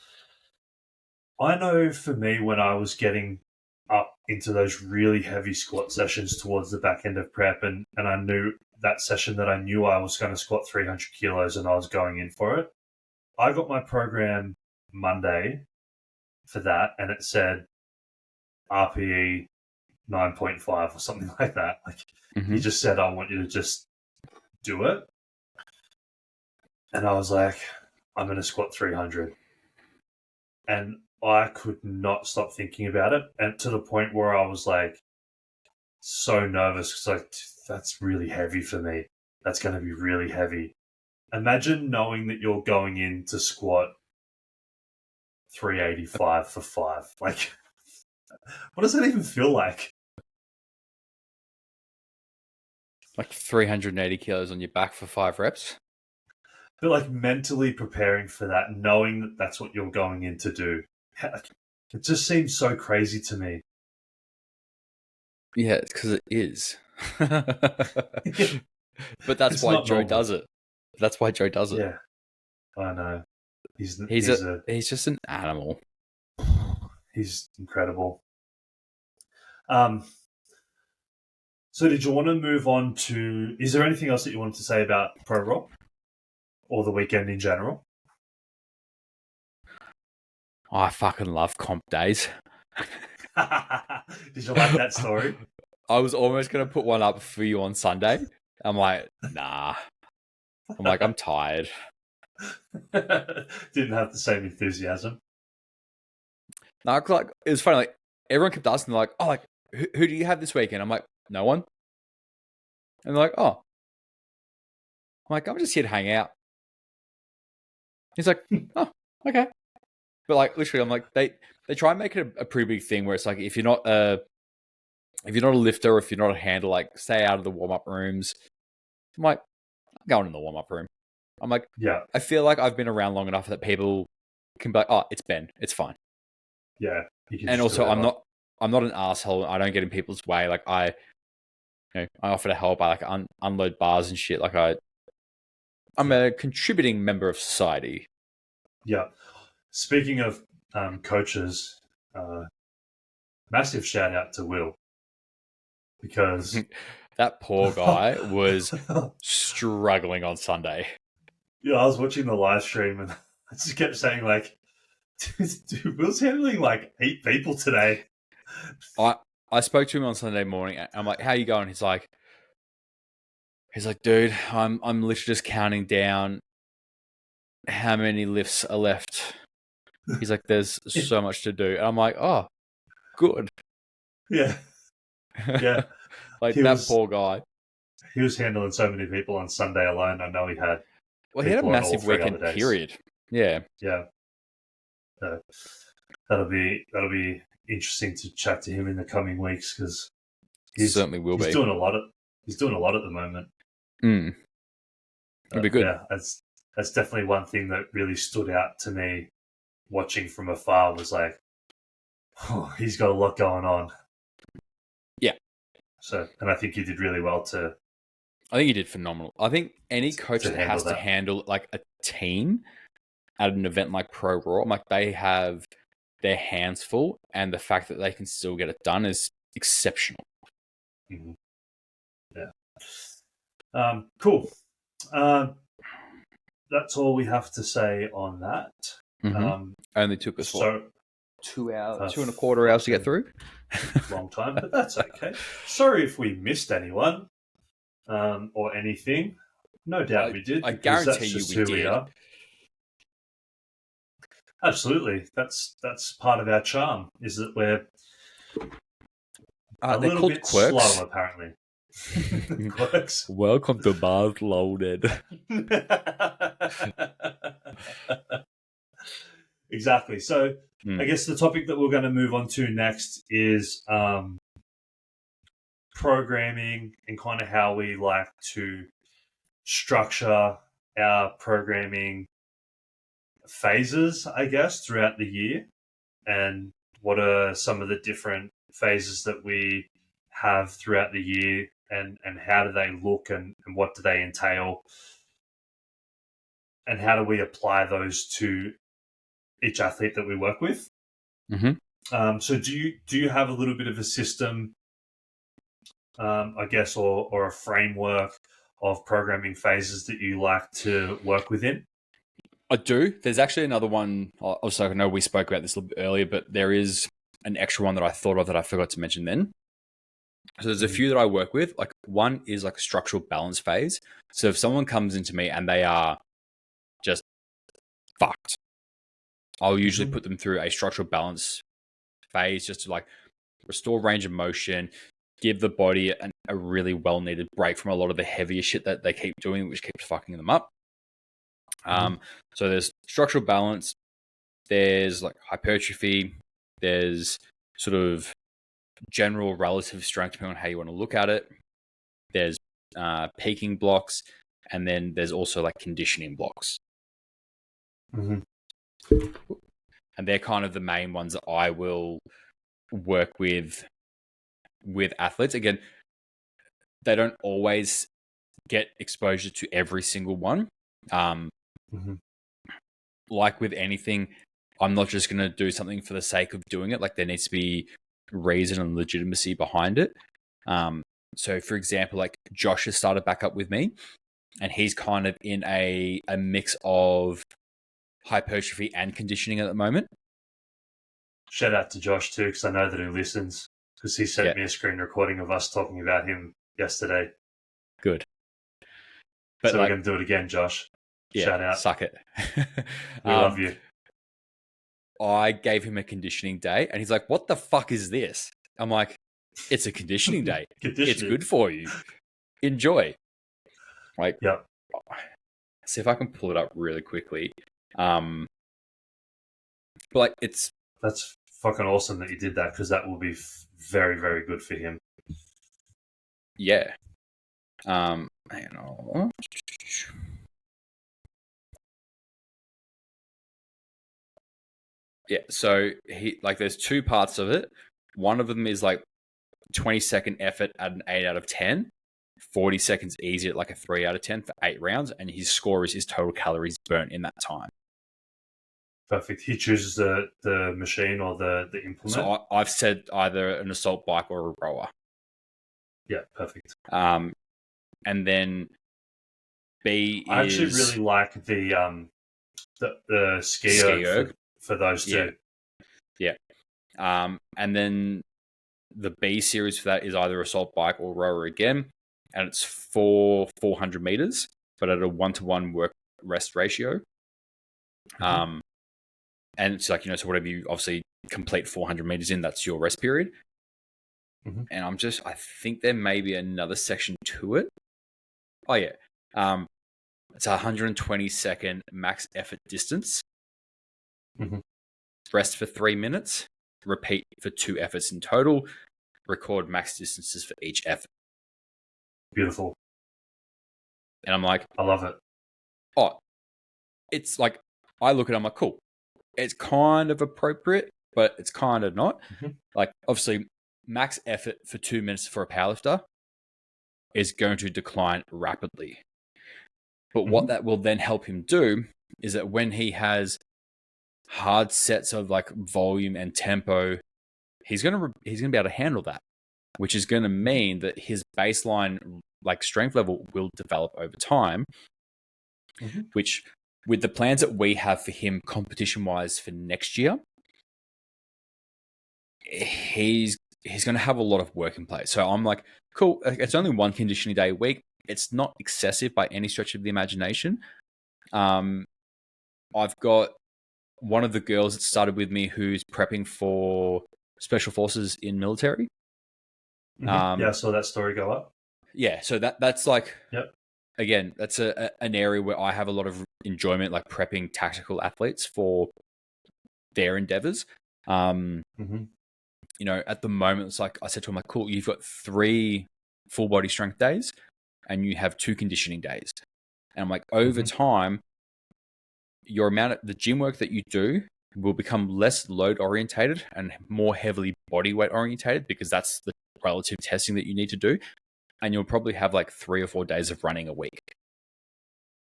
I know for me, when I was getting up into those really heavy squat sessions towards the back end of prep, and I knew that session that I knew I was going to squat 300 kilos and I was going in for it, I got my program Monday for that, and it said RPE 9.5 or something like that. Like, he just said, I want you to just do it. And I was like, I'm going to squat 300. And I could not stop thinking about it. And to the point where I was like, so nervous because like, that's really heavy for me. That's going to be really heavy. Imagine knowing that you're going in to squat 385 for 5. Like, what does that even feel like? Like 380 kilos on your back for 5 reps. But like mentally preparing for that, knowing that that's what you're going in to do. It just seems so crazy to me. Yeah, it's because it is. But that's It's why not Joe normal. does it. That's why Joe does it. Yeah, I know. He's just an animal. He's incredible. So did you want to move on to, is there anything else that you wanted to say about ProRaw or the weekend in general? Oh, I fucking love comp days. Did you like that story? I was almost going to put one up for you on Sunday. I'm like, nah. I'm like, I'm tired. Didn't have the same enthusiasm. No, like, it was funny. Like, everyone kept asking, like, oh, like, who do you have this weekend? I'm like, no one. And they're like, oh. I'm like, I'm just here to hang out. He's like, oh, okay. But like, literally, I'm like, they try and make it a pretty big thing where it's like, if you're not a lifter, or if you're not a handler, like, stay out of the warm up rooms. I'm like, I'm going in the warm up room. I'm like, Yeah, I feel like I've been around long enough that people can be like, oh, it's Ben, it's fine. yeah. You can And just do also, whatever. I'm not an asshole. I don't get in people's way. Like, I offer to help. I like unload bars and shit. Like, I'm a contributing member of society. Yeah. Speaking of coaches, massive shout out to Will, because That poor guy was struggling on Sunday. yeah, I was watching the live stream and I just kept saying like, dude, Will's handling like 8 people today. I spoke to him on Sunday morning. I'm like, how you going? He's like, dude, I'm literally just counting down how many lifts are left. He's like, there's so much to do. And I'm like, oh, good. Yeah. Yeah. Like, He that was poor guy. he was handling so many people on Sunday alone. I know he had Well, he had a people on all massive 3 other weekend days. period. Yeah. Yeah. That'll be interesting to chat to him in the coming weeks, because Certainly will be. He's doing a lot at the moment. It'll be good. Yeah, that's definitely one thing that really stood out to me watching from afar, was like, oh, he's got a lot going on. Yeah. So, and I think he did really well to. I think he did phenomenal. I think any coach that has to that. handle like a team at an event like ProRaw, like, they have their hands full, and the fact that they can still get it done is exceptional. Mm-hmm. Yeah. Cool. That's all we have to say on that. Only took us 2 hours, 2.25 hours to get through. Long time, but that's okay. Sorry if we missed anyone or anything. No doubt we did. I guarantee you we did. We are. Absolutely. That's part of our charm, is that we're a little bit quirks. slow, apparently. Quirks. Welcome to Bars Loaded. Exactly. So I guess the topic that we're going to move on to next is programming, and kind of how we like to structure our programming phases, I guess, throughout the year. And What are some of the different phases that we have throughout the year, and how do they look, and what do they entail, and how do we apply those to each athlete that we work with? So do you have a little bit of a system, I guess, or a framework of programming phases that you like to work within? I do. There's actually another one. Also, I know we spoke about this a little bit earlier, but there is an extra one that I thought of that I forgot to mention then. So there's a few that I work with. Like one is like a structural balance phase. So if someone comes into me and they are just fucked, I'll usually put them through a structural balance phase just to like restore range of motion, give the body a really well needed break from a lot of the heavier shit that they keep doing, which keeps fucking them up. So there's structural balance, there's like hypertrophy, there's sort of general relative strength, depending on how you want to look at it. There's peaking blocks, and then there's also like conditioning blocks. And they're kind of the main ones that I will work with athletes. Again, they don't always get exposure to every single one. Like with anything, I'm not just going to do something for the sake of doing it. Like there needs to be reason and legitimacy behind it. So for example, like Josh has started back up with me, and he's kind of in a mix of hypertrophy and conditioning at the moment. Shout out to Josh too, because I know that he listens, because he sent me a screen recording of us talking about him yesterday. Good. But so we're going to do it again, Josh. Yeah, shout out. Suck it. We love you. I gave him a conditioning day, and he's like, "What the fuck is this?" I'm like, "It's a conditioning day. It's good for you. Enjoy." Like, yep. See if I can pull it up really quickly. But like, that's fucking awesome that you did that, because that will be very, very good for him. Yeah. Hang on. Yeah, so there's two parts of it. One of them is like 20-second effort at an 8 out of 10, 40 seconds easy at like a 3 out of 10 for 8 rounds, and his score is his total calories burnt in that time. Perfect. He chooses the machine or the implement. So I've said either an assault bike or a rower. Yeah, perfect. And then B I actually really like the ski erg for those two. Yeah. And then the B series for that is either assault bike or rower again, and it's for 400 meters, but at a 1-to-1 work rest ratio. And it's like, so whatever you obviously complete 400 meters in, that's your rest period. And I think there may be another section to it. Oh yeah. It's a 120-second max effort distance. Rest for 3 minutes. Repeat for 2 efforts in total. Record max distances for each effort. Beautiful. And I'm like, I love it. Oh, it's like, I look at it, I'm like, cool. It's kind of appropriate, but it's kind of not. Like, obviously, max effort for 2 minutes for a powerlifter is going to decline rapidly. But what that will then help him do is that when he has hard sets of like volume and tempo, he's gonna be able to handle that, which is going to mean that his baseline like strength level will develop over time. Which, with the plans that we have for him competition wise for next year, he's going to have a lot of work in place. So I'm like, cool. It's only one conditioning day a week. It's not excessive by any stretch of the imagination. I've got one of the girls that started with me who's prepping for special forces in military. Yeah, I saw that story go up. Yeah, so that's like, yep. Again, that's an area where I have a lot of enjoyment, like prepping tactical athletes for their endeavors. At the moment, it's like I said to him, like, cool, you've got 3 full body strength days and you have 2 conditioning days. And I'm like, over time, the gym work that you do we'll become less load orientated and more heavily body weight orientated, because that's the relative testing that you need to do. And you'll probably have like 3 or 4 days of running a week.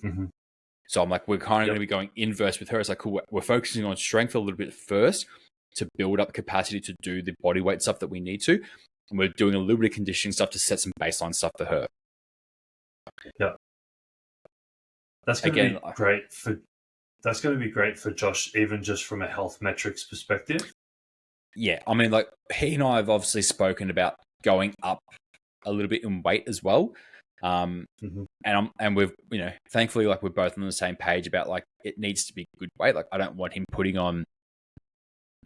Mm-hmm. So I'm like, we're kind of going to be going inverse with her. It's like, cool, we're focusing on strength a little bit first to build up capacity to do the body weight stuff that we need to. And we're doing a little bit of conditioning stuff to set some baseline stuff for her. Yeah. That's going to be great for That's going to be great for Josh, even just from a health metrics perspective. Yeah, I mean, like, he and I have obviously spoken about going up a little bit in weight as well. And we've, thankfully, like, we're both on the same page about, like, it needs to be good weight. Like, I don't want him putting on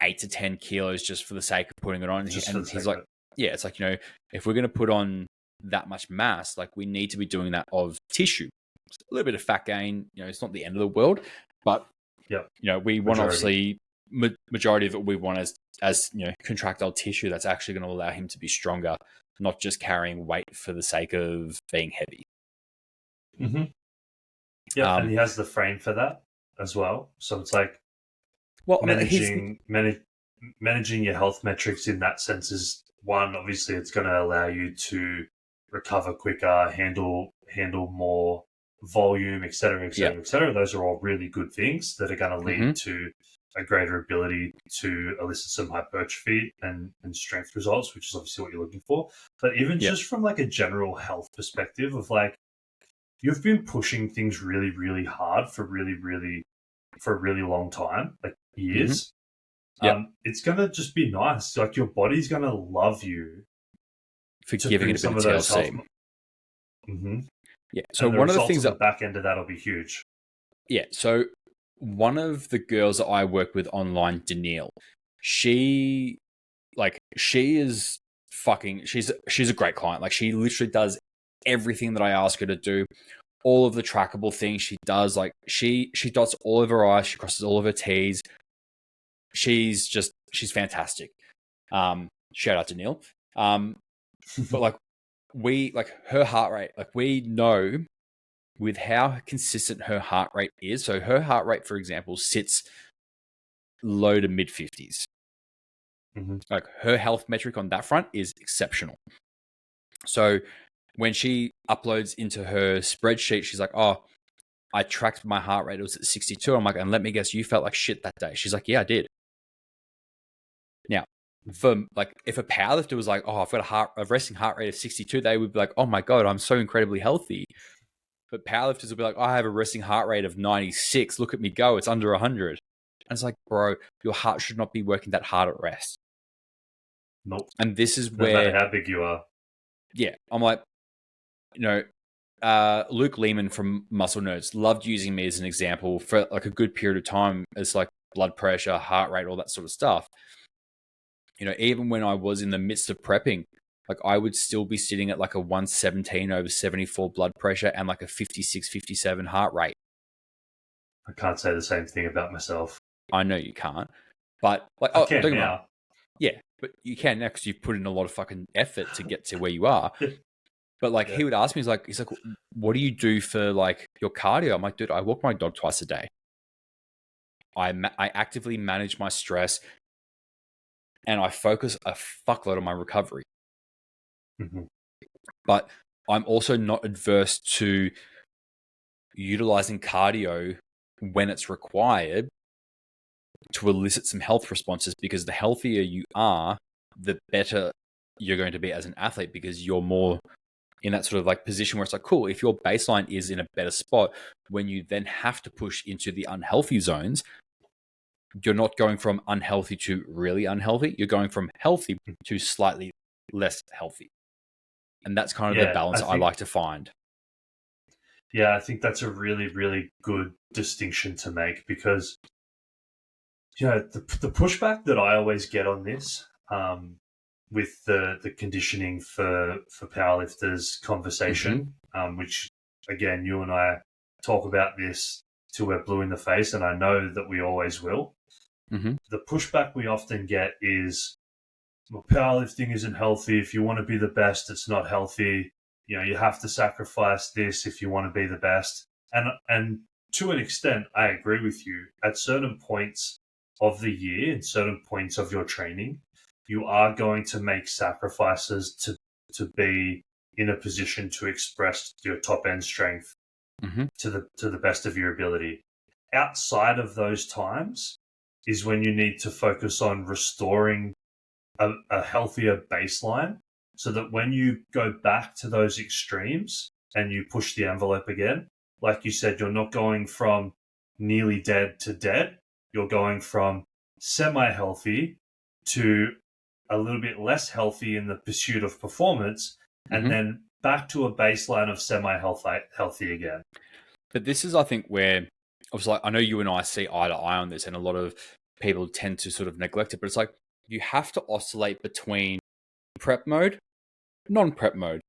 8 to 10 kilos just for the sake of putting it on. And he's like, yeah, it's like, if we're going to put on that much mass, like, we need to be doing that of tissue. A little bit of fat gain, it's not the end of the world, but we want, obviously, majority of it we want as contractile tissue that's actually going to allow him to be stronger, not just carrying weight for the sake of being heavy. Yeah, and he has the frame for that as well. So it's like, managing your health metrics in that sense is one. Obviously, it's going to allow you to recover quicker, handle more volume, et cetera, et cetera, et cetera. Those are all really good things that are going to lead to a greater ability to elicit some hypertrophy and strength results, which is obviously what you're looking for. But even just from like a general health perspective of like, you've been pushing things really, really hard for a really long time, like years. It's going to just be nice. Like, your body's going to love you for giving it a bit of TLC. Yeah. So one of the things at the back end of that will be huge. Yeah. So one of the girls that I work with online, Danielle, she's a great client. Like, she literally does everything that I ask her to do. All of the trackable things she does. Like, she dots all of her I's, she crosses all of her T's. She's fantastic. Shout out to Neil. But her heart rate, we know with how consistent her heart rate is. So her heart rate, for example, sits low to mid 50s. Like, her health metric on that front is exceptional. So when she uploads into her spreadsheet, she's like, "Oh, I tracked my heart rate. It was at 62. I'm like, "And let me guess, you felt like shit that day." She's like, "Yeah, I did." Now, for like, if a powerlifter was like, "Oh, I've got a resting heart rate of 62, they would be like, "Oh my God, I'm so incredibly healthy." But powerlifters will be like, "I have a resting heart rate of 96. Look at me go. It's under 100. And it's like, bro, your heart should not be working that hard at rest. Nope. And this is no matter how big you are. Yeah. I'm like, Luke Lehman from Muscle Nerds loved using me as an example for like a good period of time as like blood pressure, heart rate, all that sort of stuff. Even when I was in the midst of prepping, like, I would still be sitting at like a 117/74 blood pressure and like a 56, 57 heart rate. I can't say the same thing about myself. I know you can't, but like, I can now. Yeah, but you can now because you've put in a lot of fucking effort to get to where you are. But like, he would ask me, he's like, "What do you do for like your cardio?" I'm like, "Dude, I walk my dog twice a day. I actively manage my stress, and I focus a fuckload on my recovery." But I'm also not adverse to utilizing cardio when it's required to elicit some health responses, because the healthier you are, the better you're going to be as an athlete, because you're more in that sort of like position where it's like, cool, if your baseline is in a better spot, when you then have to push into the unhealthy zones, you're not going from unhealthy to really unhealthy. You're going from healthy to slightly less healthy. And that's kind of the balance I like to find. Yeah, I think that's a really, really good distinction to make, because the pushback that I always get on this, with the conditioning for powerlifters conversation, which, again, you and I talk about this till we're blue in the face, and I know that we always will. The pushback we often get is, well, powerlifting isn't healthy. If you want to be the best, it's not healthy. You have to sacrifice this if you want to be the best. And to an extent, I agree with you. At certain points of the year, in certain points of your training, you are going to make sacrifices to be in a position to express your top end strength to the best of your ability. Outside of those times is when you need to focus on restoring a healthier baseline, so that when you go back to those extremes and you push the envelope again, like you said, you're not going from nearly dead to dead. You're going from semi-healthy to a little bit less healthy in the pursuit of performance, and then back to a baseline of semi-healthy again. But this is, I think, where obviously I know you and I see eye to eye on this, and a lot of people tend to sort of neglect it. But it's like you have to oscillate between prep mode, non-prep mode,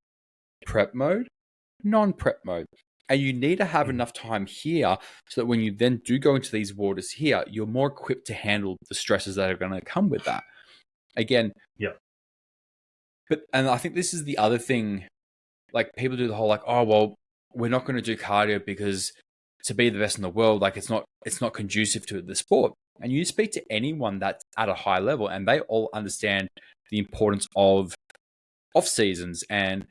prep mode, non-prep mode. And you need to have enough time here so that when you then do go into these waters here, you're more equipped to handle the stresses that are going to come with that. Again, and I think this is the other thing, like people do the whole like, oh, well, we're not going to do cardio because to be the best in the world, like it's not conducive to the sport. And you speak to anyone that's at a high level and they all understand the importance of off seasons and,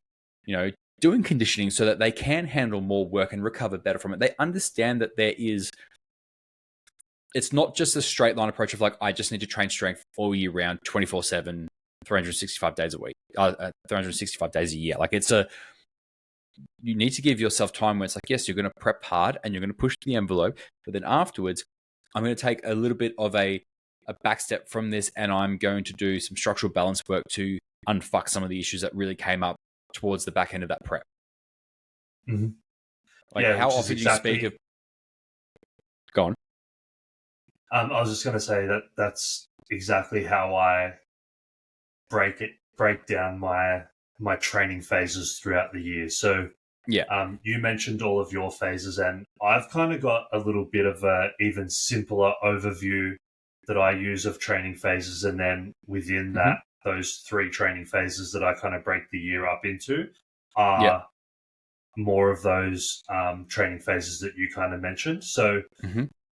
you know, doing conditioning so that they can handle more work and recover better from it. They understand that it's not just a straight line approach of like, I just need to train strength all year round, 24/7, 365 days a week, 365 days a year. Like you need to give yourself time where it's like, yes, you're going to prep hard and you're going to push the envelope, but then afterwards, I'm going to take a little bit of a back step from this and I'm going to do some structural balance work to unfuck some of the issues that really came up towards the back end of that prep. Like how often do you speak of... Go on. I was just going to say that's exactly how I break down my training phases throughout the year. So you mentioned all of your phases, and I've kind of got a little bit of a even simpler overview that I use of training phases, and then within that, those 3 training phases that I kind of break the year up into are more of those training phases that you kind of mentioned. So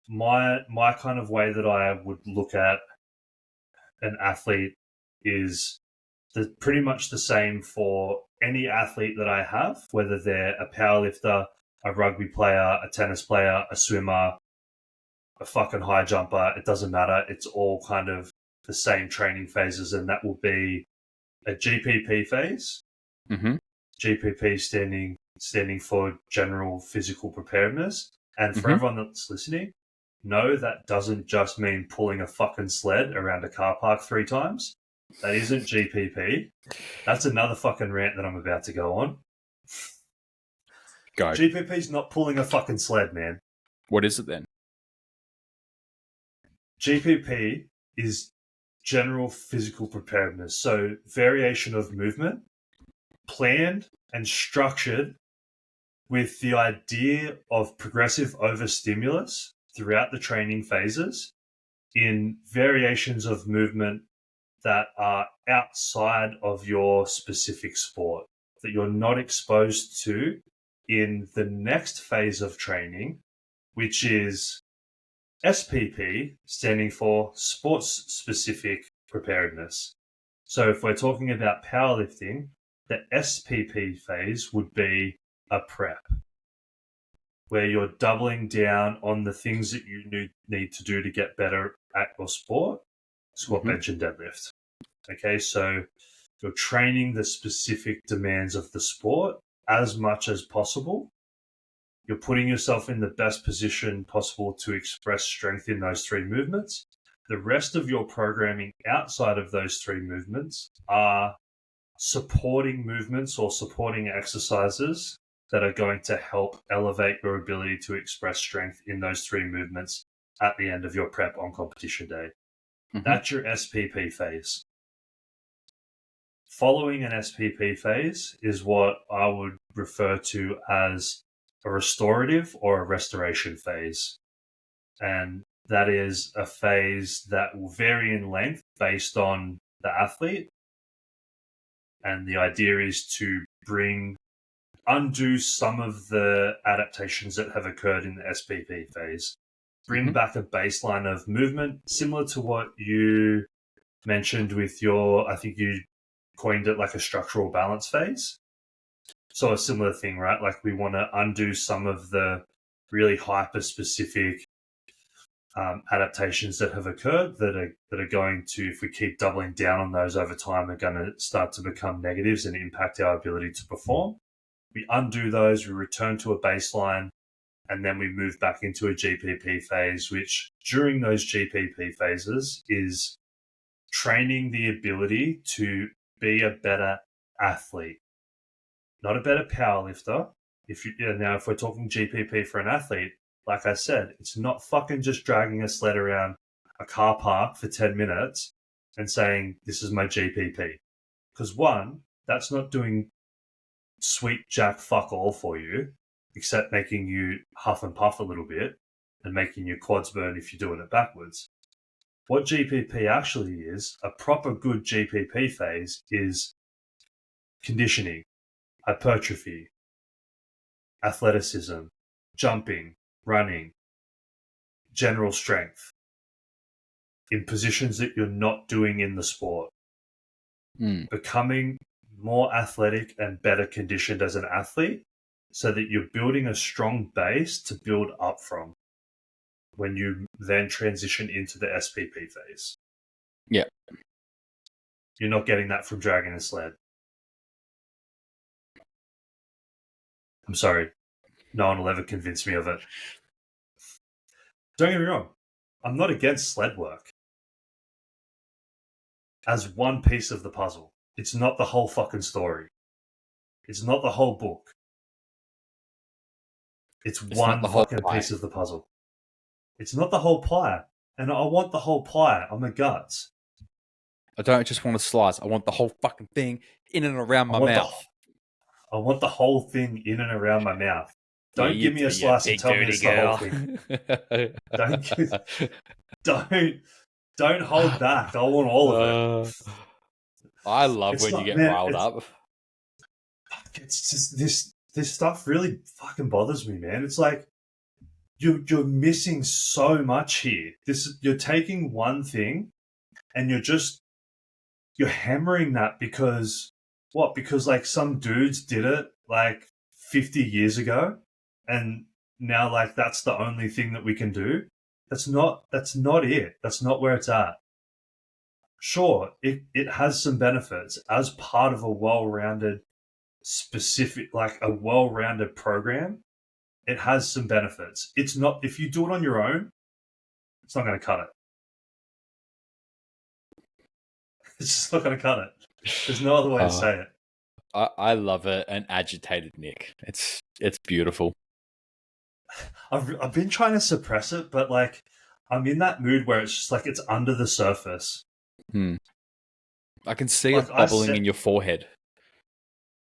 my kind of way that I would look at an athlete is pretty much the same for any athlete that I have, whether they're a powerlifter, a rugby player, a tennis player, a swimmer, a fucking high jumper. It doesn't matter. It's all kind of the same training phases, and that will be a GPP phase. GPP standing for general physical preparedness. And for everyone that's listening, no, that doesn't just mean pulling a fucking sled around a car park 3 times. That isn't GPP. That's another fucking rant that I'm about to go on. Go. GPP's not pulling a fucking sled, man. What is it then? GPP is general physical preparedness. So variation of movement, planned and structured with the idea of progressive overstimulus throughout the training phases in variations of movement that are outside of your specific sport, that you're not exposed to in the next phase of training, which is SPP, standing for sports specific preparedness. So if we're talking about powerlifting, the SPP phase would be a prep, where you're doubling down on the things that you need to do to get better at your sport, squat, bench, and deadlift. Okay, so you're training the specific demands of the sport as much as possible. You're putting yourself in the best position possible to express strength in those 3 movements. The rest of your programming outside of those 3 movements are supporting movements or supporting exercises that are going to help elevate your ability to express strength in those 3 movements at the end of your prep on competition day. That's your SPP phase. Following an SPP phase is what I would refer to as a restorative or a restoration phase. And that is a phase that will vary in length based on the athlete. And the idea is to undo some of the adaptations that have occurred in the SPP phase. bring back a baseline of movement, similar to what you mentioned with your, I think you coined it like a structural balance phase. So a similar thing, right? Like we want to undo some of the really hyper-specific adaptations that have occurred that are going to, if we keep doubling down on those over time, are going to start to become negatives and impact our ability to perform. We undo those, we return to a baseline, and then we move back into a GPP phase, which during those GPP phases is training the ability to be a better athlete, not a better powerlifter. If we're talking GPP for an athlete, like I said, it's not fucking just dragging a sled around a car park for 10 minutes and saying, this is my GPP. Because one, that's not doing sweet jack fuck all for you, except making you huff and puff a little bit and making your quads burn if you're doing it backwards. What GPP actually is, a proper good GPP phase, is conditioning, hypertrophy, athleticism, jumping, running, general strength in positions that you're not doing in the sport. Becoming more athletic and better conditioned as an athlete so that you're building a strong base to build up from when you then transition into the SPP phase. Yeah. You're not getting that from dragging a sled. I'm sorry. No one will ever convince me of it. Don't get me wrong. I'm not against sled work as one piece of the puzzle. It's not the whole fucking story. It's not the whole book. It's one fucking piece of the puzzle. It's not the whole pie. And I want the whole pie on the guts. I don't just want a slice. I want the whole fucking thing in and around my mouth. I want the whole thing in and around my mouth. Don't give me a slice and tell me it's the whole thing. Don't hold back. I want all of it. I love when you get riled up. It's just this stuff really fucking bothers me, man. It's like you're missing so much here. You're taking one thing and you're hammering that because what? Because like some dudes did it like 50 years ago and now like that's the only thing that we can do. That's not it. That's not where it's at. Sure, it has some benefits as part of a well-rounded well-rounded program. It has some benefits. It's not, if you do it on your own, it's not going to cut it. It's just not going to cut it. There's no other way to say it. I love it. An agitated Nick. It's beautiful. I've been trying to suppress it, but like I'm in that mood where it's just like it's under the surface. I can see it bubbling in your forehead.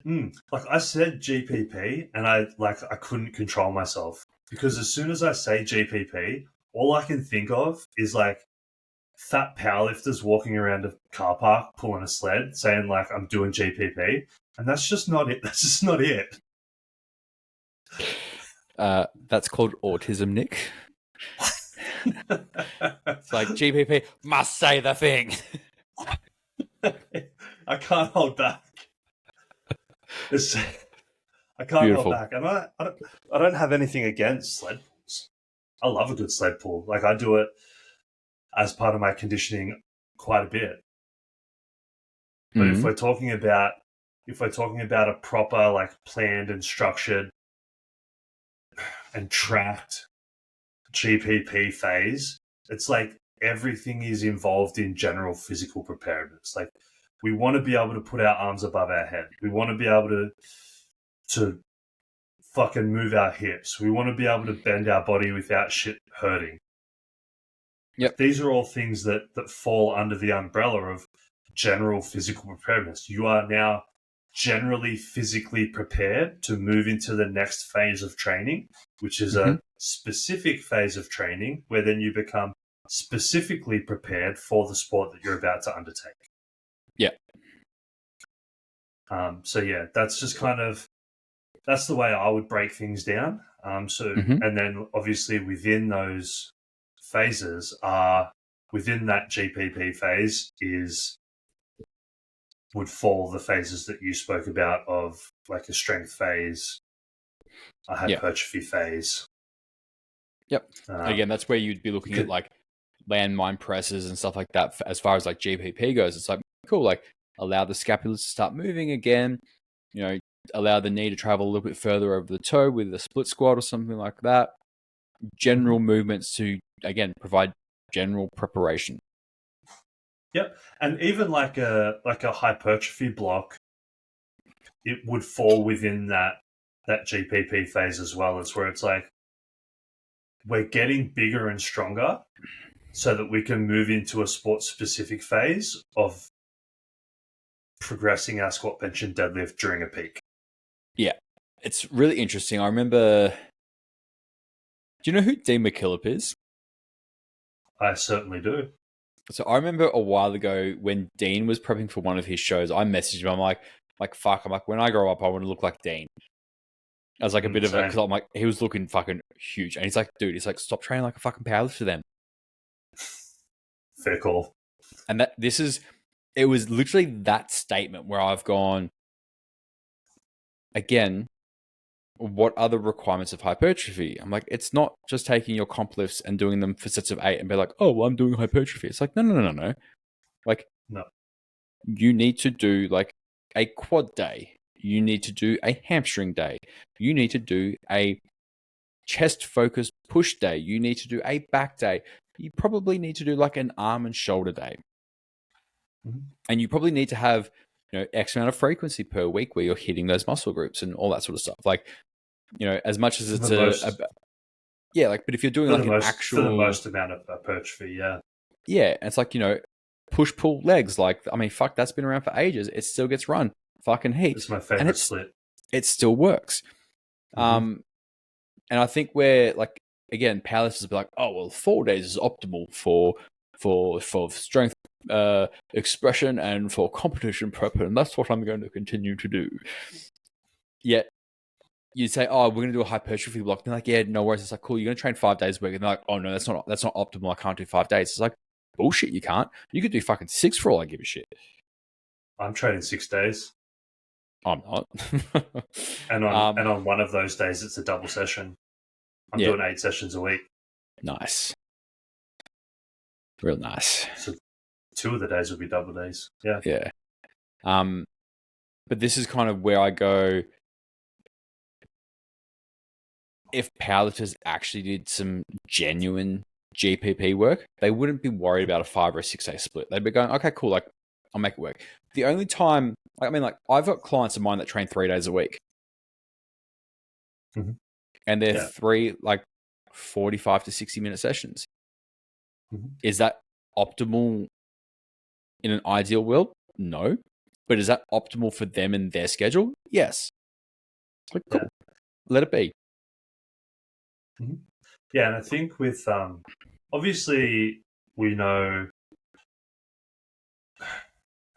Like I said GPP and I couldn't control myself because as soon as I say GPP, all I can think of is like fat powerlifters walking around a car park pulling a sled saying like I'm doing GPP, and that's just not it. That's just not it. That's called autism, Nick. It's like GPP must say the thing. I can't hold back. I can't hold back, and I don't have anything against sled pulls. I love a good sled pull. Like I do it as part of my conditioning quite a bit. But if we're talking about a proper like planned and structured and tracked GPP phase, it's like everything is involved in general physical preparedness. Like we want to be able to put our arms above our head. We want to be able to fucking move our hips. We want to be able to bend our body without shit hurting. Yep. These are all things that fall under the umbrella of general physical preparedness. You are now generally physically prepared to move into the next phase of training, which is a specific phase of training where then you become specifically prepared for the sport that you're about to undertake. Yeah. So yeah, that's just that's the way I would break things down. And then obviously within those phases are within that GPP phase would fall the phases that you spoke about of like a strength phase, a hypertrophy phase. Yep. Again, that's where you'd be looking at like landmine presses and stuff like that. As far as like GPP goes, it's like cool. Like allow the scapula to start moving again. You know, allow the knee to travel a little bit further over the toe with a split squat or something like that. General movements to again provide general preparation. Yep, and even like a hypertrophy block, it would fall within that GPP phase as well. It's where it's like we're getting bigger and stronger so that we can move into a sport-specific phase of progressing our squat, bench, and deadlift during a peak. Yeah, it's really interesting. I remember... Do you know who Dean McKillop is? I certainly do. So I remember a while ago when Dean was prepping for one of his shows, I messaged him. I'm like, fuck. I'm like, when I grow up, I want to look like Dean. I was like a bit of a... Because I'm like, he was looking fucking huge. And he's like, dude, he's like, stop training like a fucking powerlifter then. Fair call. And it was literally that statement where I've gone, again, what are the requirements of hypertrophy? I'm like, it's not just taking your comp lifts and doing them for sets of 8 and be like, oh, well, I'm doing hypertrophy. It's like, no. Like, no. You need to do like a quad day. You need to do a hamstring day. You need to do a chest focused push day. You need to do a back day. You probably need to do like an arm and shoulder day. Mm-hmm. And you probably need to have, X amount of frequency per week where you're hitting those muscle groups and all that sort of stuff. Like, as much as it's but if you're doing like an actual... For the most amount of hypertrophy, yeah. Yeah, and it's like, push-pull legs. Like, I mean, fuck, that's been around for ages. It still gets run fucking heaps. It's my favorite split. It still works. Mm-hmm. And I think where, like, again, powerlifters will be like, oh, well, 4 days is optimal for strength expression and for competition prep, and that's what I'm going to continue to do. Yet, you'd say, oh, we're going to do a hypertrophy block. And they're like, yeah, no worries. It's like, cool, you're going to train 5 days a week. And they're like, oh, no, that's not optimal. I can't do 5 days. It's like, bullshit, you can't. You could do fucking 6 for all I give a shit. I'm training 6 days. I'm not. and on one of those days, it's a double session. I'm doing 8 sessions a week. Nice. Real nice. So 2 of the days will be double days. Yeah. Yeah. But this is kind of where I go... If powerlifters actually did some genuine GPP work, they wouldn't be worried about a 5 or a 6 day split. They'd be going, okay, cool, like, I'll make it work. The only time, I've got clients of mine that train 3 days a week. Mm-hmm. And they're 3, 45 to 60 minute sessions. Mm-hmm. Is that optimal in an ideal world? No. But is that optimal for them and their schedule? Yes. Like, cool. Yeah. Let it be. Mm-hmm. Yeah, and I think with obviously we know.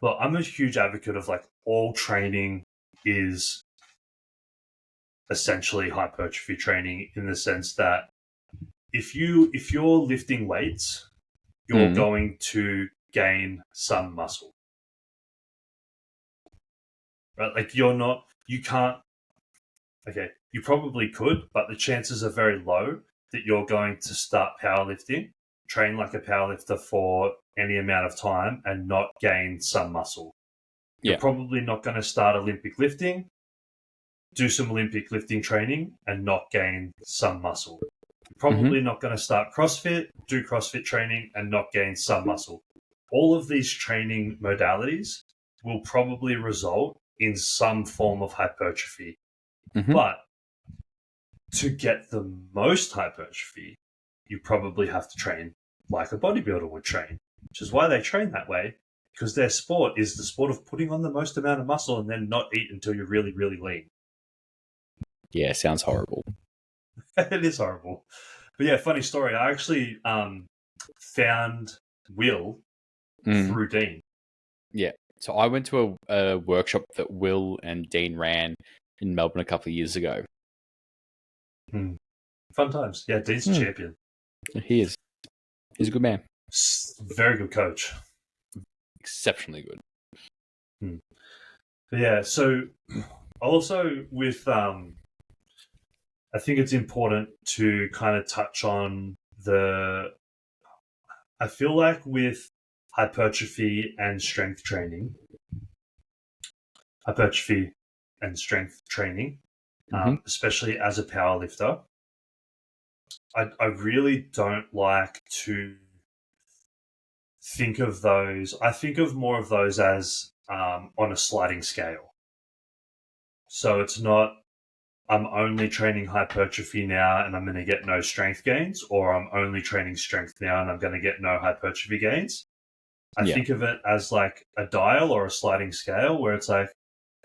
Well, I'm a huge advocate of like all training is essentially hypertrophy training in the sense that if you're lifting weights, you're going to gain some muscle, right? Like you can't. Okay, you probably could, but the chances are very low that you're going to start powerlifting, train like a powerlifter for any amount of time and not gain some muscle. You're probably not going to start Olympic lifting, do some Olympic lifting training and not gain some muscle. You're probably not going to start CrossFit, do CrossFit training and not gain some muscle. All of these training modalities will probably result in some form of hypertrophy. Mm-hmm. But to get the most hypertrophy, you probably have to train like a bodybuilder would train, which is why they train that way, because their sport is the sport of putting on the most amount of muscle and then not eat until you're really, really lean. Yeah, sounds horrible. It is horrible. But yeah, funny story. I actually found Will through Dean. Yeah. So I went to a workshop that Will and Dean ran in Melbourne a couple of years ago. Fun times. Yeah, Dean's a champion. He is. He's a good man. Very good coach. Exceptionally good. But yeah, so also with I think it's important to kind of touch on I feel like with hypertrophy and strength training, especially as a powerlifter, I really don't like to think of those. I think of more of those as on a sliding scale. So it's not, I'm only training hypertrophy now and I'm going to get no strength gains, or I'm only training strength now and I'm going to get no hypertrophy gains. I think of it as like a dial or a sliding scale where it's like,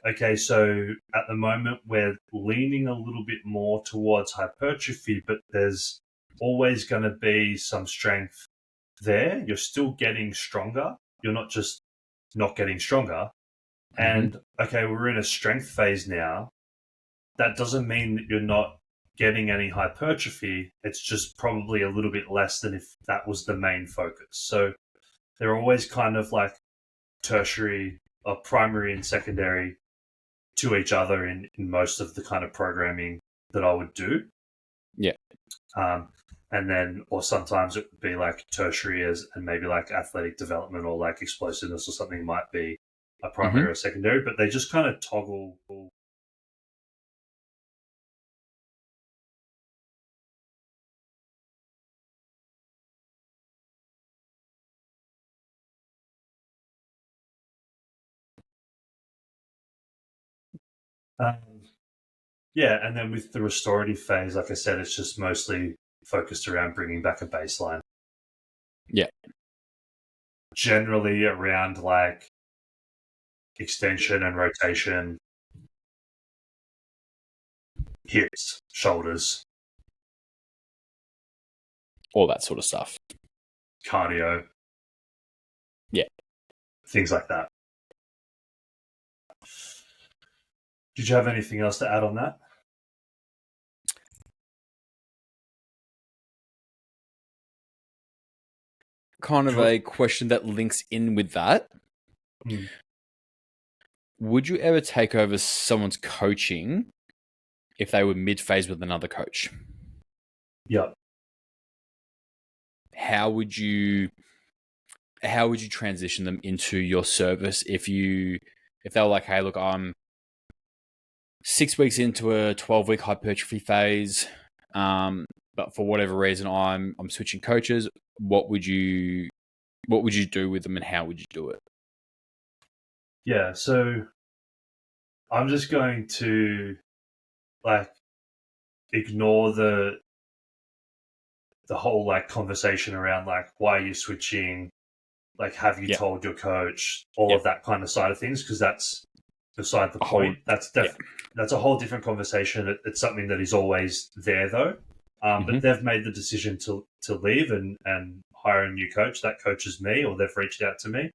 okay, so at the moment we're leaning a little bit more towards hypertrophy, but there's always going to be some strength there. You're still getting stronger. You're not just not getting stronger. And okay, we're in a strength phase now. That doesn't mean that you're not getting any hypertrophy. It's just probably a little bit less than if that was the main focus. So they're always kind of like tertiary or primary and secondary to each other in most of the kind of programming that I would do. Yeah. And then, or sometimes it would be like tertiary and maybe like athletic development or like explosiveness or something might be a primary or secondary, but they just kind of toggle. Yeah, and then with the restorative phase, like I said, it's just mostly focused around bringing back a baseline. Yeah. Generally around like extension and rotation, hips, shoulders, All that sort of stuff. cardio. Yeah. Things like that. Did you have anything else to add on that? Kind of a question that links in with that. Would you ever take over someone's coaching if they were mid-phase with another coach? Yep. How would you transition them into your service if they were like, hey, look, I'm 6 weeks into a 12-week hypertrophy phase, but for whatever reason I'm switching coaches. What would you do with them, and how would you do it? Yeah, so I'm just going to like ignore the whole like conversation around like why are you switching, like have you told your coach, all of that kind of side of things, because that's beside the point. That's a whole different conversation. It's something that is always there though. But they've made the decision to leave and hire a new coach. That coach is me, or they've reached out to me.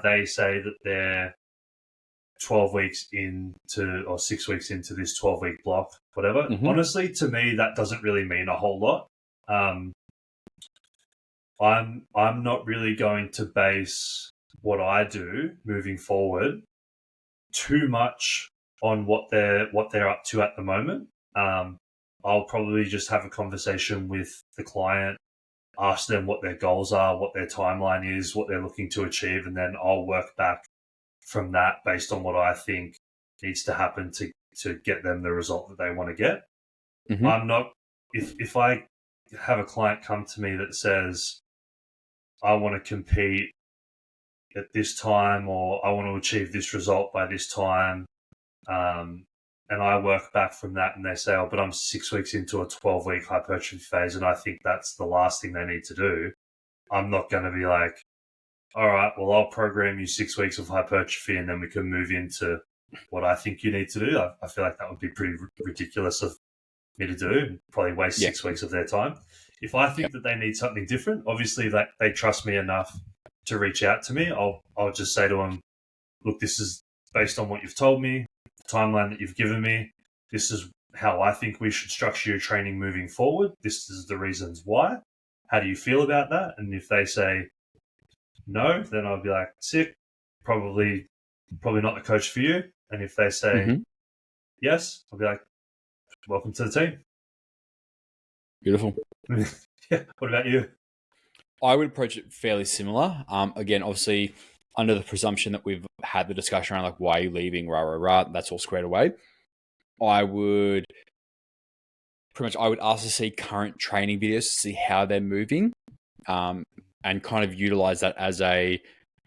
They say that they're 12 weeks into or 6 weeks into this 12-week block, whatever. Honestly, to me, that doesn't really mean a whole lot. I'm not really going to base what I do moving forward too much on what they're up to at the moment. I'll probably just have a conversation with the client, ask them what their goals are, what their timeline is, what they're looking to achieve, and then I'll work back from that based on what I think needs to happen to get them the result that they want to get. I'm not, if I have a client come to me that says, I want to compete at this time, or I want to achieve this result by this time, and I work back from that and they say, oh, but I'm 6 weeks into a 12-week hypertrophy phase and I think that's the last thing they need to do, I'm not going to be like, all right, well, I'll program you 6 weeks of hypertrophy and then we can move into what I think you need to do. I feel like that would be pretty ridiculous of me to do and probably waste 6 weeks of their time. If I think that they need something different, obviously that they trust me enough to reach out to me. I'll just say to them, look, this is based on what you've told me, the timeline that you've given me. This is how I think we should structure your training moving forward. This is the reasons why. how do you feel about that? And if they say no, then I'll be like, sick, probably not the coach for you. And if they say yes, I'll be like, welcome to the team. Beautiful. Yeah. What about you? I would approach it fairly similar. Again, obviously, under the presumption that we've had the discussion around like, why are you leaving, that's all squared away. I would ask to see current training videos to see how they're moving, and kind of utilize that as a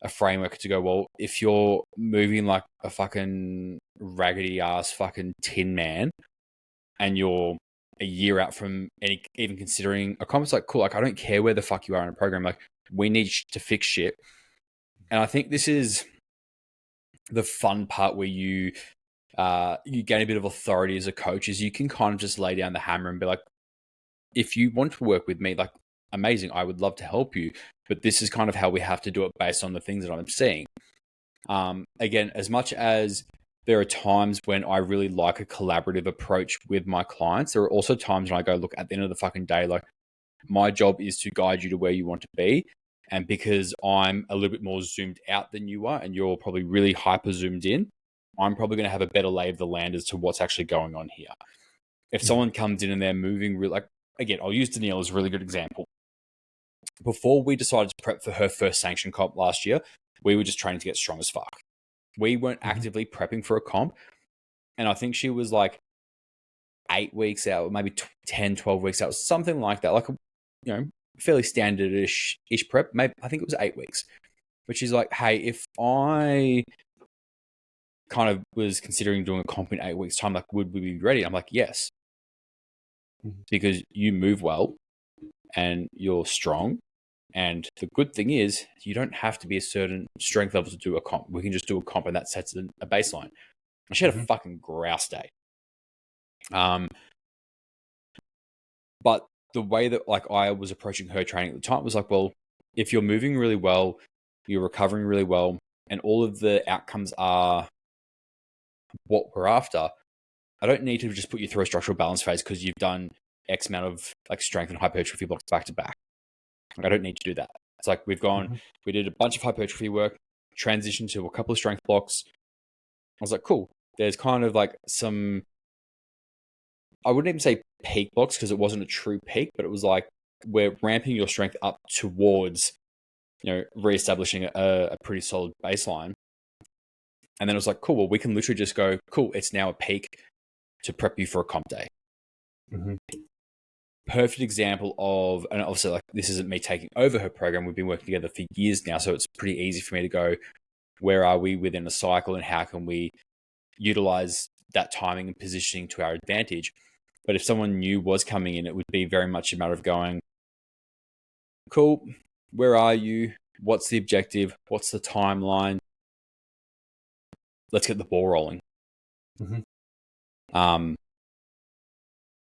framework to go, well, if you're moving like a fucking raggedy ass fucking tin man and you're a year out from even considering a comp, it's like, cool, like I don't care where the fuck you are in a program, like we need to fix shit. And I think this is the fun part where you gain a bit of authority as a coach, is you can kind of just lay down the hammer and be like, if you want to work with me, like amazing, I would love to help you, but this is kind of how we have to do it based on the things that I'm seeing. Again, as much as there are times when I really like a collaborative approach with my clients, there are also times when I go, look, at the end of the fucking day, like my job is to guide you to where you want to be. And because I'm a little bit more zoomed out than you are, and you're probably really hyper zoomed in, I'm probably going to have a better lay of the land as to what's actually going on here. If someone comes in and they're moving really, like, again, I'll use Danielle as a really good example. Before we decided to prep for her first sanction comp last year, we were just training to get strong as fuck. We weren't actively prepping for a comp. And I think she was like 8 weeks out, maybe 10, 12 weeks out, something like that. Like, fairly standard-ish prep. Maybe I think it was 8 weeks. But she's like, hey, if I kind of was considering doing a comp in 8 weeks' time, like, would we be ready? I'm like, yes. Because you move well and you're strong. And the good thing is you don't have to be a certain strength level to do a comp. We can just do a comp and that sets a baseline. And she had a fucking grouse day. But the way that like I was approaching her training at the time was like, well, if you're moving really well, you're recovering really well, and all of the outcomes are what we're after, I don't need to just put you through a structural balance phase because you've done X amount of like strength and hypertrophy blocks back to back. Like, I don't need to do that. It's like we did a bunch of hypertrophy work, transitioned to a couple of strength blocks. I was like, cool. There's kind of like some, I wouldn't even say peak blocks because it wasn't a true peak, but it was like we're ramping your strength up towards, reestablishing a pretty solid baseline. And then it was like, cool, well, we can literally just go, cool, it's now a peak to prep you for a comp day. Perfect example of, and obviously like this isn't me taking over her program. We've been working together for years now, so it's pretty easy for me to go, where are we within a cycle and how can we utilize that timing and positioning to our advantage. But if someone new was coming in, it would be very much a matter of going, cool, where are you? What's the objective? What's the timeline? Let's get the ball rolling.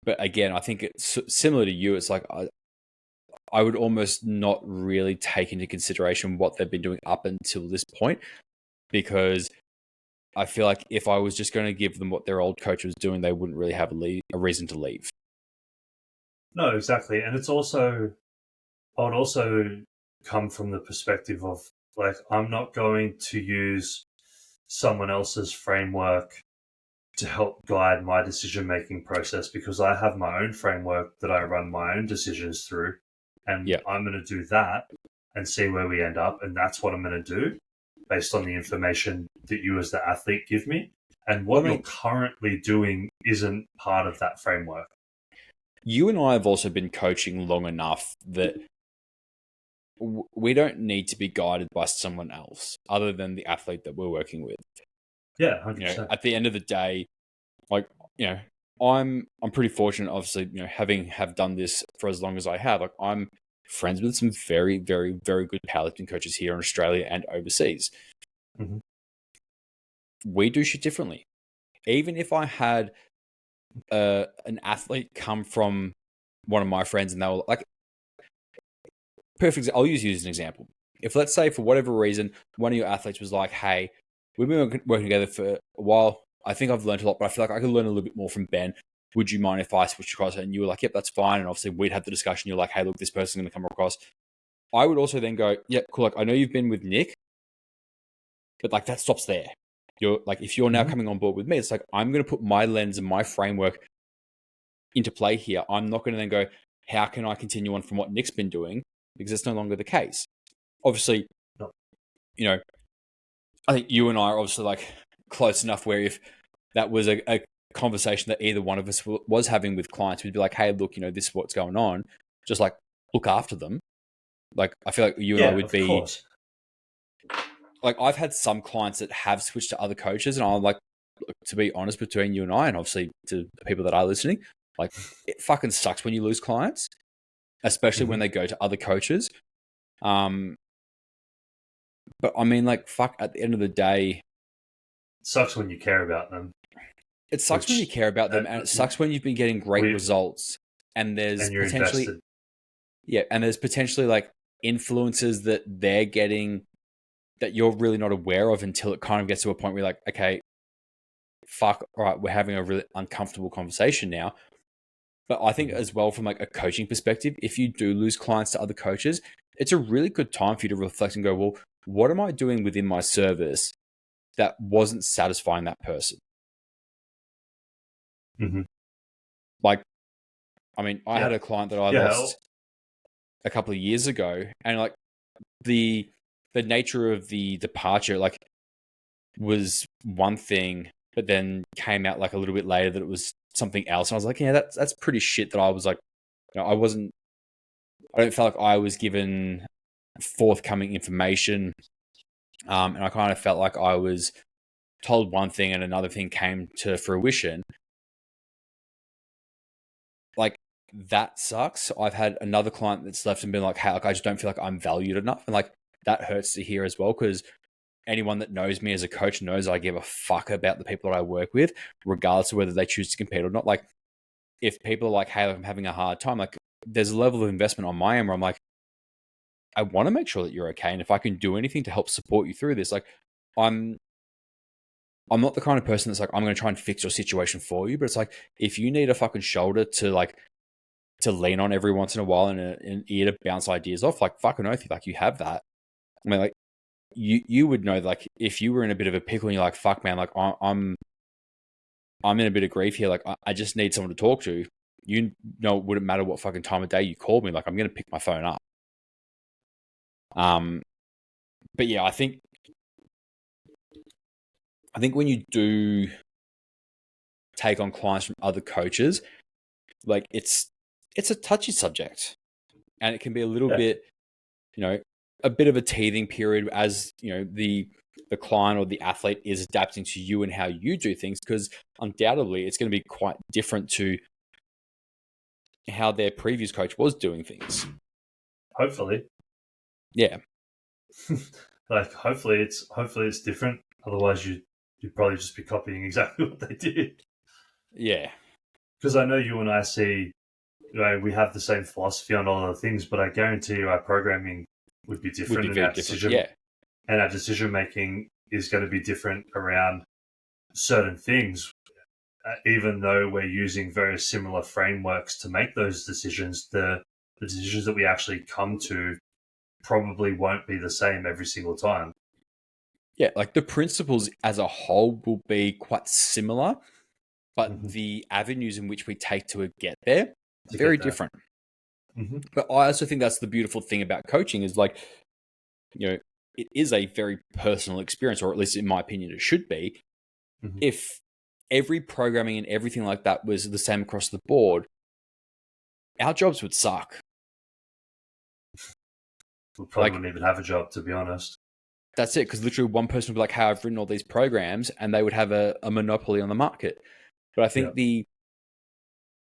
But again, I think it's similar to you. It's like I would almost not really take into consideration what they've been doing up until this point, because I feel like if I was just going to give them what their old coach was doing, they wouldn't really have a reason to leave. No, exactly. And it's also, I would also come from the perspective of like, I'm not going to use someone else's framework to help guide my decision-making process, because I have my own framework that I run my own decisions through, and I'm going to do that and see where we end up. And that's what I'm going to do based on the information that you as the athlete give me. And what you're currently doing isn't part of that framework. You and I have also been coaching long enough that we don't need to be guided by someone else other than the athlete that we're working with. Yeah, 100%. At the end of the day, like, I'm pretty fortunate, obviously, having done this for as long as I have. Like, I'm friends with some very, very, very good powerlifting coaches here in Australia and overseas. We do shit differently. Even if I had an athlete come from one of my friends and they were like, perfect, I'll use you as an example. If, let's say, for whatever reason, one of your athletes was like, hey, we've been working together for a while. I think I've learned a lot, but I feel like I could learn a little bit more from Ben. would you mind if I switched across? And you were like, yep, that's fine. And obviously we'd have the discussion. You're like, hey, look, this person's going to come across. I would also then go, yeah, cool. Like, I know you've been with Nick, but like that stops there. You're like, if you're now coming on board with me, it's like, I'm going to put my lens and my framework into play here. I'm not going to then go, how can I continue on from what Nick's been doing? Because it's no longer the case. Obviously, you know, I think you and I are obviously like close enough where if that was a conversation that either one of us was having with clients, we'd be like, hey, look, this is what's going on. Just like look after them. Like, I feel like you and I would be. Course. Like, I've had some clients that have switched to other coaches, and I'm like, to be honest, between you and I, and obviously to the people that are listening, like, it fucking sucks when you lose clients, especially when they go to other coaches. But I mean, like, fuck, at the end of the day, it sucks when you care about them. It sucks when you care about them, and it sucks when you've been getting great results, and there's potentially, invested. Yeah, and there's potentially like influences that they're getting that you're really not aware of until it kind of gets to a point where you're like, okay, fuck, all right, we're having a really uncomfortable conversation now. But I think as well, from like a coaching perspective, if you do lose clients to other coaches, it's a really good time for you to reflect and go, well, what am I doing within my service that wasn't satisfying that person? Like, I mean, I had a client that I lost a couple of years ago, and like the nature of the departure, like, was one thing, but then came out like a little bit later that it was something else. And I was like, yeah, that's pretty shit. That I was like, I don't feel like I was given forthcoming information. And I kind of felt like I was told one thing and another thing came to fruition. Like, that sucks. I've had another client that's left and been like, hey, like, I just don't feel like I'm valued enough. And like, that hurts to hear as well, because anyone that knows me as a coach knows I give a fuck about the people that I work with, regardless of whether they choose to compete or not. Like, if people are like, hey, I'm having a hard time, like, there's a level of investment on my end where I'm like, I want to make sure that you're okay. And if I can do anything to help support you through this, like, I'm not the kind of person that's like, I'm going to try and fix your situation for you. But it's like, if you need a fucking shoulder to lean on every once in a while and an ear to bounce ideas off, like, fucking oath, like, you have that. I mean, like, you would know, like, if you were in a bit of a pickle and you're like, fuck, man, like, I'm in a bit of grief here. Like, I just need someone to talk to. It wouldn't matter what fucking time of day you called me. Like, I'm going to pick my phone up. But yeah, I think when you do take on clients from other coaches, like, it's a touchy subject, and it can be a little bit, a bit of a teething period as, the client or the athlete is adapting to you and how you do things, because undoubtedly it's going to be quite different to how their previous coach was doing things. Hopefully. Yeah. Like, hopefully it's different. Otherwise you'd probably just be copying exactly what they did. Yeah. Because I know you and I see, we have the same philosophy on all other things, but I guarantee you our programming would be different. Would be very different, yeah. And our decision making is going to be different around certain things. Even though we're using very similar frameworks to make those decisions, the decisions that we actually come to probably won't be the same every single time. Yeah, like, the principles as a whole will be quite similar, but the avenues in which we take to get there are very different. But I also think that's the beautiful thing about coaching is, like, it is a very personal experience, or at least in my opinion it should be. If every programming and everything like that was the same across the board, our jobs would suck. We probably wouldn't even have a job, to be honest. That's it, because literally one person would be like, hey, I've written all these programs, and they would have a monopoly on the market. But I think the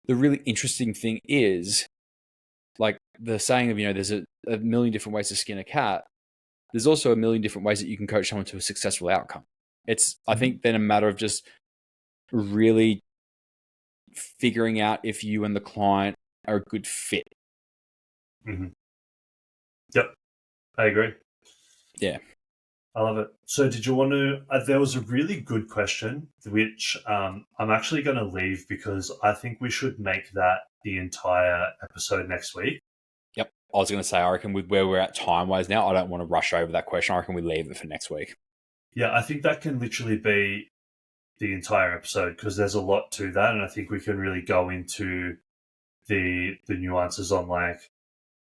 really interesting thing is, like, the saying of, there's a million different ways to skin a cat. There's also a million different ways that you can coach someone to a successful outcome. It's, I think, then a matter of just really figuring out if you and the client are a good fit. Yep, I agree. Yeah. I love it. So, did you want to? There was a really good question, which I'm actually going to leave because I think we should make that the entire episode next week. Yep. I was going to say, I reckon with where we're at time-wise now, I don't want to rush over that question. I reckon we leave it for next week. Yeah, I think that can literally be the entire episode because there's a lot to that, and I think we can really go into the nuances on like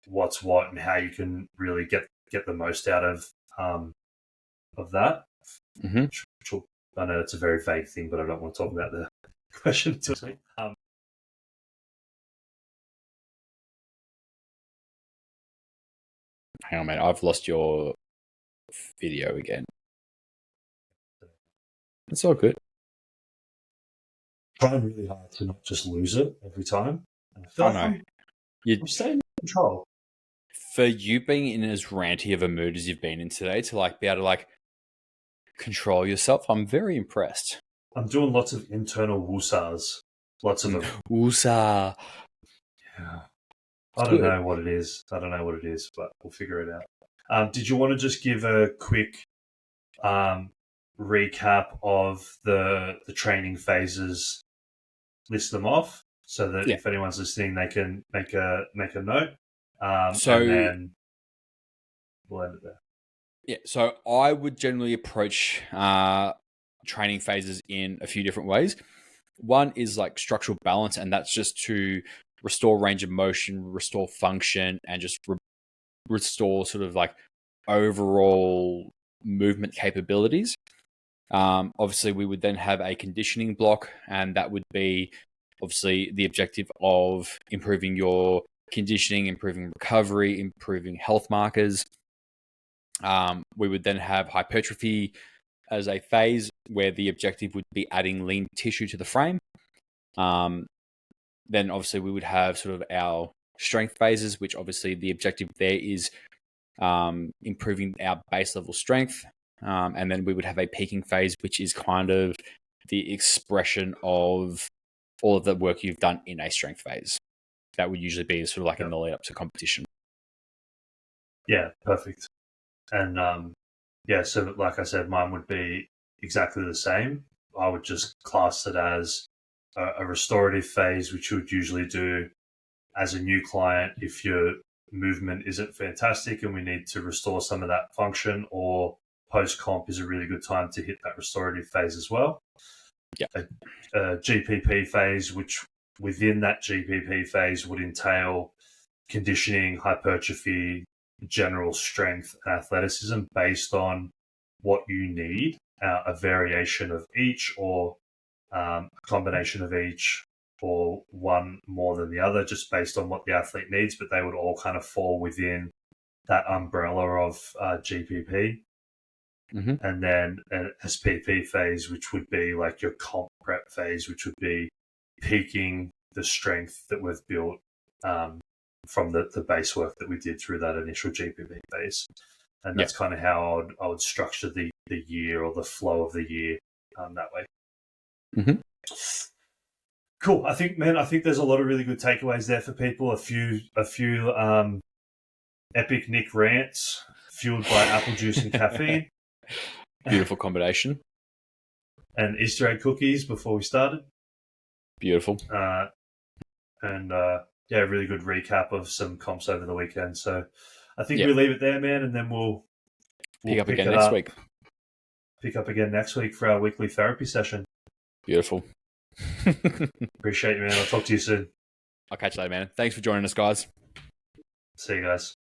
what's what and how you can really get the most out of that. Mm-hmm. I know it's a very vague thing, but I don't want to talk about the question too soon. Hang on, mate. I've lost your video again. It's all good. Trying really hard to not just lose it every time. And I feel I like know. I'm staying in control. For you being in as ranty of a mood as you've been in today to like be able to like control yourself, I'm very impressed. I'm doing lots of internal woosahs. Lots of them. Woosah. Yeah. I don't know what it is. I don't know what it is, but we'll figure it out. Did you want to just give a quick recap of the training phases? List them off so that if anyone's listening, they can make a note. And then we'll end it there. Yeah, so I would generally approach training phases in a few different ways. One is like structural balance, and that's just to restore range of motion, restore function, and just restore sort of like overall movement capabilities. Obviously, we would then have a conditioning block, and that would be obviously the objective of improving your conditioning, improving recovery, improving health markers. We would then have hypertrophy as a phase where the objective would be adding lean tissue to the frame. Then obviously we would have sort of our strength phases, which obviously the objective there is improving our base level strength. And then we would have a peaking phase, which is kind of the expression of all of the work you've done in a strength phase. That would usually be sort of like in the lead up to competition. Yeah, perfect. And so like I said, mine would be exactly the same. I would just class it as a restorative phase, which you would usually do as a new client if your movement isn't fantastic and we need to restore some of that function, or post-comp is a really good time to hit that restorative phase as well. Yeah. A GPP phase, which within that GPP phase would entail conditioning, hypertrophy, general strength and athleticism based on what you need, a variation of each or a combination of each, or one more than the other, just based on what the athlete needs, but they would all kind of fall within that umbrella of GPP. Mm-hmm. And then an SPP phase, which would be like your comp prep phase, which would be peaking the strength that we've built from the base work that we did through that initial GPP phase. And that's kind of how I would structure the year or the flow of the year that way. Mm-hmm. Cool. I think there's a lot of really good takeaways there for people. A few epic Nick rants fueled by apple juice and caffeine. Beautiful combination. And Easter egg cookies before we started. Beautiful. Really good recap of some comps over the weekend. So I think we leave it there, man, and then we'll pick up again next week. Pick up again next week for our weekly therapy session. Beautiful. Appreciate you, man. I'll talk to you soon. I'll catch you later, man. Thanks for joining us, guys. See you guys.